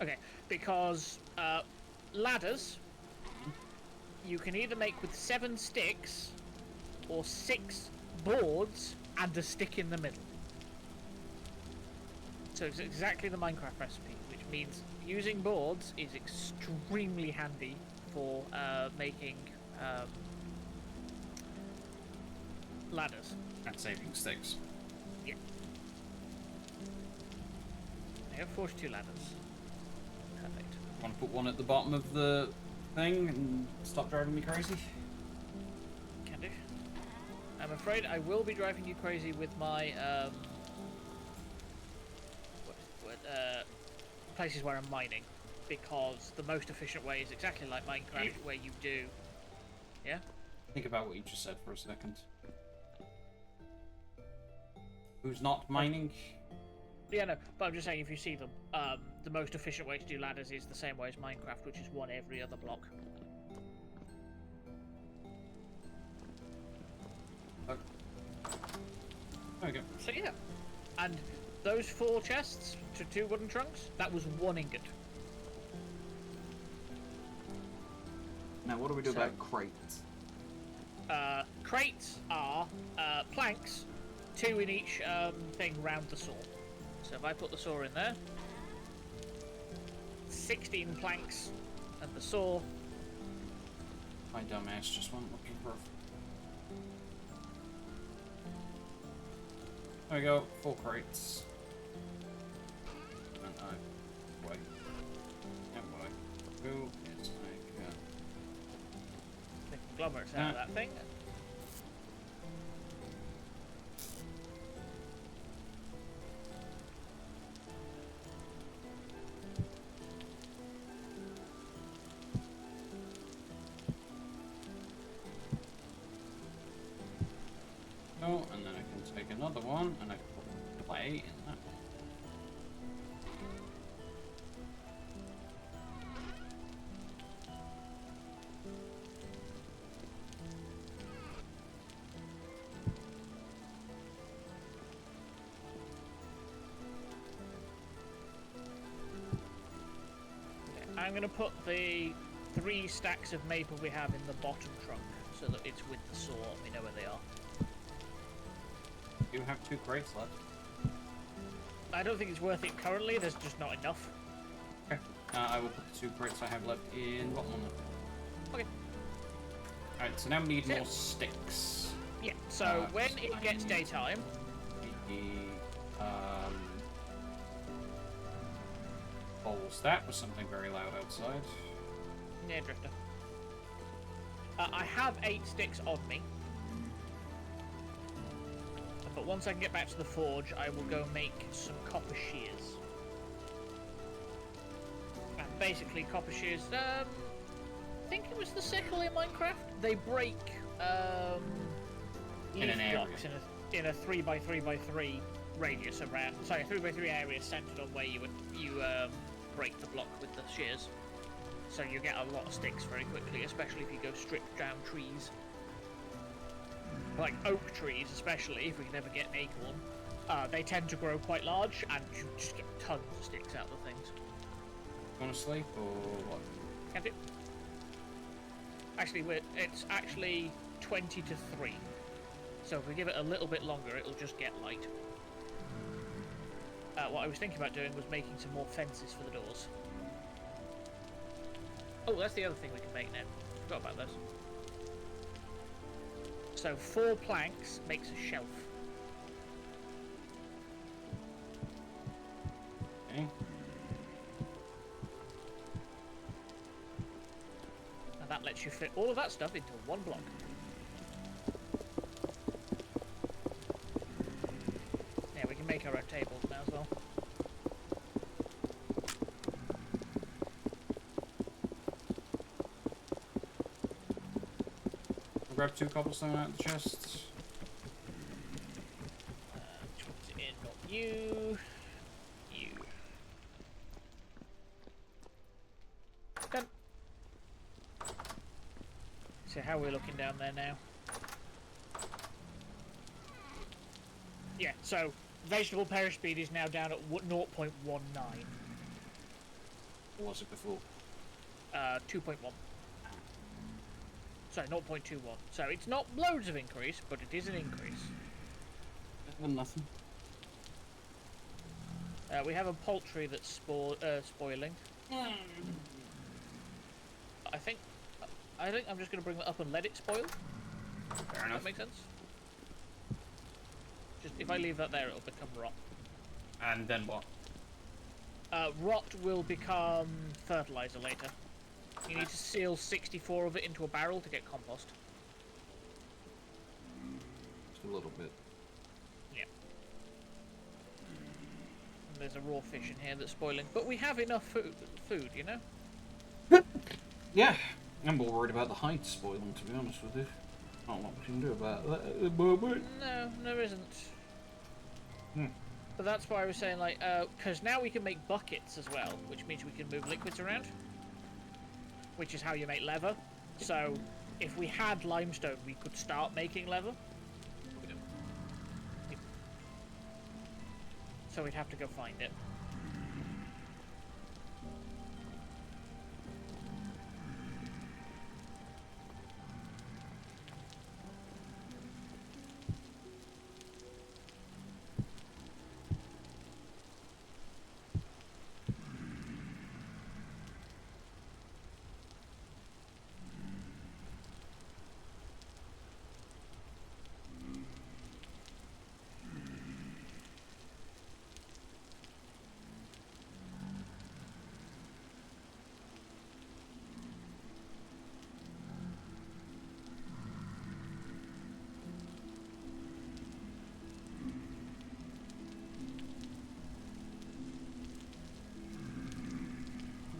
Okay, because ladders, you can either make with 7 sticks or 6 boards and a stick in the middle. So it's exactly the Minecraft recipe, which means using boards is extremely handy for making ladders. And saving sticks. Yeah. I have 42 ladders. Perfect. Want to put one at the bottom of the thing and stop driving me crazy? Can do. I'm afraid I will be driving you crazy with my places where I'm mining, because the most efficient way is exactly like Minecraft, where you do. Yeah. Think about what you just said for a second. Who's not mining? Yeah, no, but I'm just saying, if you see them, the most efficient way to do ladders is the same way as Minecraft, which is one every other block. There we go. So yeah, and those 4 chests to 2 wooden trunks, that was 1 ingot. Now, what do we do about crates? Crates are planks, 2 in each thing round the saw. So if I put the saw in there, 16 planks and the saw. My dumbass just went looking for. There we go, 4 crates. And I wait. And what I do is The conglomerates out of that thing. and then I can take another one and I can put clay in that one. I'm going to put the 3 stacks of maple we have in the bottom trunk so that it's with the saw. We know where they are. You have 2 crates left. I don't think it's worth it currently. There's just not enough. Okay. I will put the 2 crates I have left in bottom one. Okay. Alright, so now we need Yeah. more sticks. Yeah. So when it gets daytime, Bowls. That was something very loud outside. yeah, drifter. I have 8 sticks on me. But once I can get back to the forge, I will go make some copper shears. And basically, copper shears, I think it was the sickle in Minecraft. They break In an leaf area. blocks in a 3x3x3 radius around. Sorry, 3x3 area centered on where you break the block with the shears. So you get a lot of sticks very quickly, especially if you go strip down trees. Like oak trees, especially, if we can ever get an acorn, they tend to grow quite large, and you just get tons of sticks out of the things. You want to sleep or what? Can't do. Actually, it's actually 20 to 3. So if we give it a little bit longer, it'll just get light. What I was thinking about doing was making some more fences for the doors. Oh, that's the other thing we can make now. Forgot about those. So 4 planks makes a shelf. Okay. you fit all of that stuff into one block. Yeah, we can make our own tables now as well. I'll grab 2 cobblestone out of the chest. Which one's in? Not you. You. Done. So how are we looking down there now? Yeah, so vegetable perish speed is now down at 0.19. What was it before? 2.1. Sorry, 0.21. So it's not loads of increase, but it is an increase. Better than nothing. We have a poultry that's spoiling. I think I'm just going to bring that up and let it spoil. Fair enough. That makes sense. Just if I leave that there, it'll become rot. And then what? Rot will become fertilizer later. You need to seal 64 of it into a barrel to get compost. Just a little bit. Yeah. And there's a raw fish in here that's spoiling, but we have enough food, you know. Yeah, I'm more worried about the height spoiling, to be honest with you. Not what we can do about that at the moment. No, there isn't. Hmm. But that's why I was saying, like, because now we can make buckets as well, which means we can move liquids around, which is how you make leather. So, if we had limestone, we could start making leather. We don't. So we'd have to go find it.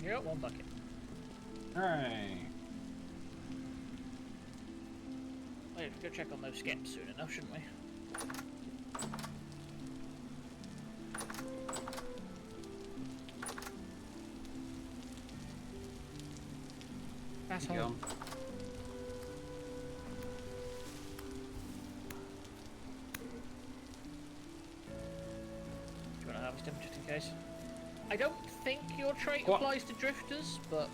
You got one bucket. Hooray. We have to go check on those skips soon enough, shouldn't we? That's Keep all. going. Do you want to harvest him just in case? I don't think your trait What? applies to drifters, but...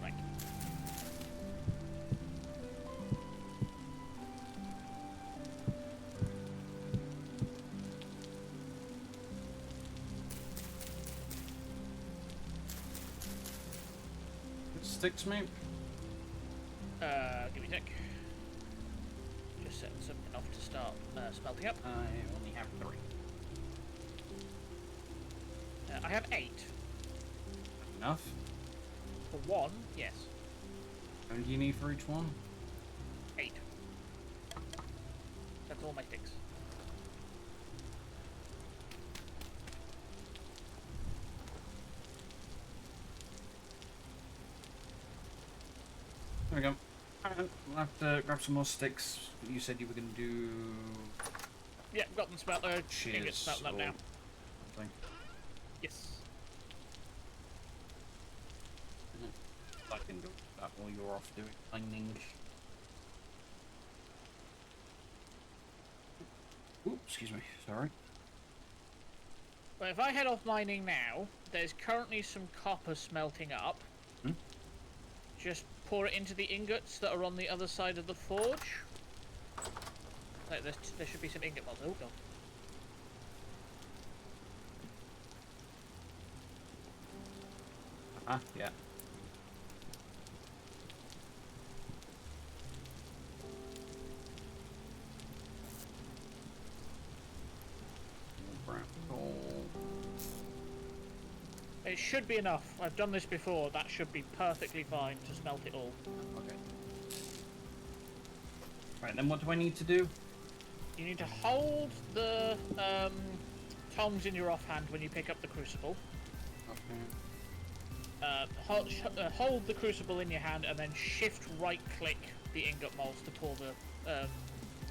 right. It sticks me. Give me a sec. Just setting something off to start smelting up. I only have 3. I have 8. Enough? For 1, yes. How many do you need for each one? 8. That's all my sticks. There we go. I'll have to grab some more sticks. You said you were going to do... Yeah, got them smelt. Ingots Cheers. smelting up now. Something. Yes. I can do that while you're off doing mining. Ooh, excuse me. Sorry. Well, if I head off mining now, there's currently some copper smelting up. Hmm? Just pour it into the ingots that are on the other side of the forge. Like, there should be some ingot mods. Oh, God. Yeah. Brown coal. It should be enough. I've done this before. That should be perfectly fine to smelt it all. Okay. Right, then what do I need to do? You need to hold the tongs in your offhand when you pick up the crucible. Okay. Hold the crucible in your hand and then shift right-click the ingot molds to pour the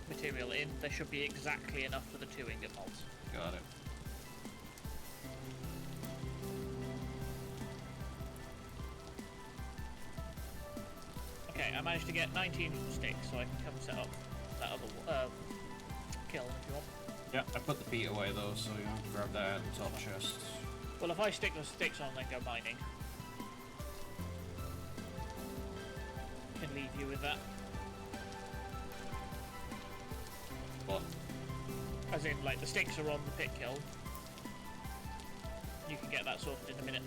material in. There should be exactly enough for the 2 ingot molds. Got it. Okay, I managed to get 19 sticks, so I can come set up that other kiln if you want. Yeah, I put the feet away though, so you have to grab that at the top chest. Well, if I stick those sticks on, then go mining. Can leave you with that. What? As in, like, the sticks are on the pit kiln. You can get that sorted in a minute.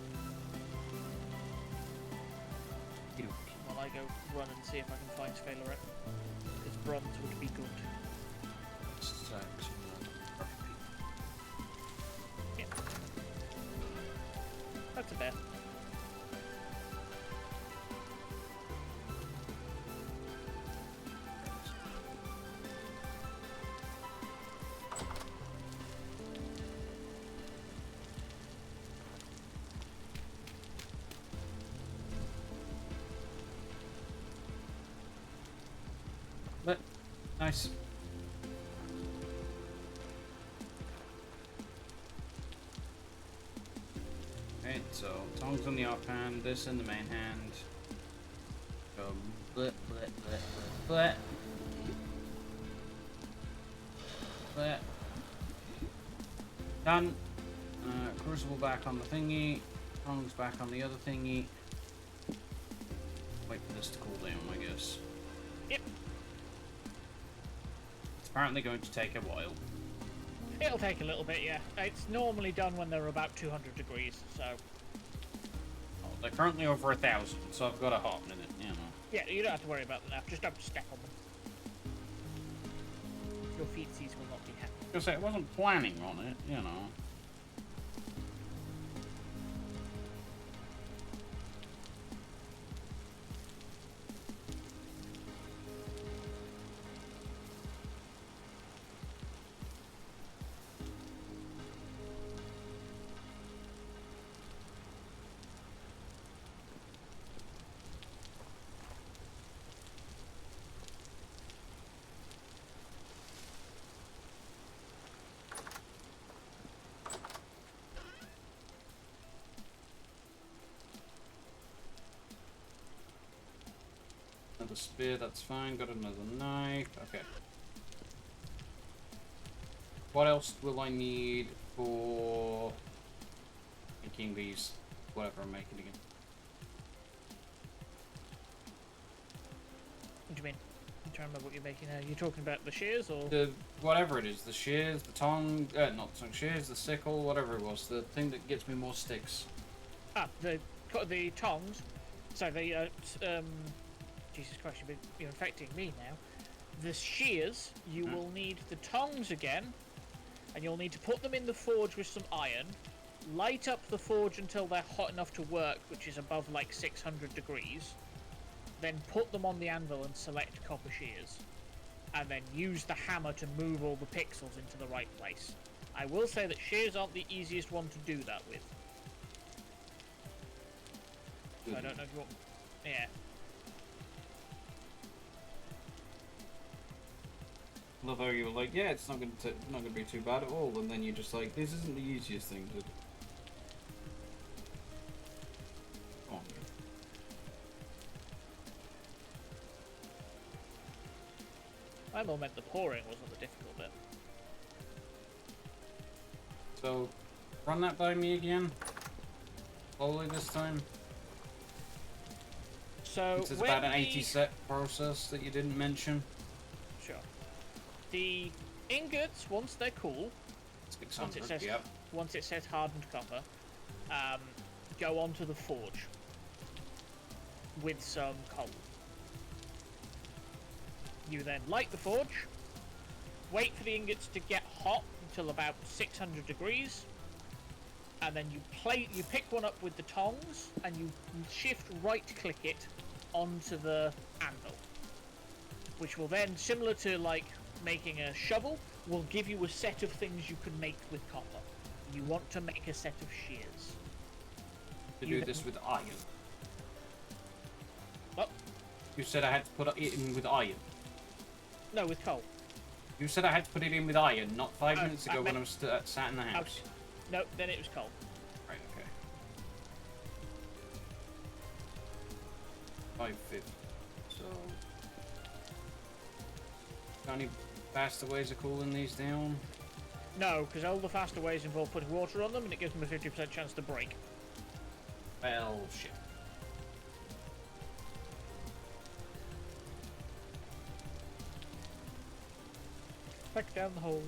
While I go run and see if I can find Sphalerite. Because bronze would be good. Yeah. That's a bear. But nice. Right, so tongs on the offhand, this in the main hand. Go blip, blip, blip, blip, blip. Blip. Done. Crucible back on the thingy. Tongs back on the other thingy. Wait for this to cool down, I guess. Yep. It's apparently going to take a while. It'll take a little bit, yeah. It's normally done when they're about 200 degrees, so... Oh, they're currently over 1,000, so I've got a hot minute, you know. Yeah, you don't have to worry about them now. Just don't step on them. Your feetsies will not be happy. I was gonna say, I wasn't planning on it, you know. Another spear, that's fine. Got another knife. Okay. What else will I need for making these? Whatever I'm making again. What do you mean? I'm trying to remember what you're making now. You're talking about the shears, or...? The whatever it is, the shears, the tongue, not the tongue, shears, the sickle, whatever it was, the thing that gets me more sticks. Ah, the tongs. So the, Jesus Christ, you're infecting me now. The shears, you will need the tongs again, and you'll need to put them in the forge with some iron, light up the forge until they're hot enough to work, which is above like 600 degrees, then put them on the anvil and select copper shears, and then use the hammer to move all the pixels into the right place. I will say that shears aren't the easiest one to do that with. So I don't know if you want... Yeah. Love how you were like, yeah, it's not gonna be too bad at all, and then you're just like, this isn't the easiest thing to do. Come on. I more meant the pouring wasn't the difficult bit. So, run that by me again. Slowly this time. So It's about an 80 set process that you didn't mention. Sure. The ingots, once they're cool, 600, yep. once it says hardened copper, go onto the forge with some coal. You then light the forge, wait for the ingots to get hot until about 600 degrees, and then you pick one up with the tongs, and you shift right-click it onto the anvil, which will then, similar to like making a shovel, will give you a set of things you can make with copper. You want to make a set of shears. To do this with iron. What? You said I had to put it in with iron. No, with coal. You said I had to put it in with iron, not 5 Oh, minutes ago when I was sat in the house. No, then it was coal. Right, okay. 550. So... Got any faster ways of cooling these down? No, because all the faster ways involve putting water on them, and it gives them a 50% chance to break. Well, shit. Back down the hole.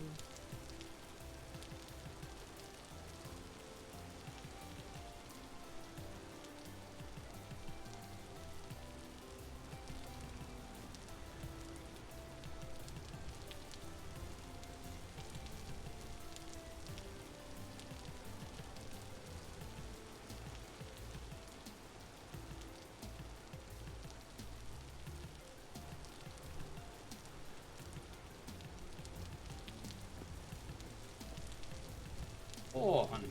Oh, honey.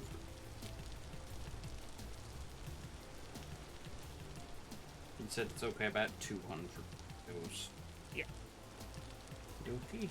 He said it's okay about 200. Those. Yeah. Dokey.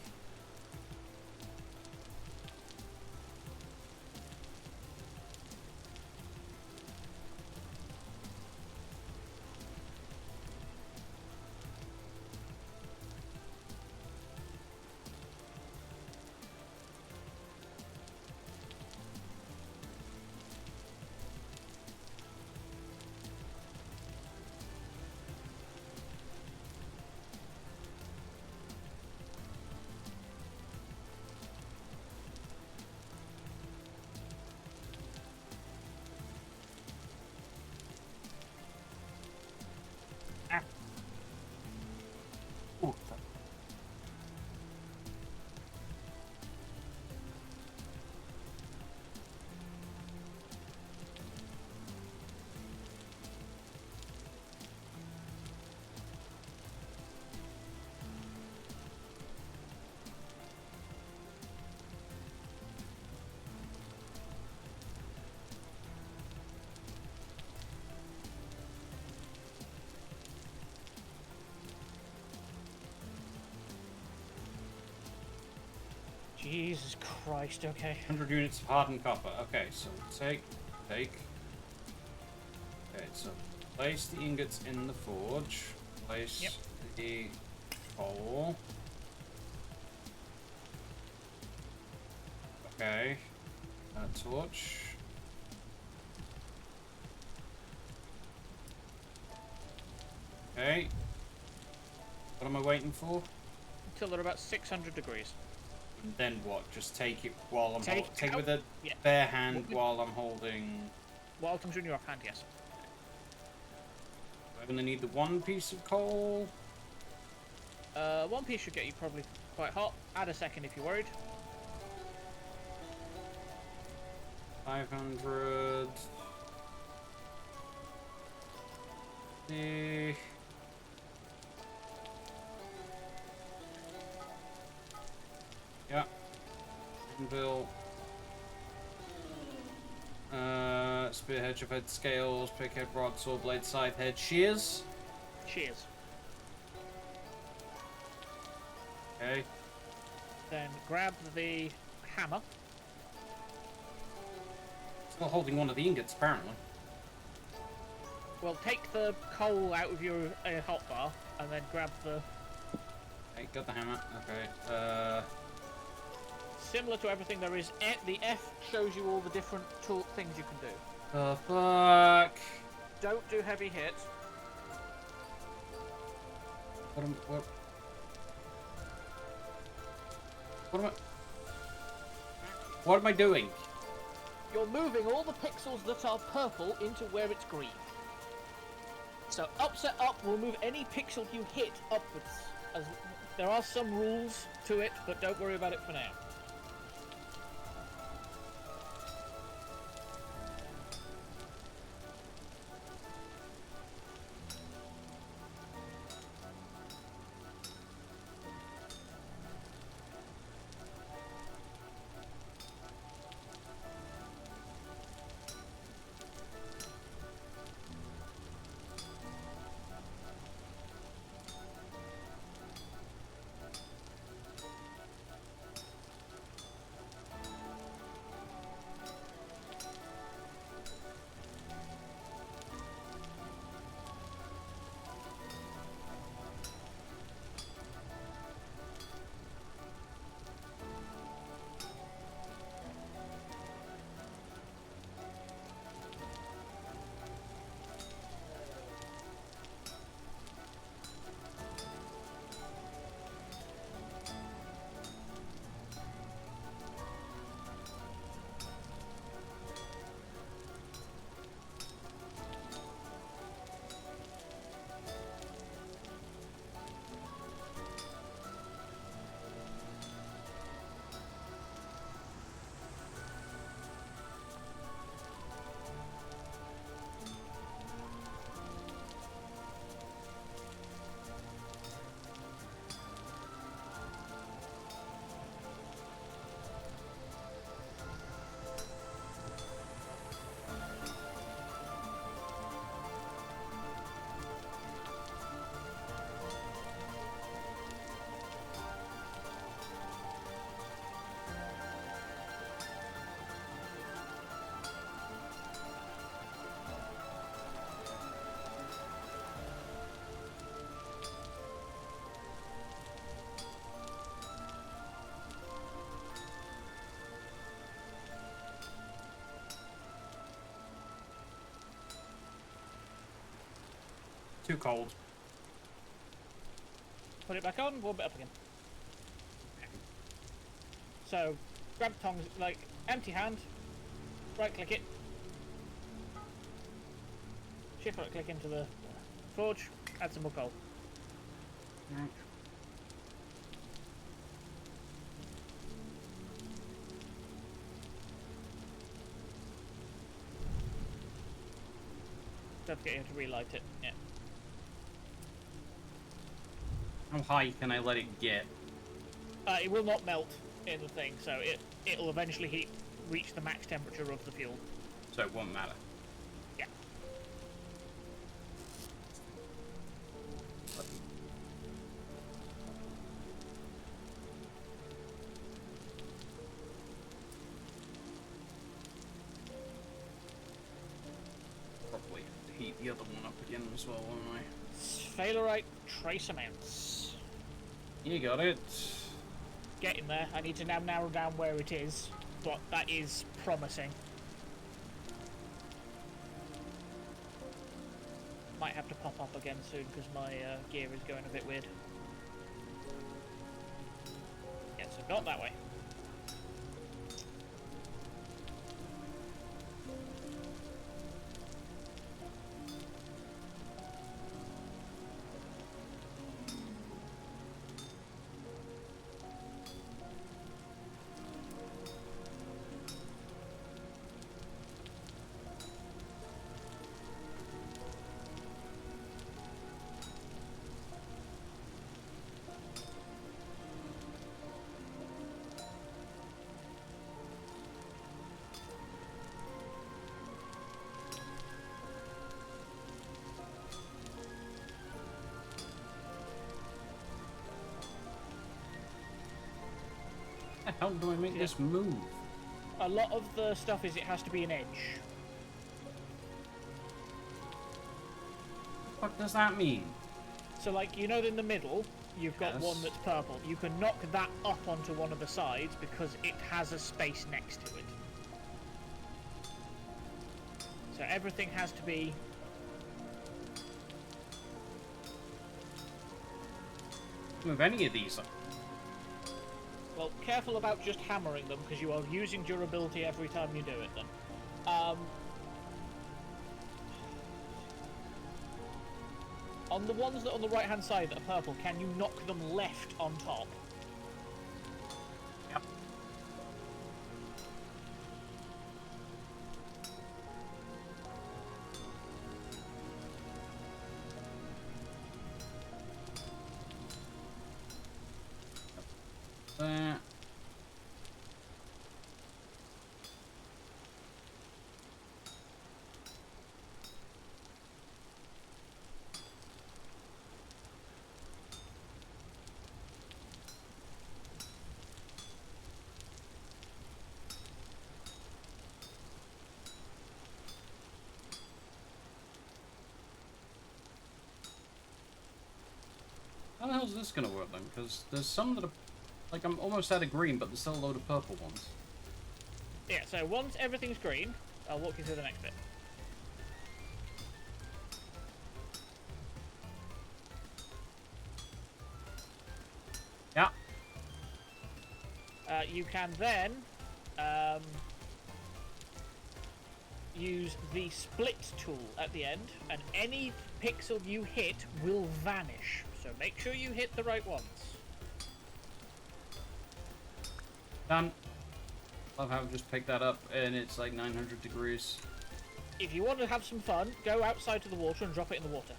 Puta. Jesus Christ, okay. 100 units of hardened copper. Okay, so take. Okay, so place the ingots in the forge. Place Yep. the coal. Okay. Torch. Okay. What am I waiting for? Until they're about 600 degrees. And then what? Just take it while I'm Take take it with a Yeah. bare hand while I'm holding. While it comes in your hand, yes. I'm gonna need the one piece of coal. One piece should get you probably quite hot. Add a second if you're worried. 500. The. Yeah. Anvil. Spearhead, head, scales, pickhead, broadsword, blade, scythe, head, shears. Cheers. Okay. Then grab the hammer. Still holding one of the ingots, apparently. Well, take the coal out of your hotbar and then grab the... Okay, got the hammer. Okay. Similar to everything there is, the F shows you all the different things you can do. The fuck? Don't do heavy hits. What am What am I doing? You're moving all the pixels that are purple into where it's green. So upset up will move any pixel you hit upwards. As there are some rules to it, but don't worry about it for now. Too cold. Put it back on, warm it up again. So, grab tongs, like, empty hand, right click it, shift right click into the forge, add some more coal. Right. Don't forget you have to relight it, yeah. How high can I let it get? It will not melt in the thing, so it'll eventually reach the max temperature of the fuel. So it won't matter. Yeah. Probably have to heat the other one up again as well, won't I? Sphalerite trace amounts. You got it. Getting there. I need to now narrow down where it is, but that is promising. Might have to pop up again soon because my gear is going a bit weird. Yeah, so not that way. How do I make this move? A lot of the stuff is it has to be an edge. What does that mean? So, like, you know, in the middle, you've got Yes. one that's purple. You can knock that up onto one of the sides because it has a space next to it. So everything has to be... Move any of these up. Well, careful about just hammering them because you are using durability every time you do it then. On the ones that are on the right hand side that are purple, can you knock them left on top? Yep. There. How the hell is this gonna work then? Because there's some that are, like, I'm almost out of green, but there's still a load of purple ones. Yeah, so once everything's green, I'll walk you through the next bit. Yeah. You can then use the split tool at the end, and any pixel you hit will vanish. So make sure you hit the right ones. Done. Love how I've just picked that up and it's like 900 degrees. If you want to have some fun, go outside to the water and drop it in the water.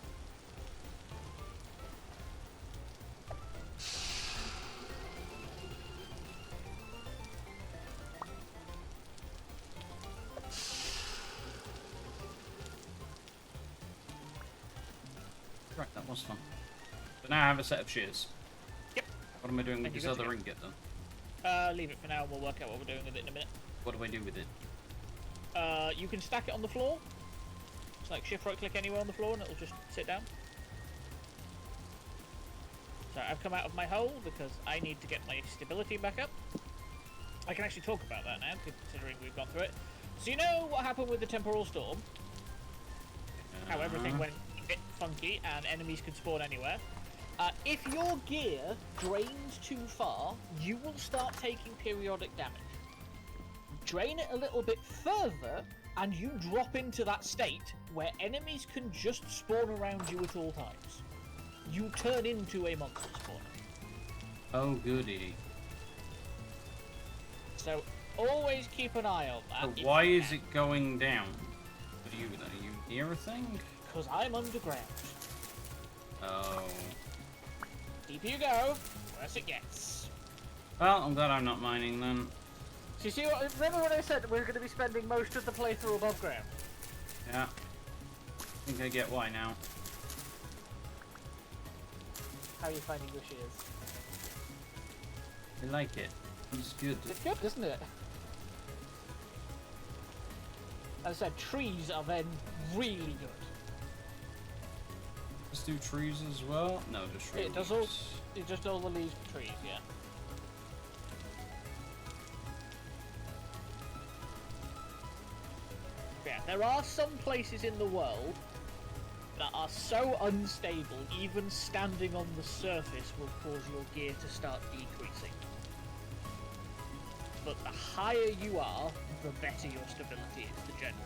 Right, that was fun. But now I have a set of shears. Yep. What am I doing with And this you're good other to go. ingot then? Leave it for now and we'll work out what we're doing with it in a minute. What do I do with it? You can stack it on the floor. It's like shift right click anywhere on the floor and it'll just sit down. So I've come out of my hole because I need to get my stability back up. I can actually talk about that now, considering we've gone through it. So you know what happened with the temporal storm? How everything went a bit funky, and enemies can spawn anywhere. If your gear drains too far, you will start taking periodic damage. Drain it a little bit further, and you drop into that state where enemies can just spawn around you at all times. You turn into a monster spawner. Oh, goody. So always keep an eye on that. But why is it going down? What are you then? Are you near a thing? Because I'm underground. Oh. Deeper you go, worse it gets. Well, I'm glad I'm not mining then. So you see what? Remember when I said we're going to be spending most of the playthrough above ground? Yeah. I think I get why now. How are you finding your shears? I like it. It's good. It's good, isn't it? As I said, trees are then really good. Let's do trees as well. No, just trees. It does all. It just all the leaves for trees, yeah. Yeah, there are some places in the world that are so unstable, even standing on the surface will cause your gear to start decreasing. But the higher you are, the better your stability is, the general.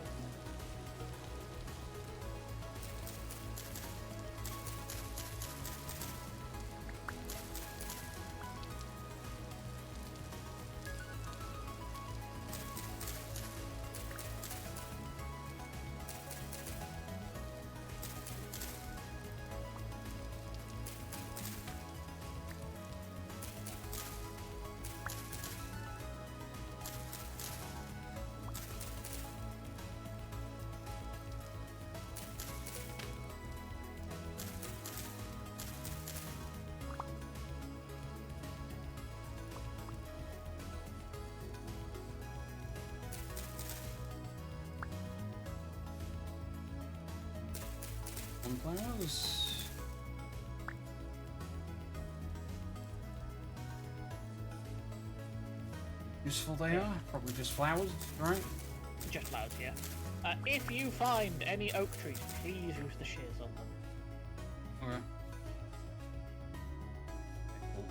Flowers. Useful they are. Probably just flowers, right? Just flowers, yeah. If you find any oak trees, please use the shears on them. Okay. Cool.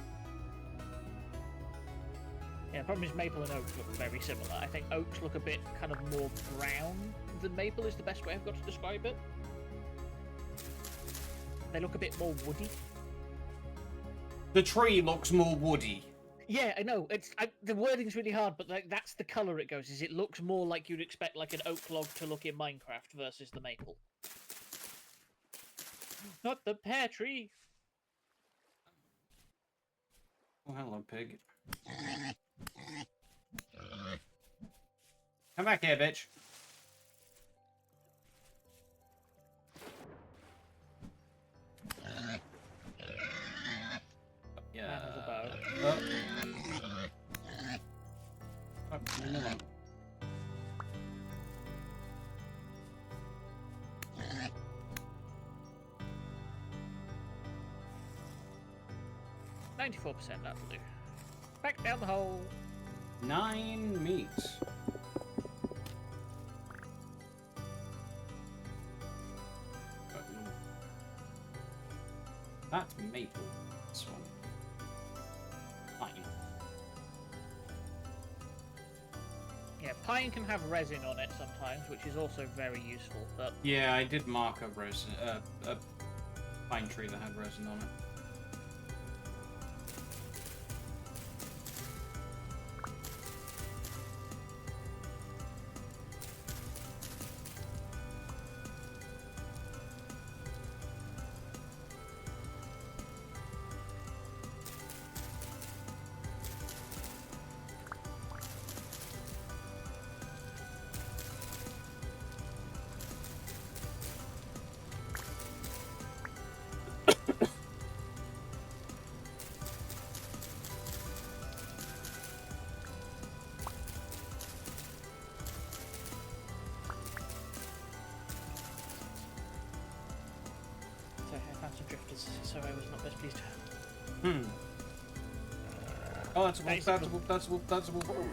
Yeah, the problem is maple and oak look very similar. I think oaks look a bit kind of more brown than maple is the best way I've got to describe it. They look a bit more woody. The tree looks more woody. Yeah, I know. The wording's really hard, but like that's the color it goes. Is it looks more like you'd expect like an oak log to look in Minecraft versus the maple. Not the pear tree. Oh, hello, pig. Come back here, bitch. Yeah. Man has a bow. Oh. Oh, leave me alone. .94%, that'll do. Back down the hole. 9 meat. That's maple. This one. Pine. Yeah, pine can have resin on it sometimes, which is also very useful. But Yeah, I did mark a resin, a pine tree that had resin on it. so I found some drifters, so I was not best pleased. Hmm. Oh, that's a wolf, Basically- that's a wolf, that's a wolf, that's a wolf.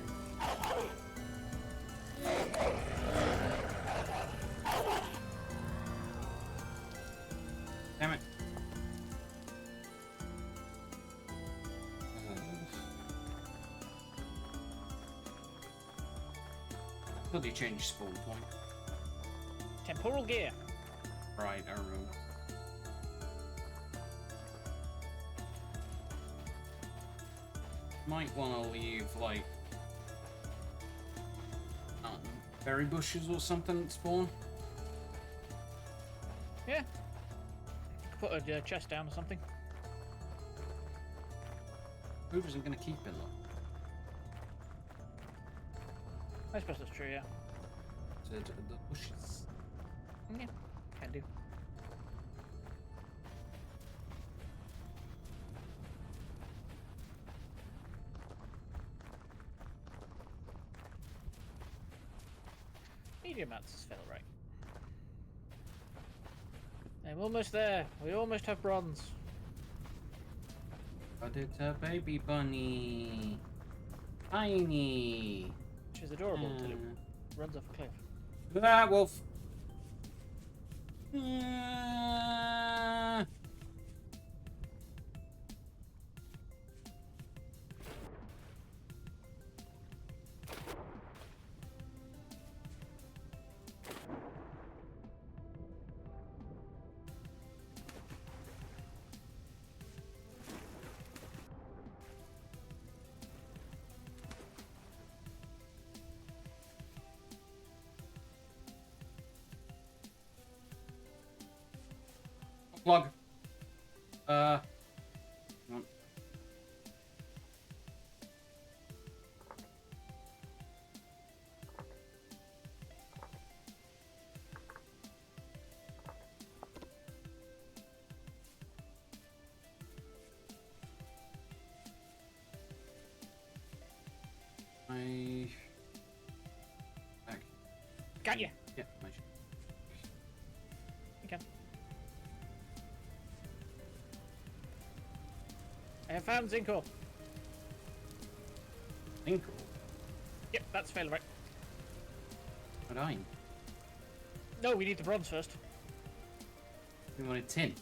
Till you change your spawn point. Temporal gear. Right, I remember. Might want to leave, like, berry bushes or something at spawn. Yeah. Put a chest down or something. Who isn't going to keep in them? I suppose that's true, yeah. So the bushes. Yeah, can do. Medium amounts feel right. I'm almost there. We almost have bronze. But it's a baby bunny. Tiny. Which is adorable until it runs off a cliff. Ah, wolf. Plug. Hang on. Back. Got ya. Yeah, You can. I have found zinc ore. Zinc. Yep, that's fairly right. But iron. No, we need the bronze first. We wanted tin.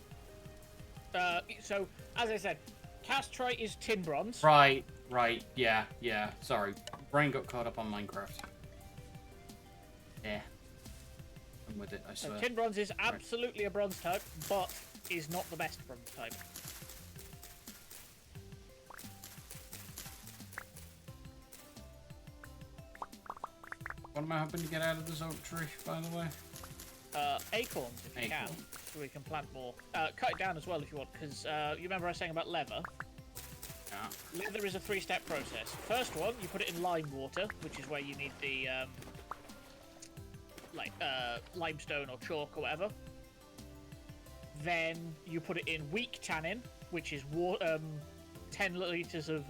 So, as I said, castrite is tin bronze. Right. Yeah. Sorry. Brain got caught up on Minecraft. Yeah. I'm with it, I So swear. tin bronze is absolutely a bronze type, but is not the best bronze type. What am I hoping to get out of this oak tree, by the way? Acorns, if you can, so we can plant more. Cut it down as well if you want, because you remember I was saying about leather? Yeah. Leather is a three-step process. First one, you put it in lime water, which is where you need the limestone or chalk or whatever. Then you put it in weak tannin, which is 10 litres of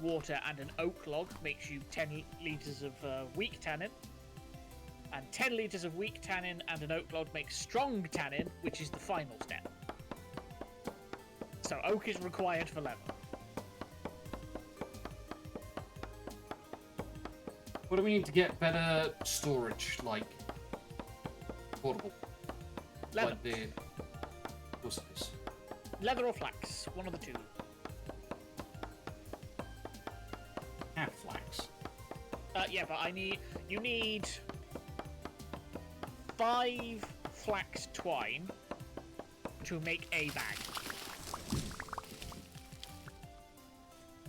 water and an oak log makes you 10 litres of weak tannin. And 10 litres of weak tannin and an oak log makes strong tannin, which is the final step. So oak is required for leather. What do we need to get better storage, like portable? Leather. Like the what's this? Leather or flax, one of the two. Half flax. Yeah, but you need 5 flax twine to make a bag.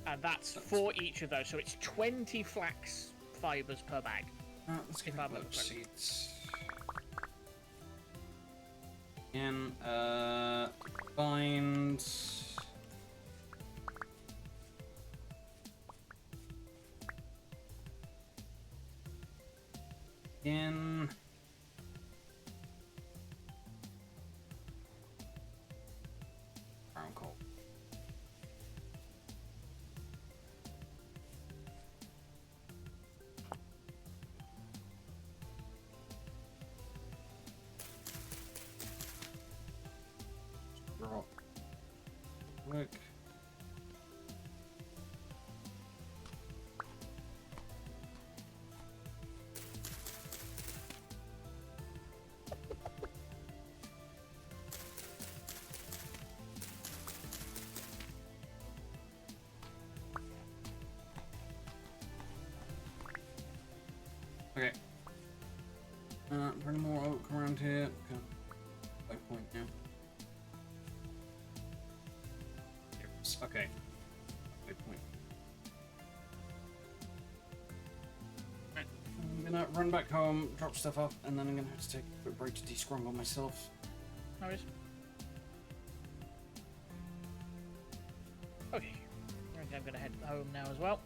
And that's for each of those, so it's 20 flax fibers per bag. Let's get If I'm those correct. seeds. And find in brown coal. Drop. Work. Okay. walk around here. Okay. Point now. Okay. Good point. Right. I'm gonna run back home, drop stuff off, and then I'm gonna have to take a quick break to descrumble myself. No worries. Okay. I think I'm gonna head home now as well.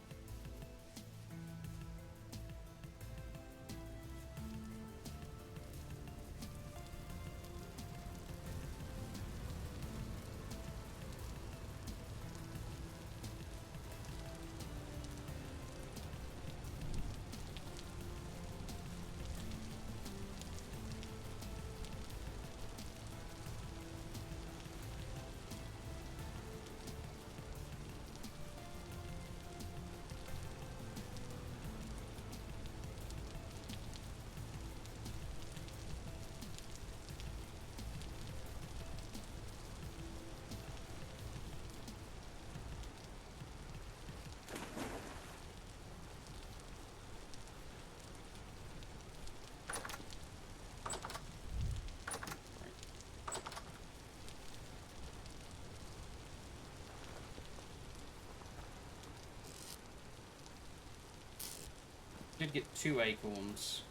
Did get 2 acorns.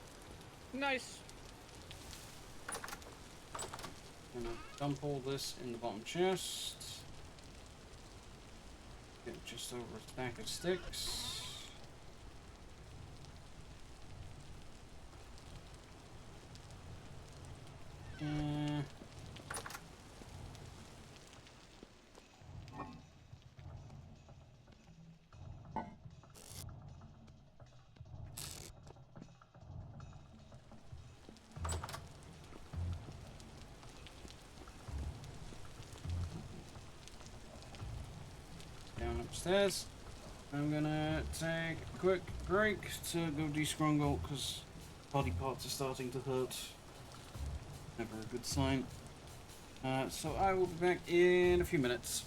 Nice. Gonna dump all this in the bottom chest. Get just over a stack of sticks. Down upstairs. I'm gonna take a quick break to go descrungle because body parts are starting to hurt. Never a good sign. So I will be back in a few minutes.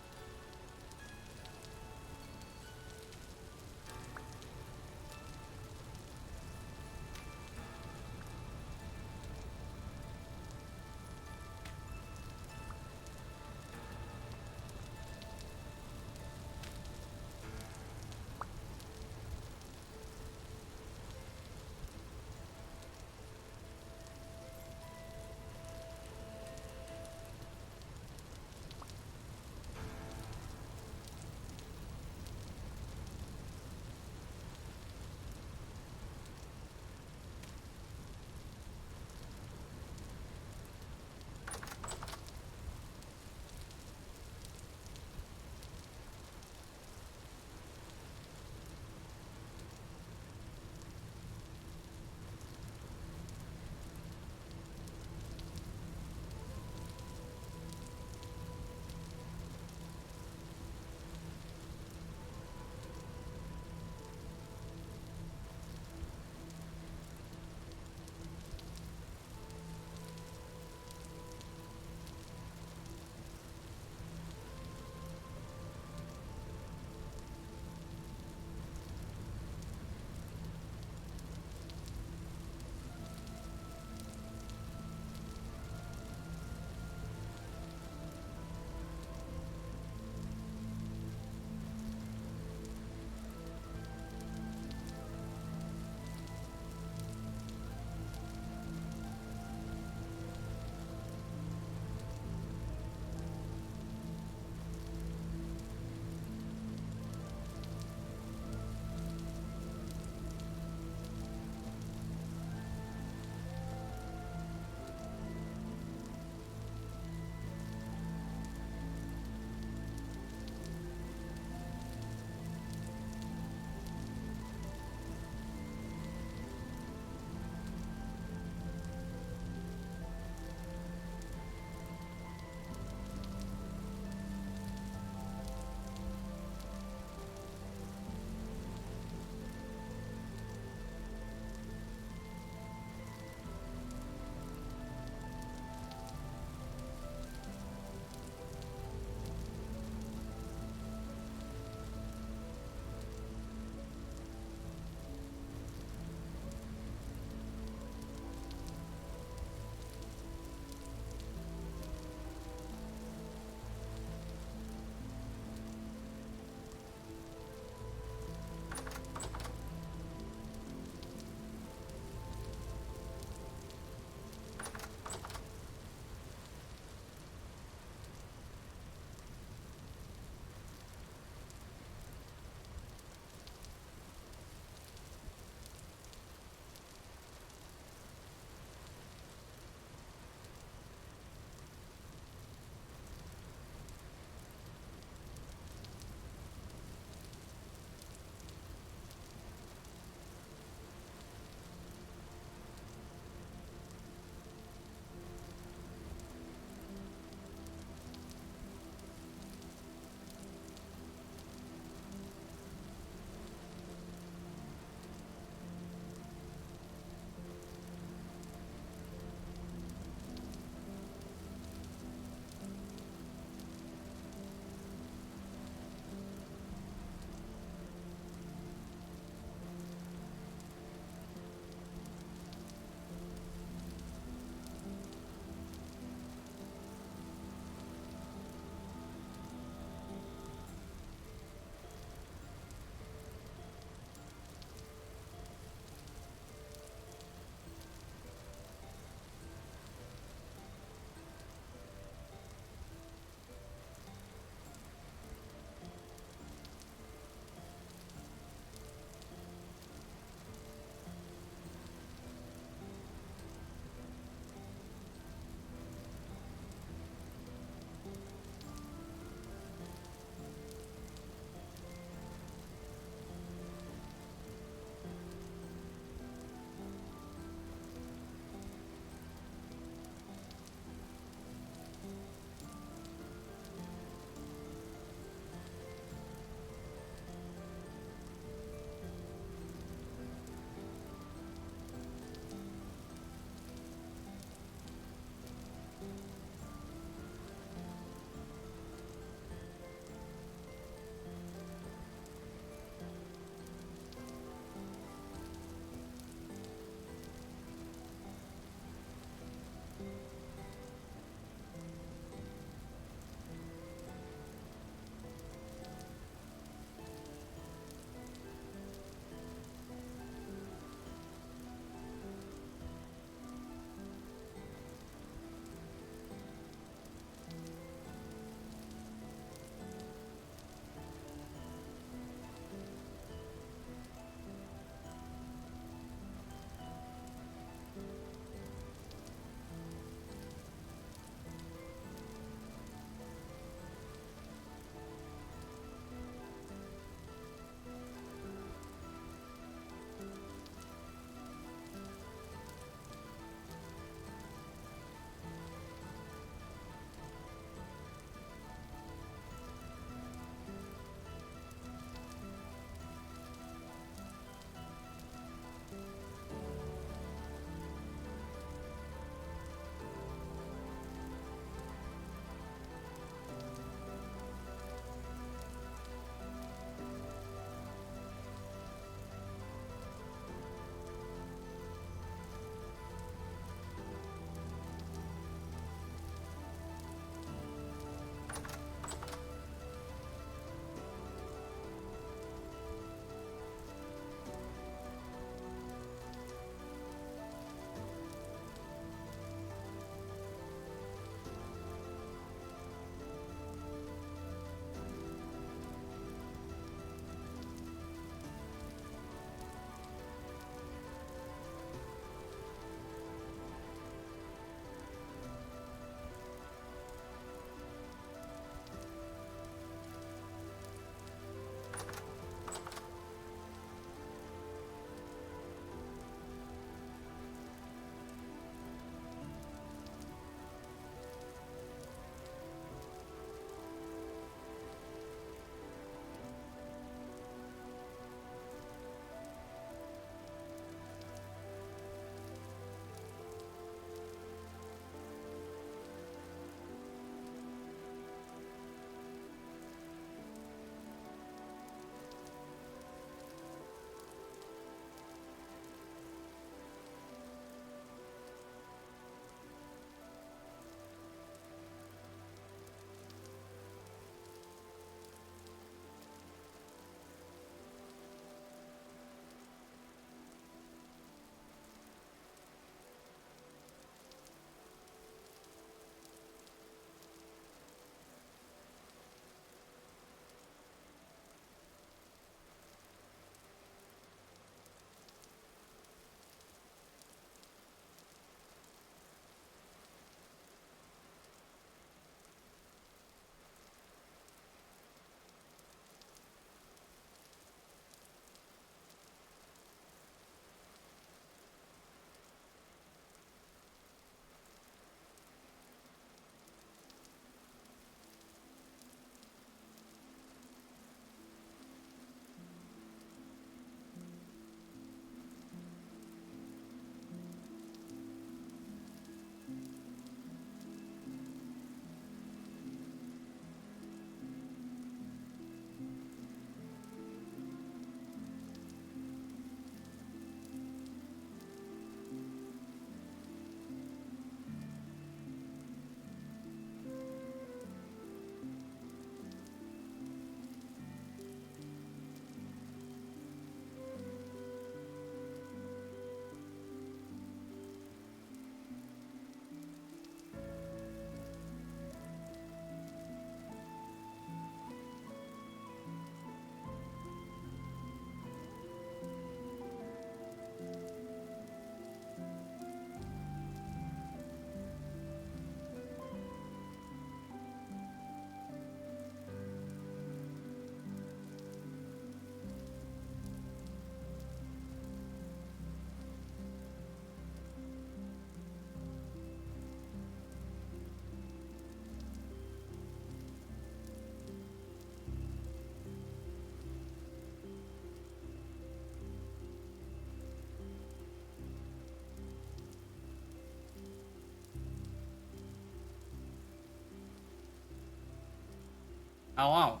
Hello.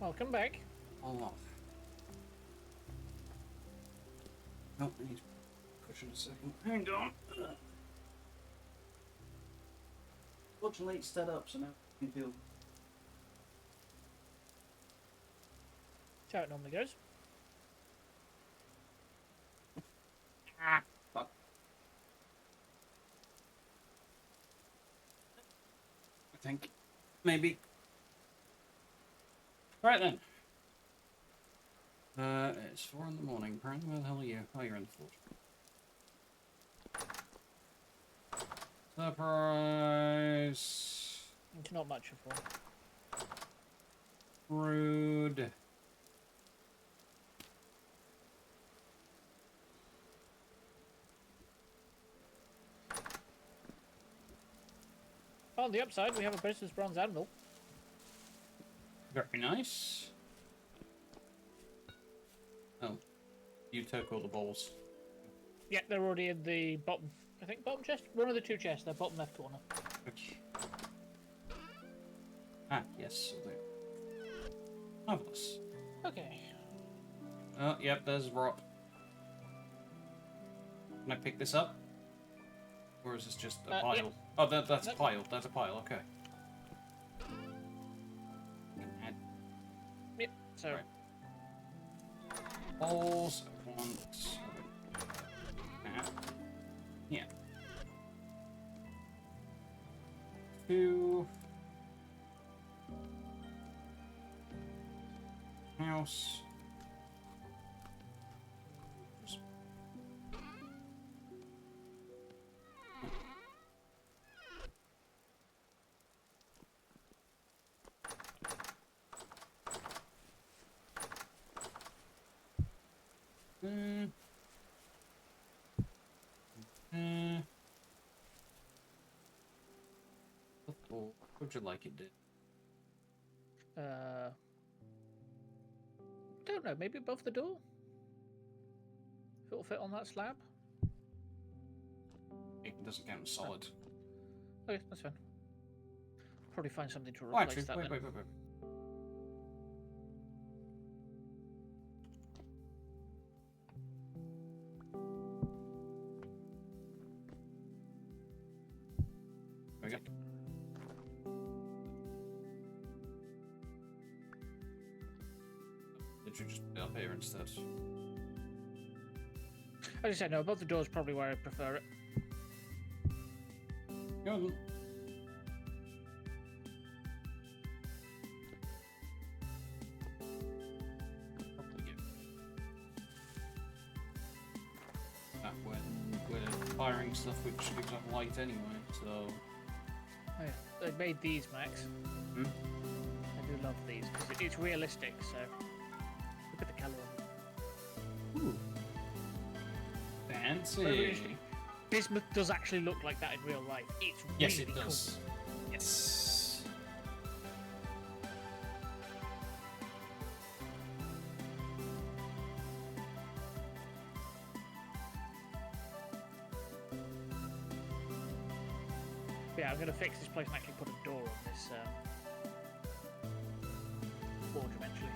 Welcome back. Hello. Oh, I need to push in a second. Hang on. Fortunately, it's set up, so now I can feel. That's how it normally goes. Ah, fuck. I think. Maybe. Right then. It's 4 in the morning. Apparently, where the hell are you? Oh, you're in the fort. Surprise! It's not much of one. Rude. On the upside, we have a business bronze anvil. Very nice. Oh. You took all the balls. Yeah, they're already in the bottom. I think bottom chest? One of the 2 chests, they're bottom left corner. Okay. Ah, yes, so there. Marvelous. Okay. Oh, yep, there's rock. Can I pick this up? Or is this just a pile? Yep. Oh, that's Nope. a pile. That's a pile, okay. Yep, so... Right. Balls. Yeah. 2. House. What would you like it did? Don't know, maybe above the door? If it'll fit on that slab? It doesn't count as solid. Okay, that's fine. Probably find something to Oh, replace actually, that wait. then. There we go. Did you just put it up here instead? As I said, no, above the door is probably where I prefer it. Go on. Probably get that when we're firing stuff which gives off light anyway, so... Oh, yeah. They made these, Max. Hmm? I do love these, because it's realistic, so... Look at the colour on them. Ooh. Fancy. Very realistic. Bismuth does actually look like that in real life. It's really Yes, it cool. does. Yes. But yeah, I'm going to fix this place and actually put a door on this forge eventually.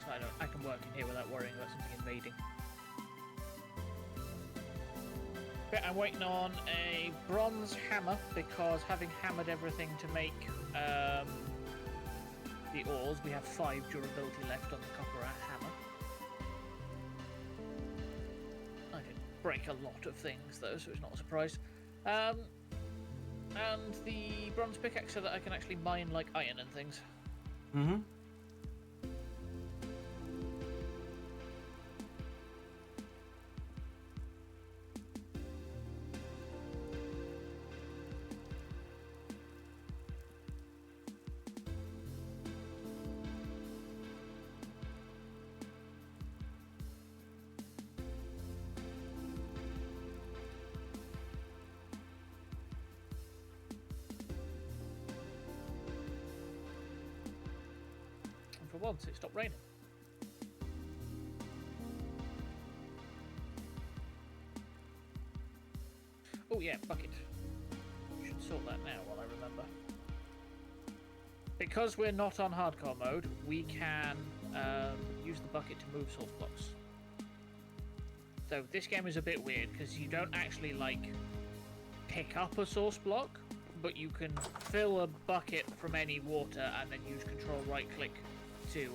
So I can work in here without worrying about something invading. But I'm waiting on a bronze hammer because having hammered everything to make the ores, we have 5 durability left on the copper hammer. I did break a lot of things though, so it's not a surprise. And the bronze pickaxe so that I can actually mine like iron and things. Mm-hmm. And for once, it stopped raining. Oh yeah, bucket. Should sort that now while I remember. Because we're not on hardcore mode, we can use the bucket to move source blocks. So this game is a bit weird because you don't actually like pick up a source block, but you can fill a bucket from any water and then use control right click to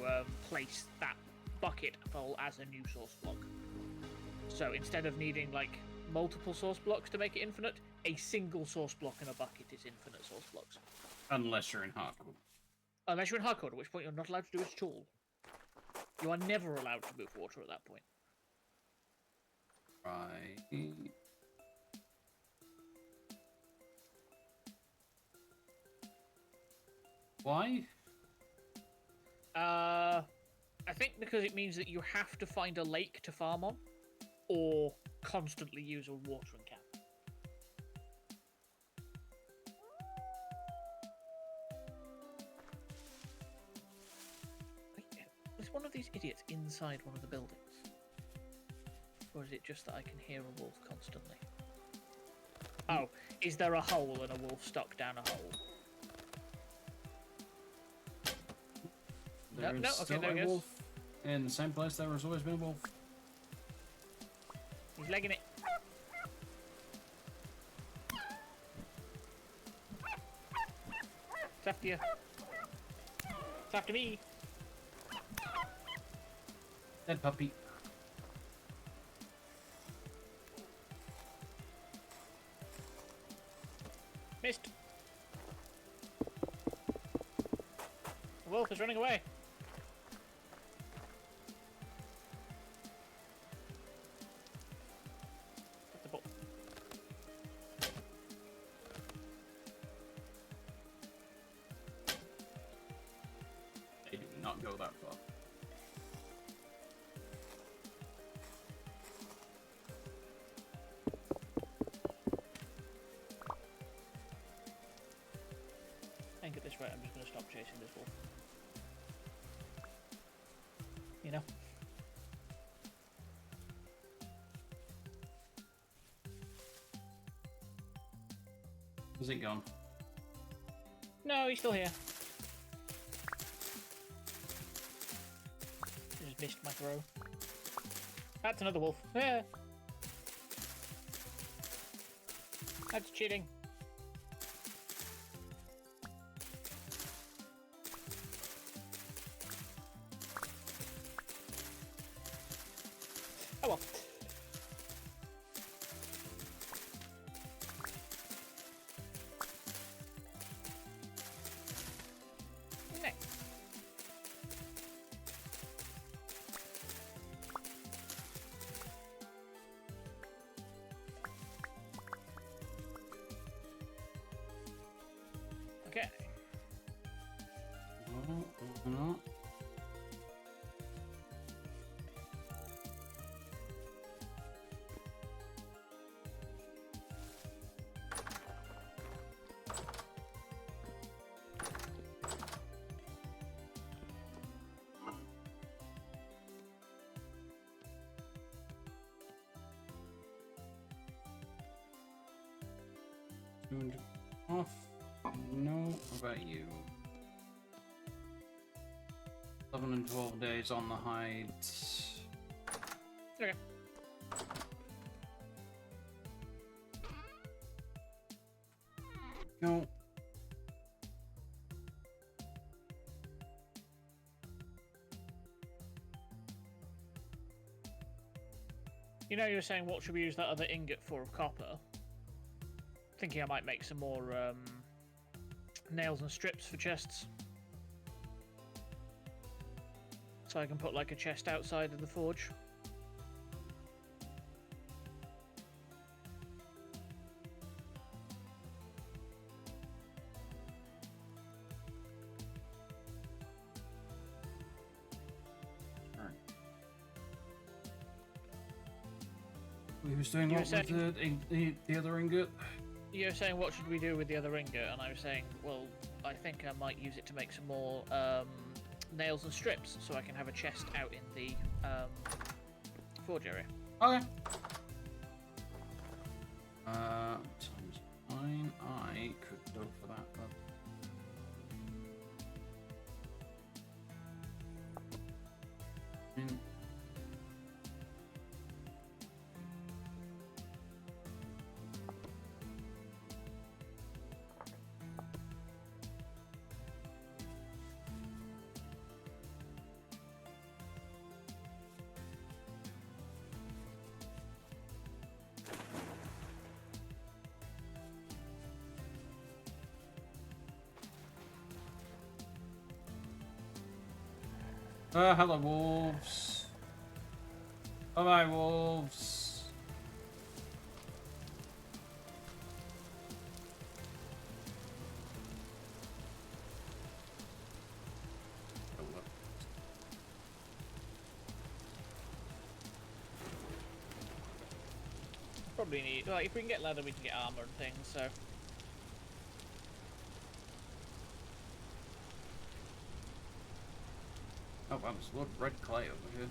place that bucket full as a new source block. So instead of needing like multiple source blocks to make it infinite, a single source block in a bucket is infinite source blocks. Unless you're in hardcore. Unless you're in hardcore, at which point you're not allowed to do it at all. You are never allowed to move water at that point. Right. Why? I think because it means that you have to find a lake to farm on, or constantly use a watering can. Is one of these idiots inside one of the buildings? Or is it just that I can hear a wolf constantly? Oh, is there a hole and a wolf stuck down a hole? There is no, still okay, there he a goes. wolf in the same place there has always been a wolf. He's legging it. It's after you. It's after me. Dead puppy. Missed. The wolf is running away. Get the ball. They do not go that far. I think at this rate I'm just going to stop chasing this wolf. You know? Is it gone? No, he's still here. I just missed my throw. That's another wolf. Yeah. That's cheating. Oh well. Next. Okay. No. Off. No, what about you? 11 and 12 days on the hide. Okay. No. You know, you were saying what should we use that other ingot for of copper? Thinking I might make some more nails and strips for chests. So I can put like a chest outside of the forge. We was doing You were what with the other ingot? You were saying what should we do with the other ingot, and I was saying, well, I think I might use it to make some more nails and strips, so I can have a chest out in the forge area. Okay. Times 9. I could go for that. But... Hello, wolves. Bye-bye, wolves. Probably need. Like, if we can get leather, we can get armor and things. So. Oh, wow, there's a lot of red clay over here.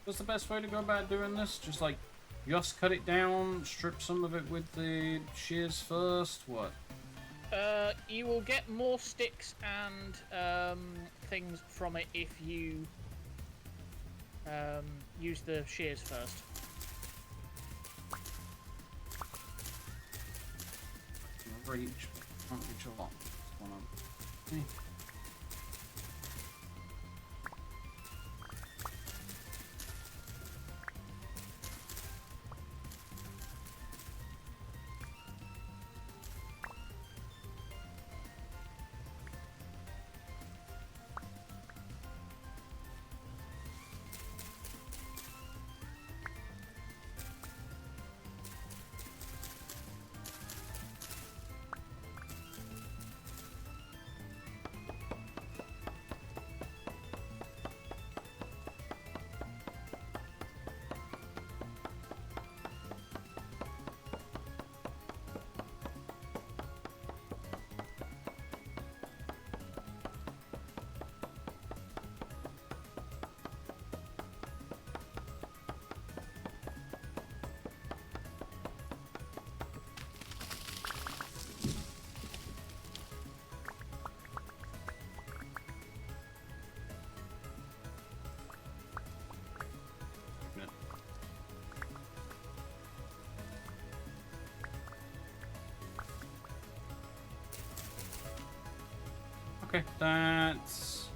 What's the best way to go about doing this? Just like, just cut it down, strip some of it with the shears first? What? You will get more sticks and things from it if you use the shears first. Reach, can't reach a lot. What's going on? Okay. Okay, that's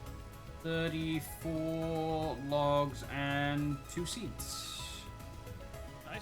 34 logs and 2 seeds. Nice.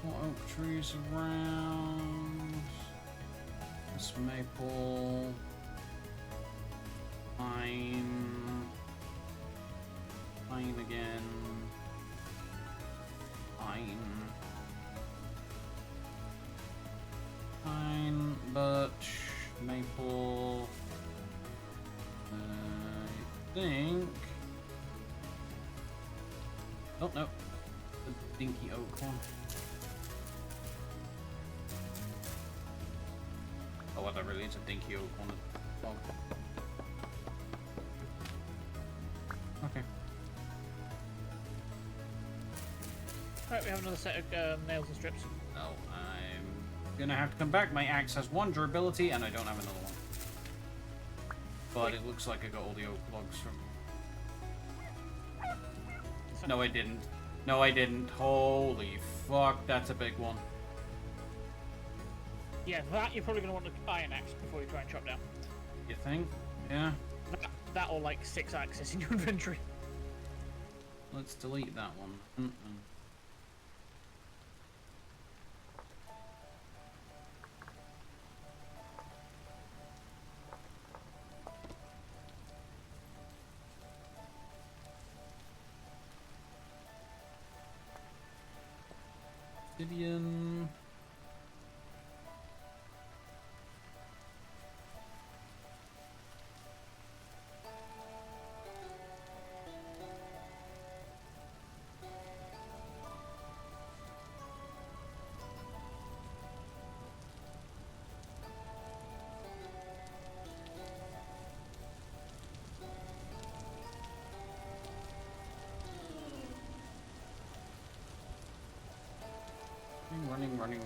More oak trees around. This maple. Pine. Pine again. Pine. Pine, birch, maple. I think. Oh no, the dinky oak one. Oh, well, that really is a dinky oak one. Oh. Okay. Right, we have another set of nails and strips. No, I'm gonna have to come back. My axe has 1 durability, and I don't have another one. But it looks like I got all the oak logs from. No, I didn't. No, I didn't. Holy fuck, that's a big one. Yeah, that you're probably going to want an iron axe before you try and chop down. You think? Yeah. That or like 6 axes in your inventory. Let's delete that one.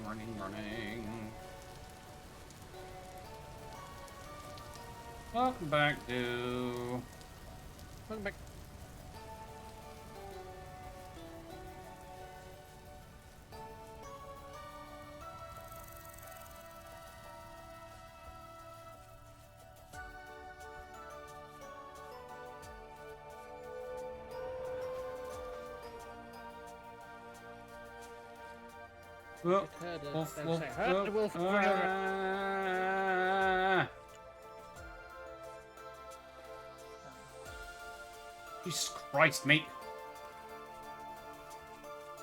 running. Welcome back to... Welcome back. Whoop, Heard a- woof, they'll woof, say, "Heard the woof, wolf for another." Jesus Christ, mate.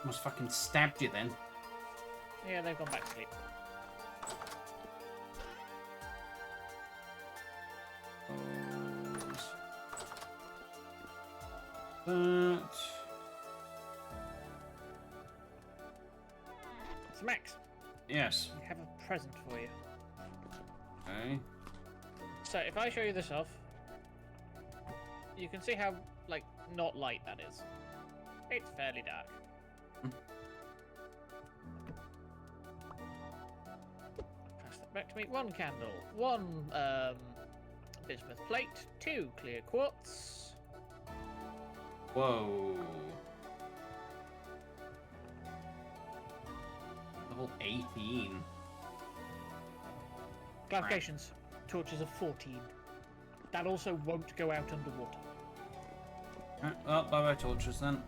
Almost fucking stabbed you then. Yeah, they've gone back to sleep. That. So Max, Yes. I have a present for you. Okay. So if I show you this off, you can see how, like, not light that is. It's fairly dark. Pass that back to me. 1 candle, 1 bismuth plate, 2 clear quartz. Whoa. Level 18. Clarifications. Torches of 14. That also won't go out underwater. Well, bye-bye torches then.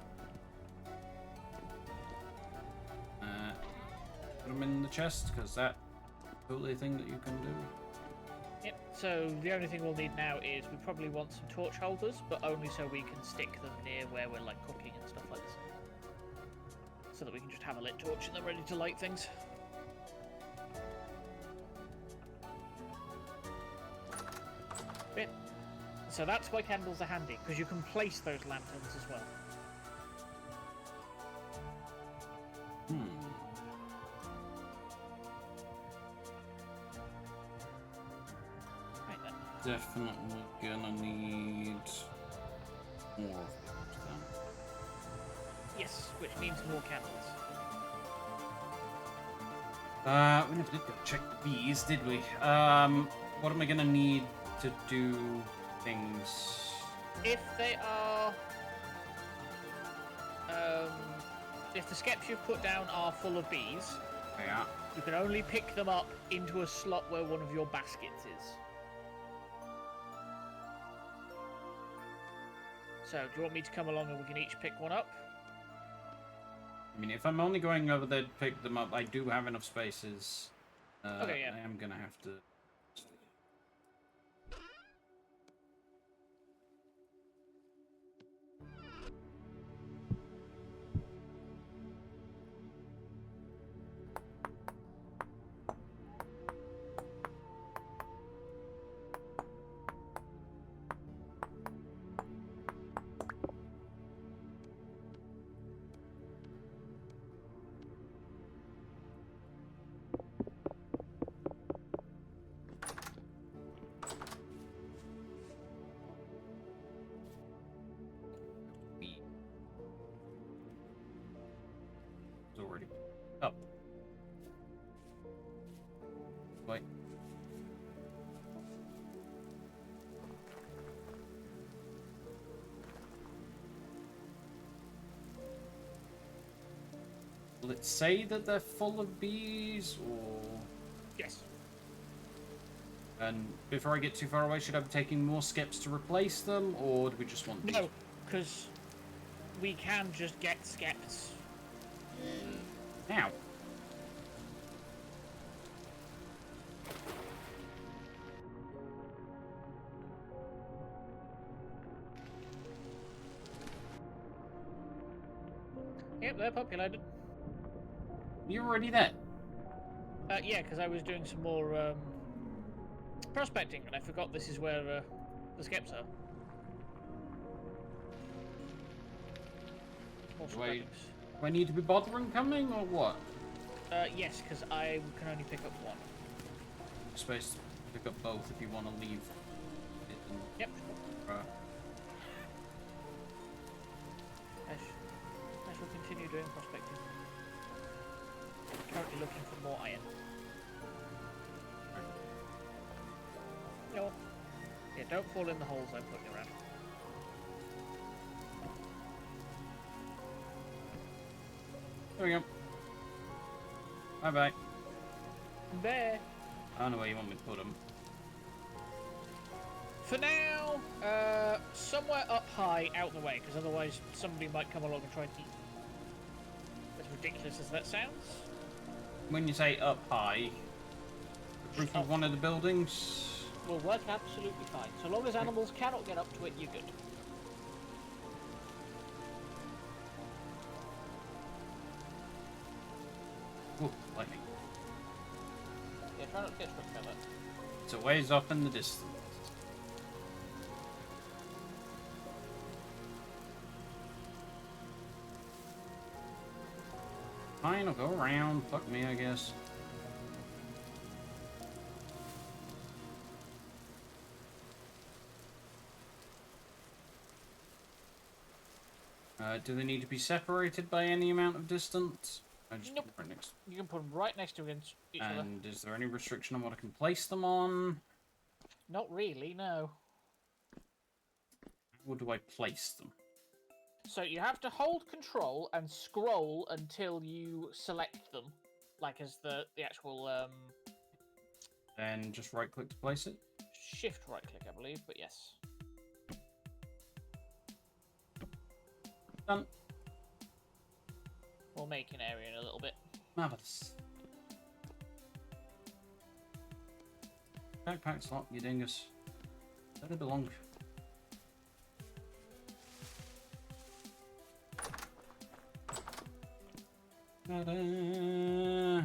Put them in the chest, because that's totally a thing that you can do. Yep, so the only thing we'll need now is we probably want some torch holders, but only so we can stick them near where we're like cooking and stuff like this. So that we can just have a lit torch and they're ready to light things. Bit. So that's why candles are handy, because you can place those lanterns as well. Right then. Definitely gonna need more of those then. Yes, which means more candles. We never did go check the bees, did we? What am I gonna need to do things? If they are, if the skeps you've put down are full of bees, Yeah. you can only pick them up into a slot where one of your baskets is. So, do you want me to come along and we can each pick one up? I mean, if I'm only going over there to pick them up, I do have enough spaces. Okay, yeah. I am gonna have to... Bee. It's already up. Wait. Will it say that they're full of bees, or... Yes. And before I get too far away, should I be taking more skips to replace them, or do we just want these? No, because we can just get skeps. Now. Yep, they're populated. You're already there. Yeah, because I was doing some more prospecting, and I forgot this is where the skeps are. More Do scrappings. I need to be bothering coming, or what? Yes, because I can only pick up one. You're supposed to pick up both if you want to leave it. And, Yep. right. I shall continue doing prospecting. Currently looking for more don't fall in the holes I'm putting around. There we go. Bye-bye. There. I don't know where you want me to put them. For now, somewhere up high, out the way, because otherwise somebody might come along and try to eat. As ridiculous as that sounds. When you say up high, the roof of one of the buildings. Will work absolutely fine. So long as animals cannot get up to it, you're good. Ooh, lightning. Yeah, try not to get struck by that. It's a ways off in the distance. Fine, I'll go around. Fuck me, I guess. Do they need to be separated by any amount of distance? I just Nope. put them right next. You can put them right next to each other. And is there any restriction on what I can place them on? Not really, no. How do I place them? So you have to hold control and scroll until you select them, like as the actual Then just right click to place it? shift right click, I believe, but yes. Done. We'll make an area in a little bit. Marvelous. Backpack slot, you dingus. Where do they belong? Ta-da!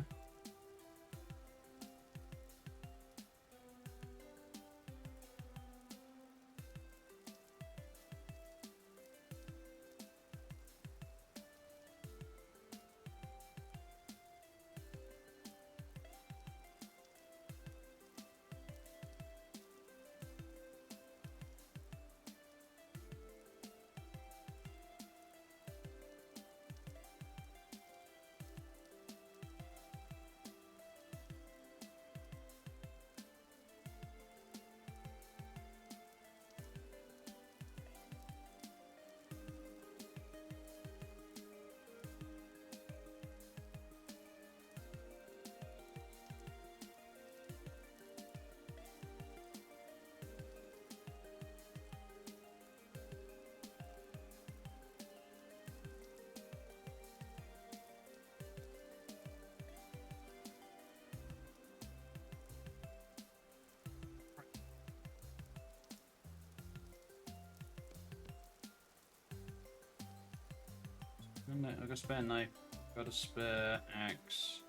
I've got a spare knife, got a spare axe.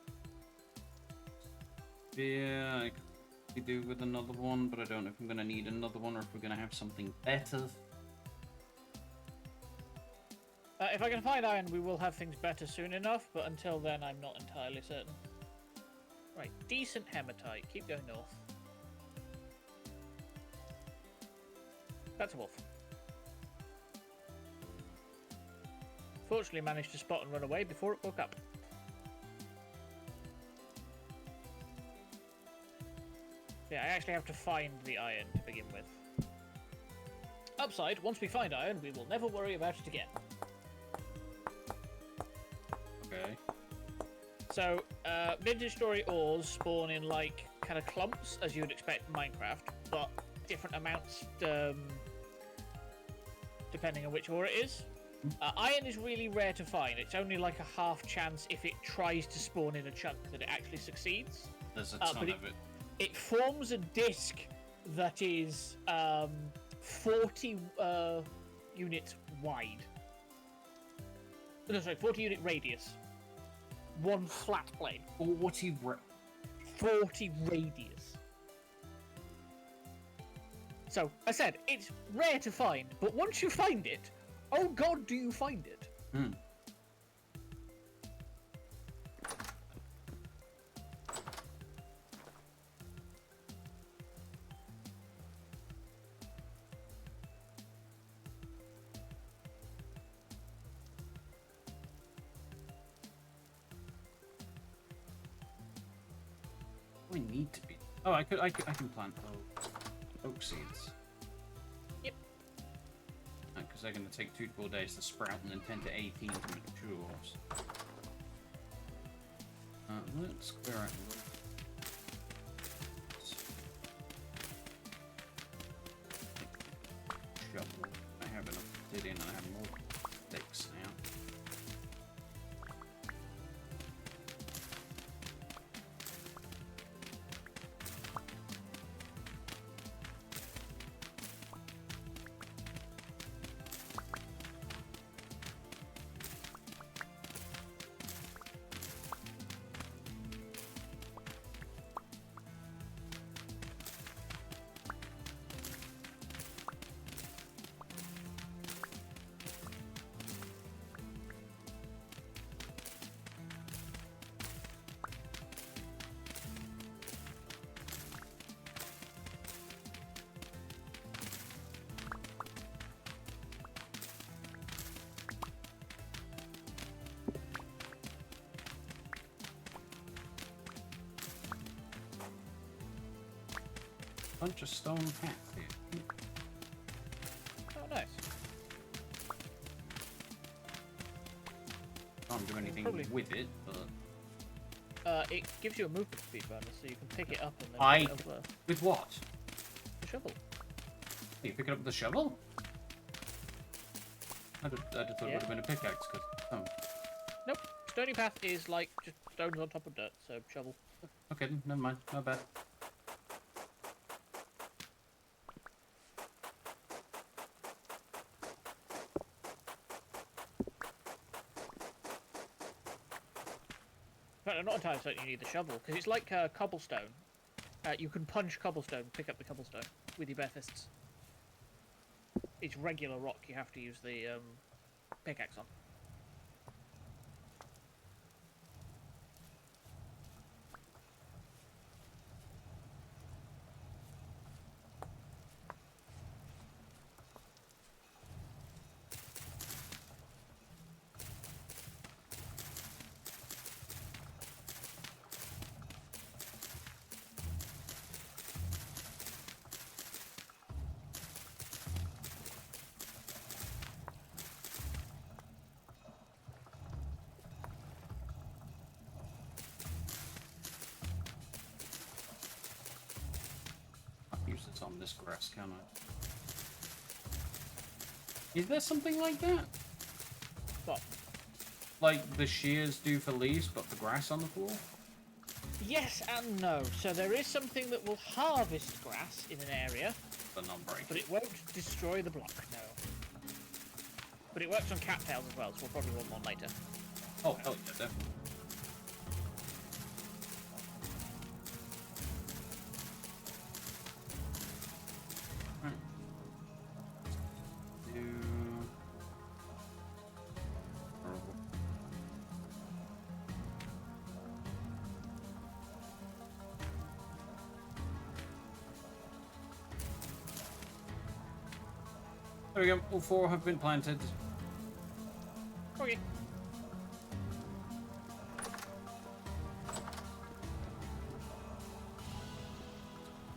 Yeah, I could do with another one, but I don't know if I'm going to need another one or if we're going to have something better. If I can find iron, we will have things better soon enough, but until then, I'm not entirely certain. Right, decent hematite. Keep going north. That's a wolf. Fortunately, managed to spot and run away before it woke up. Yeah, I actually have to find the iron to begin with. Upside, once we find iron, we will never worry about it again. Okay. So, Vintage Story ores spawn in, like, kind of clumps, as you would expect in Minecraft, but different amounts, depending on which ore it is. Iron is really rare to find. It's only like a half chance if it tries to spawn in a chunk that it actually succeeds. There's a ton of it. It forms a disc that is 40 units wide. No, sorry, 40 unit radius. One flat plane. 40 radius. So, I said, it's rare to find, but once you find it, oh god, do you find it? Hmm. I need to be. Oh, I can plant oak seeds. they're going to take 2 to 4 days to sprout and then 10 to 18 to mature. Let's clear out a little. Shovel. I have enough obsidian and I have more sticks now. Bunch of stone hats here. Oh, nice. Can't do anything Probably. with it, but It gives you a movement speed bonus, so you can pick it up and then I- put it over with what? the shovel. You pick it up with the shovel? I just thought it Yeah. would have been a pickaxe. Oh, Nope. Stony path is like just stones on top of dirt, so shovel. okay, then, never mind. Not bad. In fact, I'm not entirely certain you need the shovel, because it's like cobblestone. You can punch cobblestone, pick up the cobblestone with your bare fists. It's regular rock, you have to use the pickaxe on. I'll use this on this grass, can I? Is there something like that? What? Like the shears do for leaves, but for grass on the floor? Yes and no. So there is something that will harvest grass in an area, But not break. but it won't destroy the block, no. But it works on cattails as well, so we'll probably want one later. Oh, hell yeah, definitely. Right. There we go, all 4 have been planted. Okay.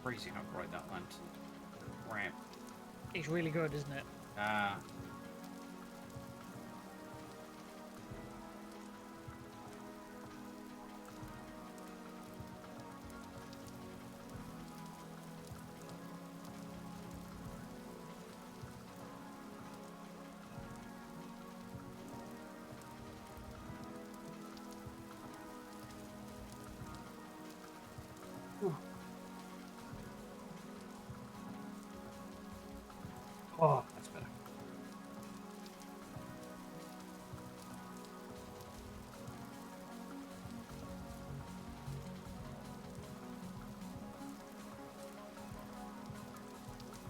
Crazy how bright that lantern ramp. It's really good, isn't it? Ah. Oh, that's better.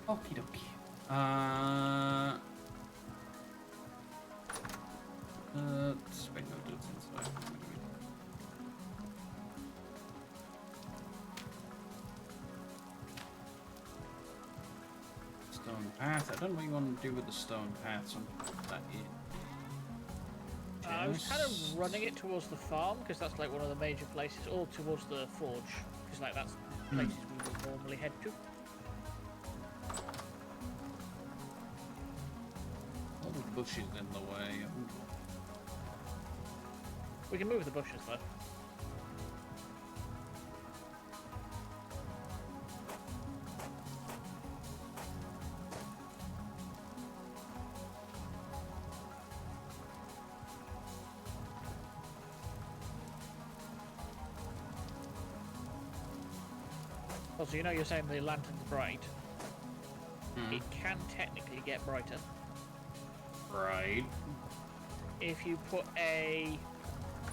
Okie dokie. Let's make no difference. Stone path. I don't know what you want to do with the stone path, so I'm gonna put that in. I was kind of Just- running it towards the farm, because that's like one of the major places, or towards the forge, because like that's places we would normally head to. bushes in the way. We can move the bushes though. Also, you know you're saying the lantern's bright. It can technically get brighter. Right. If you put a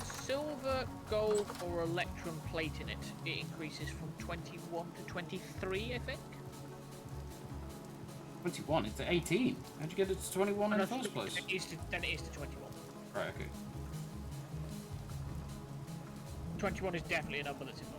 silver, gold, or electrum plate in it, it increases from 21 to 23, I think. 21? It's 18. How'd you get it to 21 in the first place? Then it is to 21. Right, okay. 21 is definitely a number that's involved.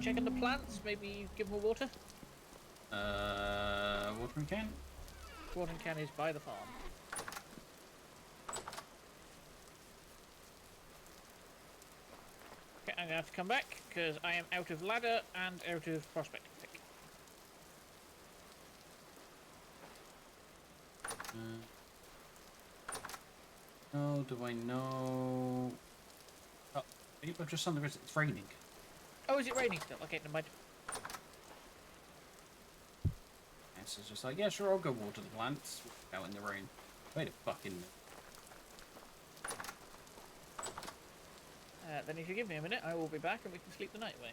Checking the plants, maybe give them a water. Watering can? Watering can is by the farm. Okay, I'm gonna have to come back because I am out of ladder and out of prospecting pick. Oh, do I know? Oh, I've just on the wrist. It's raining. Oh, is it raining still? Okay, never mind. And so it's just like, yeah, sure, I'll go water the plants out in the rain. Wait a fucking minute. Then if you give me a minute, I will be back and we can sleep the night away.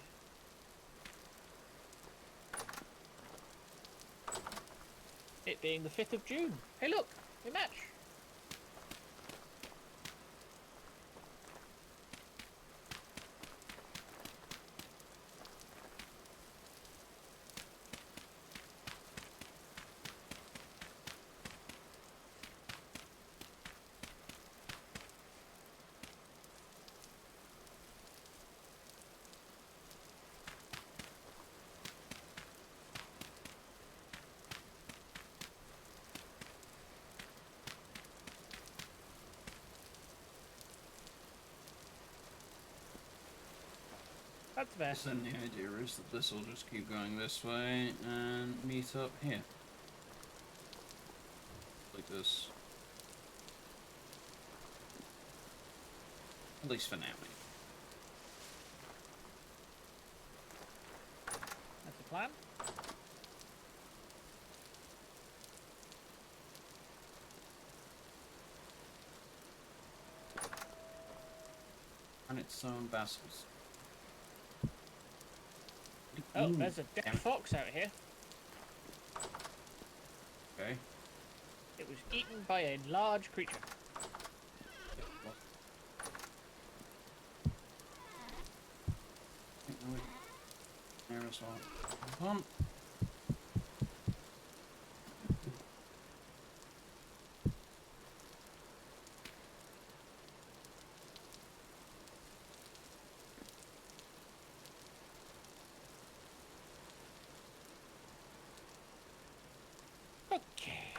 It being the 5th of June. Hey look, we match. That's fair. So then the idea is that this will just keep going this way and meet up here. Like this. At least for now. That's the plan. And its own basils. Oh, there's a dead fox out here. Okay. It was eaten by a large creature. There as well. Hold on. Okay.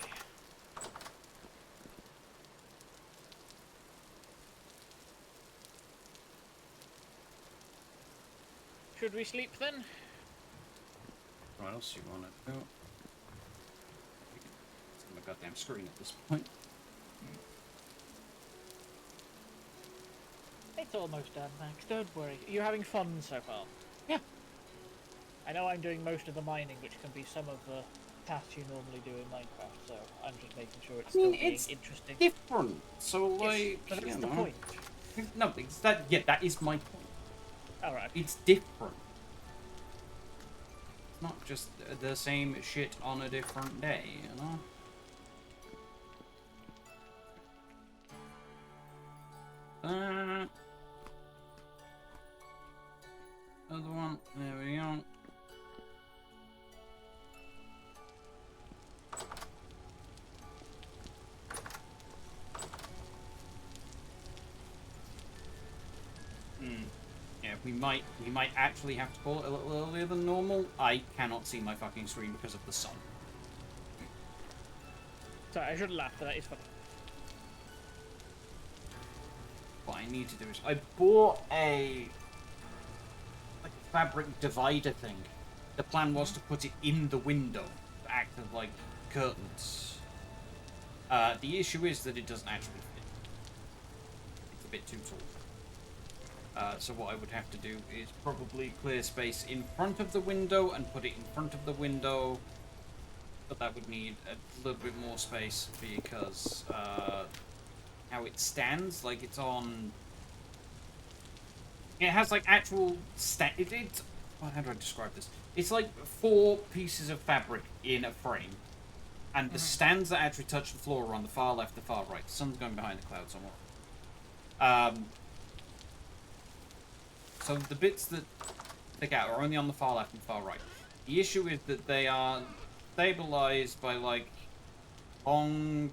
Should we sleep then? What else you want to do? It's on my goddamn screen at this point. Hey, It's almost done, Max. Don't worry. Are you having fun so far? Yeah. I know I'm doing most of the mining, which can be some of the tasks you normally do in Minecraft, so I'm just making sure it's still being interesting. Different. So, Yes, like, but that's you the know. point. No, it's that. Yeah, that is my point. Alright. It's different. It's not just the same shit on a different day, you know? Other one. There we go. Yeah, we might actually have to call it a little earlier than normal. I cannot see my fucking screen because of the sun. Sorry, I shouldn't laugh, but that is funny. What I need to do is I bought a fabric divider thing. The plan was to put it in the window to act as like curtains. The issue is that it doesn't actually fit. It's a bit too tall. So what I would have to do is probably clear space in front of the window and put it in front of the window. But that would need a little bit more space because how it stands, like it's on... It has like actual... Well, how do I describe this? It's like 4 pieces of fabric in a frame. And the stands that actually touch the floor are on the far left, the far right. The sun's going behind the cloud somewhere. So the bits that stick out are only on the far left and far right. The issue is that they are stabilized by, like, long...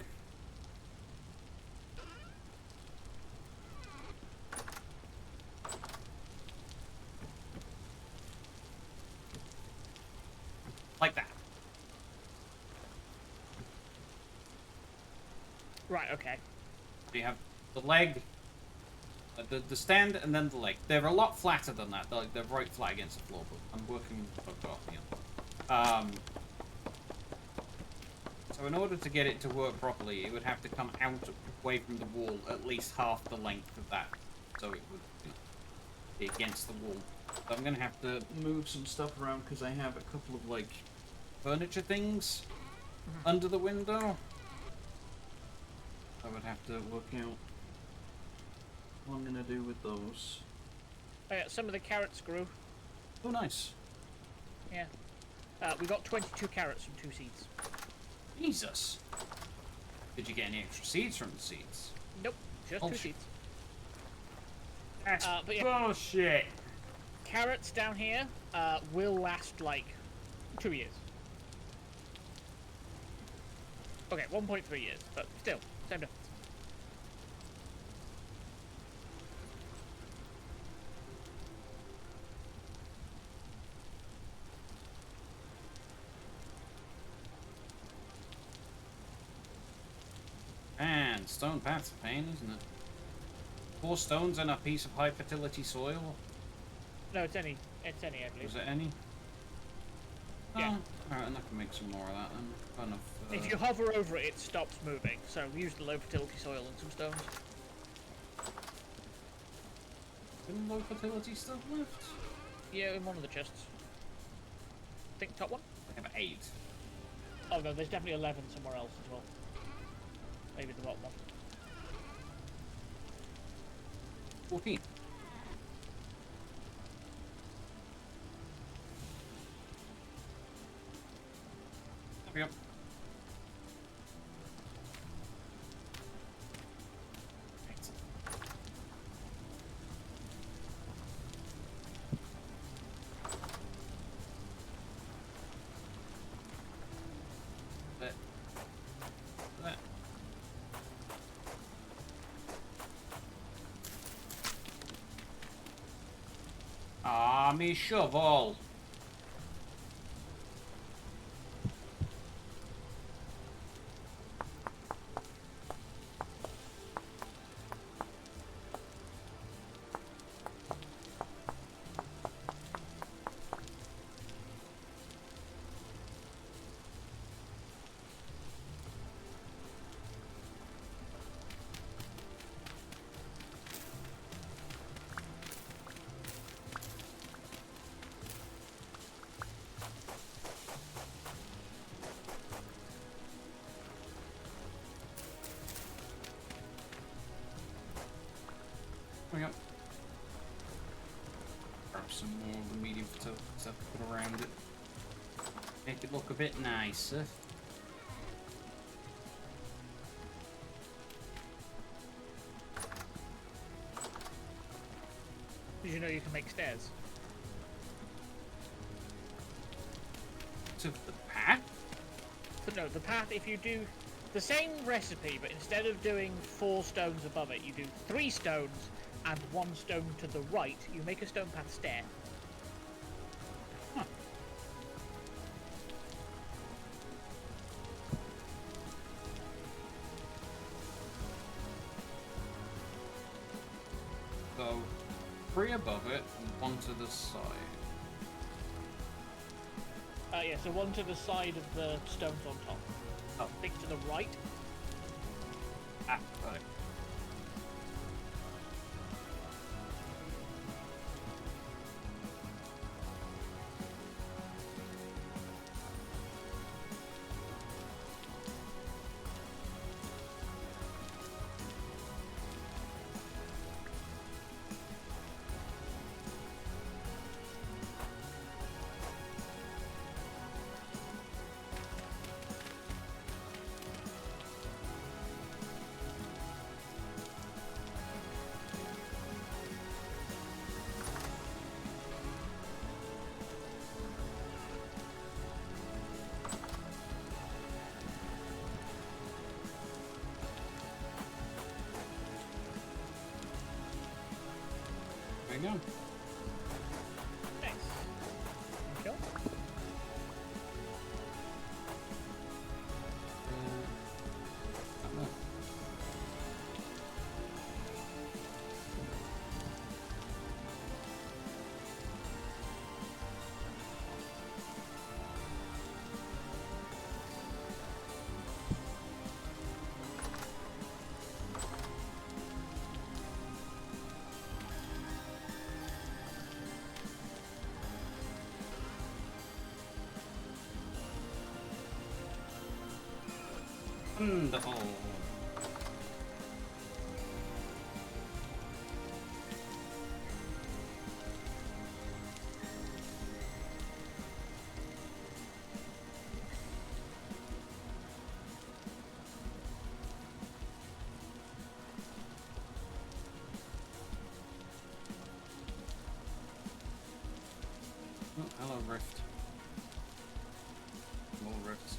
like that. Right, okay. So you have the leg, the stand, and then the leg. They're a lot flatter than that. They're right flat against the floor, but I'm working... So in order to get it to work properly, it would have to come out away from the wall at least half the length of that. So it would be against the wall. So I'm going to have to move some stuff around because I have a couple of, like, furniture things under the window. I would have to work out what I'm going to do with those. Oh, yeah, some of the carrots grew. Oh, nice. Yeah. We got 22 carrots from 2 seeds. Jesus. Did you get any extra seeds from the seeds? Nope, just 2 seeds. That's but yeah, bullshit. carrots down here will last like 2 years. Okay, 1.3 years, but still, same difference. Man, stone path's a pain, isn't it? 4 stones and a piece of high fertility soil. No, it's any, I believe. Was it any? Yeah. Oh, alright, and I can make some more of that then. Fun enough. If you hover over it, it stops moving. So use the low fertility soil and some stones. Any low fertility stuff left? Yeah, in one of the chests. I think top one. I have 8. Oh no, there's definitely 11 somewhere else as well. Maybe the bottom one. 14. There we go. Excellent. There. There. Ah, me shovel. we go. Grab some more of the medium stuff to put around it. Make it look a bit nicer. Did you know you can make stairs? To the path? But no, the path, if you do the same recipe, but instead of doing 4 stones above it, you do 3 stones and 1 stone to the right, you make a stone path stair. Huh. So, 3 above it and 1 to the side. Yeah, so 1 to the side of the stones on top. Oh. I think to the right. Ah, got it. There you go. Nice. Cool. Wonderful. Oh, hello, Rift. More rifts.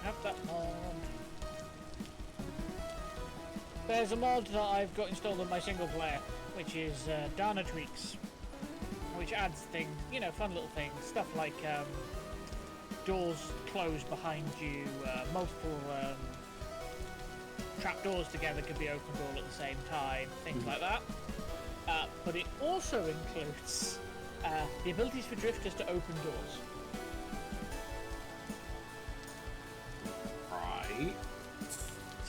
Have that mod. There's a mod that I've got installed on my single player, which is Dana Tweaks, which adds things, you know, fun little things, stuff like doors close behind you, multiple trapdoors together can be opened all at the same time, things like that. But it also includes the abilities for drifters to open doors.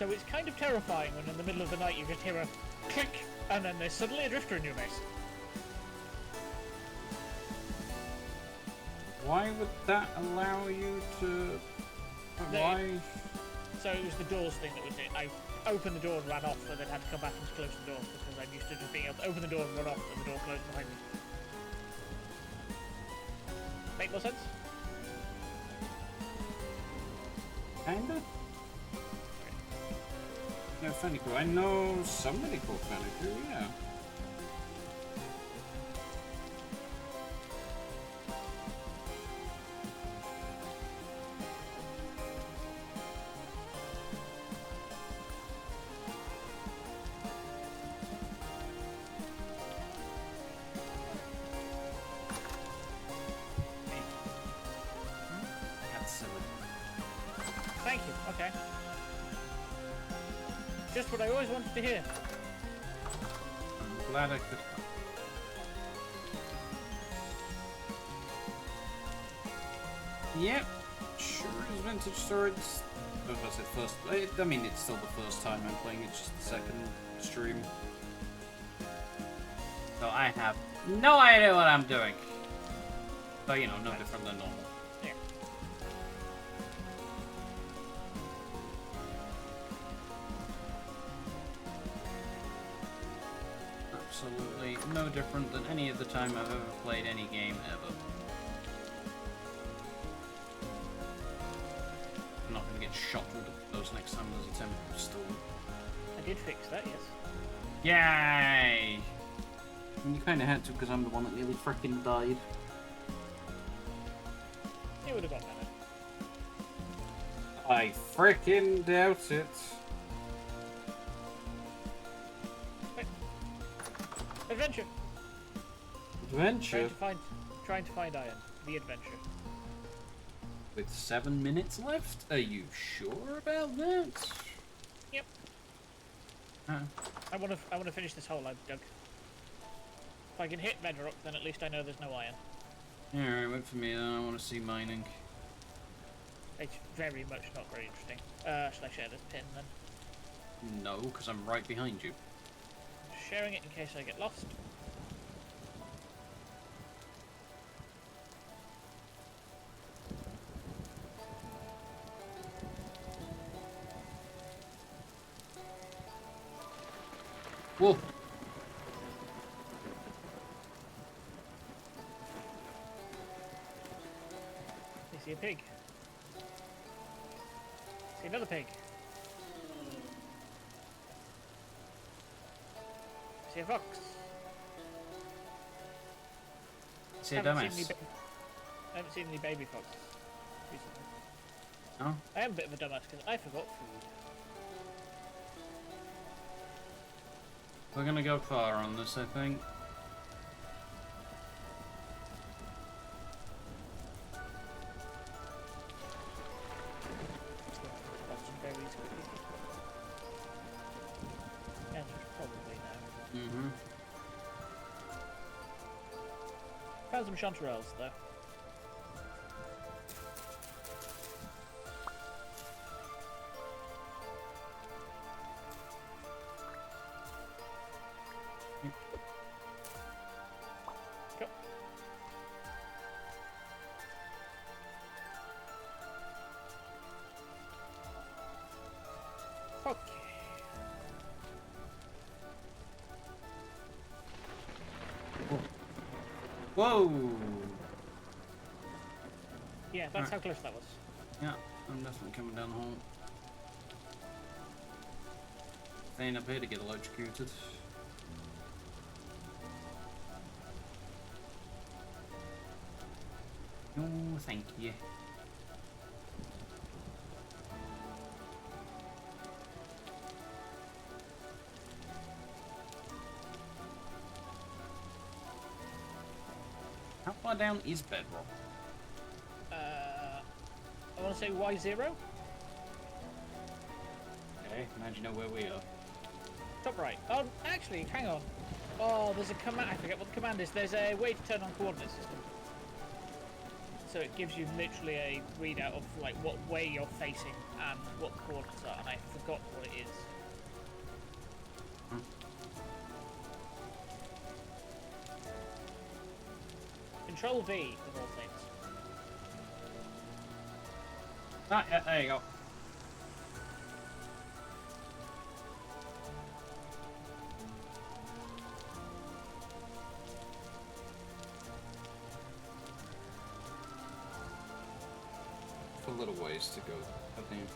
So it's kind of terrifying when in the middle of the night you just hear a click, and then there's suddenly a drifter in your base. Why would that allow you to... Why? So it was the doors thing that was it. I opened the door and ran off, and then had to come back and close the door because I'm used to just being able to open the door and run off, and the door closed behind me. Make more sense? Kinda? No, Fanny Crew. I know somebody called Fanny Crew, yeah. That's silly. Thank you. Okay. Just what I always wanted to hear. I'm glad I could. Yep, sure is vintage storage. I said first. I mean, it's still the first time I'm playing. It's just the second stream. So I have no idea what I'm doing. But you know, no different than normal. Yeah. Absolutely no different than any other time I've ever played any game ever. I'm not going to get shot with those next time there's a temple storm. I did fix that, yes. Yay! And you kind of had to because I'm the one that nearly frickin' died. It would have got better. I frickin' doubt it. Adventure! Adventure? Trying to find iron. The adventure. With 7 minutes left? Are you sure about that? Yep. I want to finish this hole I've dug. If I can hit bedrock, then at least I know there's no iron. Alright, wait for me. I want to see mining. It's very much not very interesting. Should I share this pin then? No, because I'm right behind you. Sharing it in case I get lost. Whoa! I see a pig. See another pig. See a fox. See a I dumbass. haven't seen any baby foxes recently. No? I am a bit of a dumbass because I forgot food. We're gonna go far on this, I think. Got some berries quickly. Answer's probably no. Mm-hmm. Found some chanterelles though. Go. Okay. Whoa! Yeah, that's how close that was. Yeah, I'm definitely coming down the hole. Staying up here to get electrocuted. No, thank you. How far down is bedrock? I want to say Y0. Okay, now you know where we are. Top right. Oh, actually, hang on. Oh, there's a command. I forget what the command is. There's a way to turn on coordinate system. So it gives you literally a readout of like what way you're facing and what coordinates are, and I forgot what it Control V of all things. Ah, yeah, there you go. A little ways to go, I think.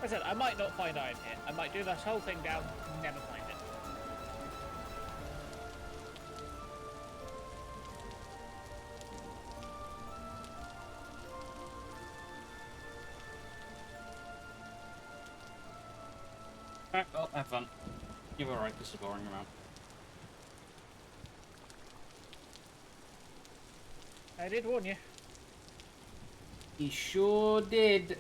I said, I might not find iron here. I might do this whole thing down, never find it. Alright, well, have fun. You're alright, this is boring around. I did warn you. He sure did.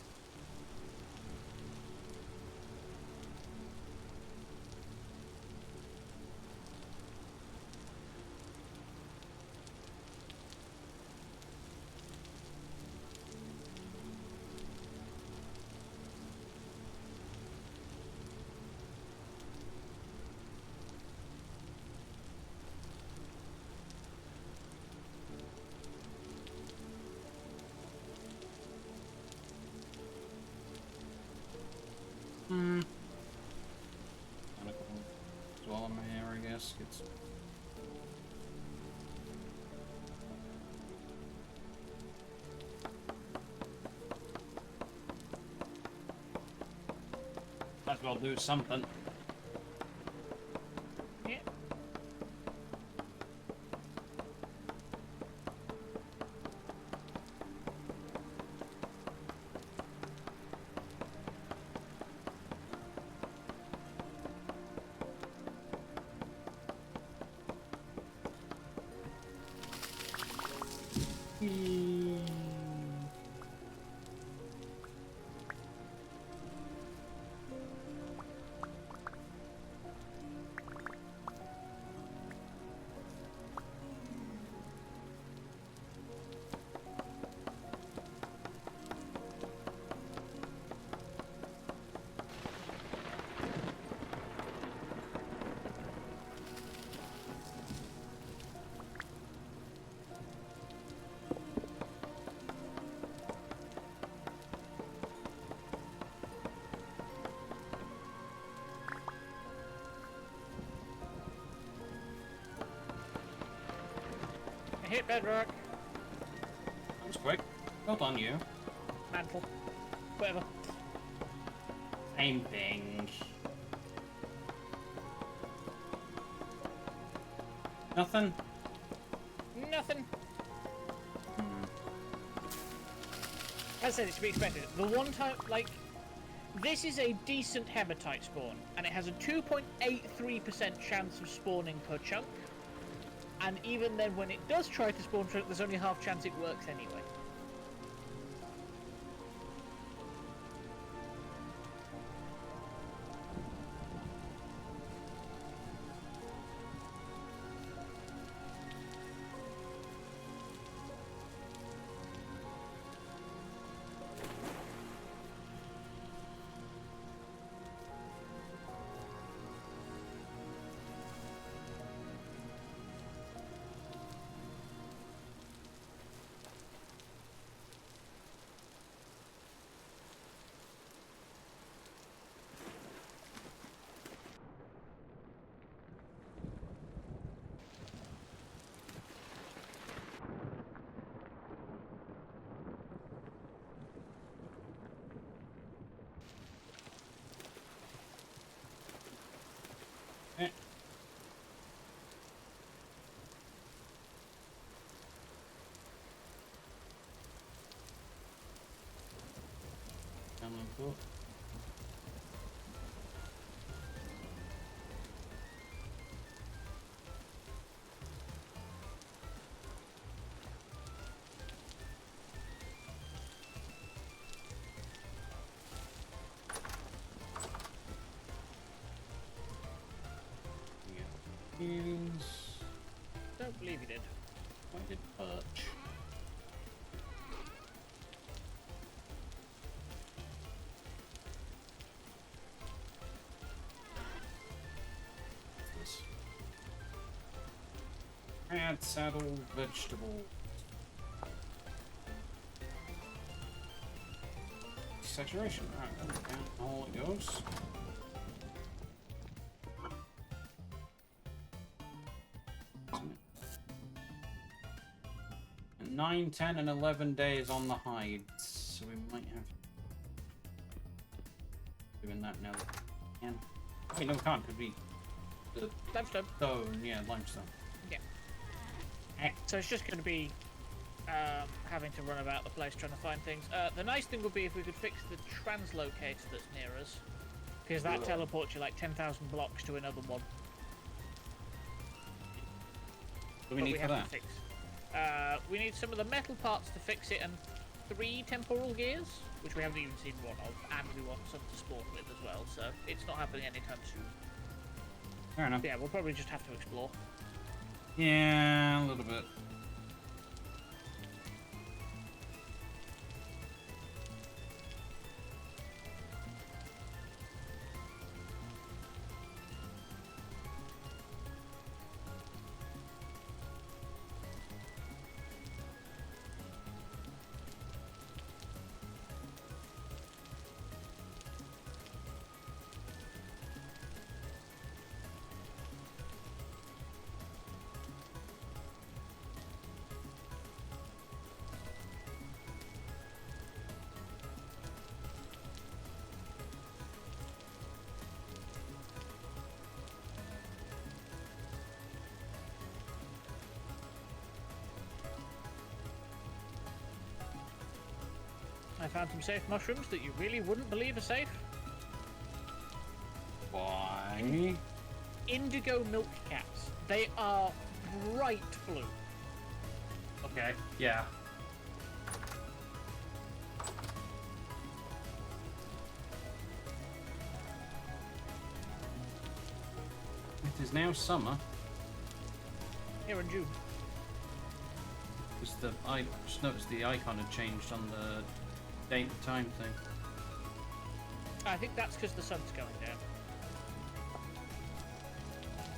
And a couple as well in my hair, I guess. It's... Might as well do something. Yeah. I hit bedrock. That was quick. Well done, you. Mantle. Whatever. Same thing. Nothing? Nothing. As I said, it's to be expected. The one time, like, this is a decent hematite spawn, and it has a 2.83% chance of spawning per chunk. And even then, when it does try to spawn chunk, there's only half chance it works anyway. Eh. Down the book. Don't believe you did. Why did perch? This. Add saddle vegetable. Saturation. Alright, there we go. All it goes. 9, 10, and 11 days on the hides, so we might have doing that now. Can wait, no, we can't. Could be the Limestone. stone, yeah, limestone. Yeah. So it's just going to be having to run about the place trying to find things. The nice thing would be if we could fix the translocator that's near us, because that teleports you like 10,000 blocks to another one. What do we need for that? We need some of the metal parts to fix it and 3 temporal gears, which we haven't even seen one of, and we want some to spawn with as well, so it's not happening anytime soon. Fair enough. Yeah, we'll probably just have to explore. Yeah, a little bit. I found some safe mushrooms that you really wouldn't believe are safe. Why? Indigo milk caps. They are bright blue. Okay, yeah. It is now summer. Here in June. Because I just noticed the icon had changed on the date and time thing. I think that's because the sun's going down.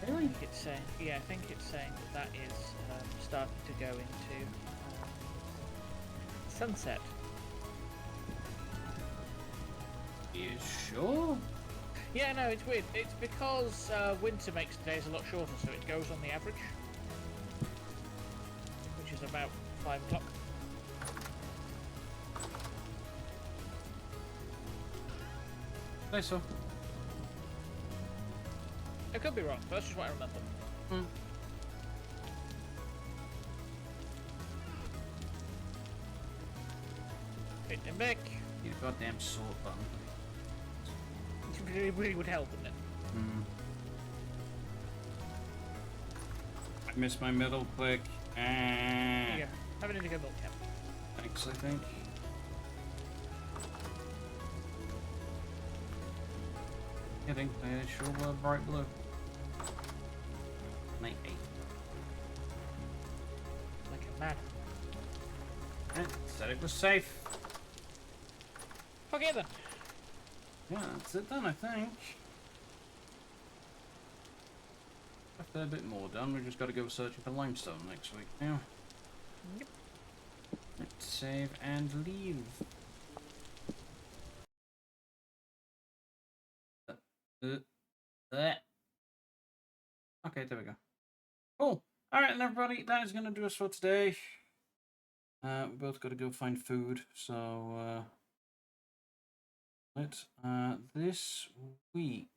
Really? I think it's saying, yeah, I think it's saying that is starting to go into sunset. You sure? Yeah, no, it's weird. It's because winter makes the days a lot shorter, so it goes on the average, which is about 5 o'clock. I so. I could be wrong, but that's just what I remember. Hmm. Hit him back. Need a goddamn sort button. It really would help, wouldn't it? Hmm. I missed my middle click. Yeah. Have an indigo milk cap. Thanks, I think. Kidding, they sure were bright blue. Night 8. Like a man. Right, said it was safe. Okay then. Yeah, that's it then, I think. A fair bit more done. We've just got to go searching for limestone next week now. Yep. Let's save and leave. There. Okay, there we go. Cool. Alright, and everybody, that is going to do us for today. We both got to go find food, so this week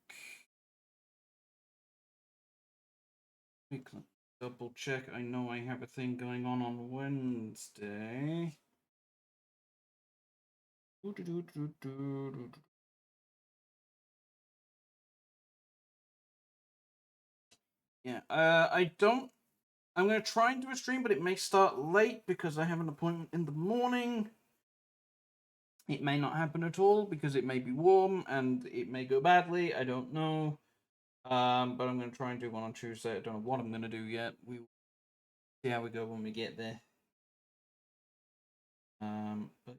double check. I know I have a thing going on Wednesday. Yeah, I don't. I'm going to try and do a stream, but it may start late because I have an appointment in the morning. It may not happen at all because it may be warm and it may go badly. I don't know. But I'm going to try and do one on Tuesday. I don't know what I'm going to do yet. We See how we go when we get there. But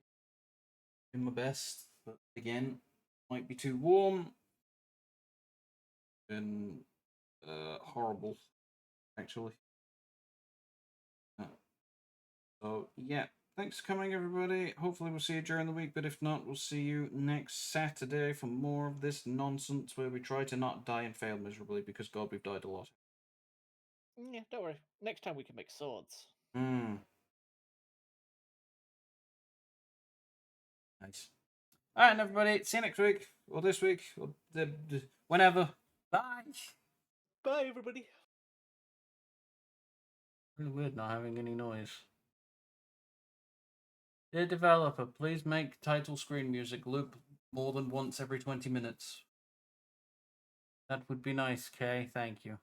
doing my best, but again, might be too warm and horrible, actually. So yeah, thanks for coming, everybody. Hopefully we'll see you during the week, but if not, we'll see you next Saturday for more of this nonsense where we try to not die and fail miserably, because God, we've died a lot. Yeah, don't worry. Next time we can make swords. Nice. All right, everybody. See you next week, or this week, or whenever. Bye. Bye, everybody. Really weird not having any noise. Dear developer, please make title screen music loop more than once every 20 minutes. That would be nice, Kay. Thank you.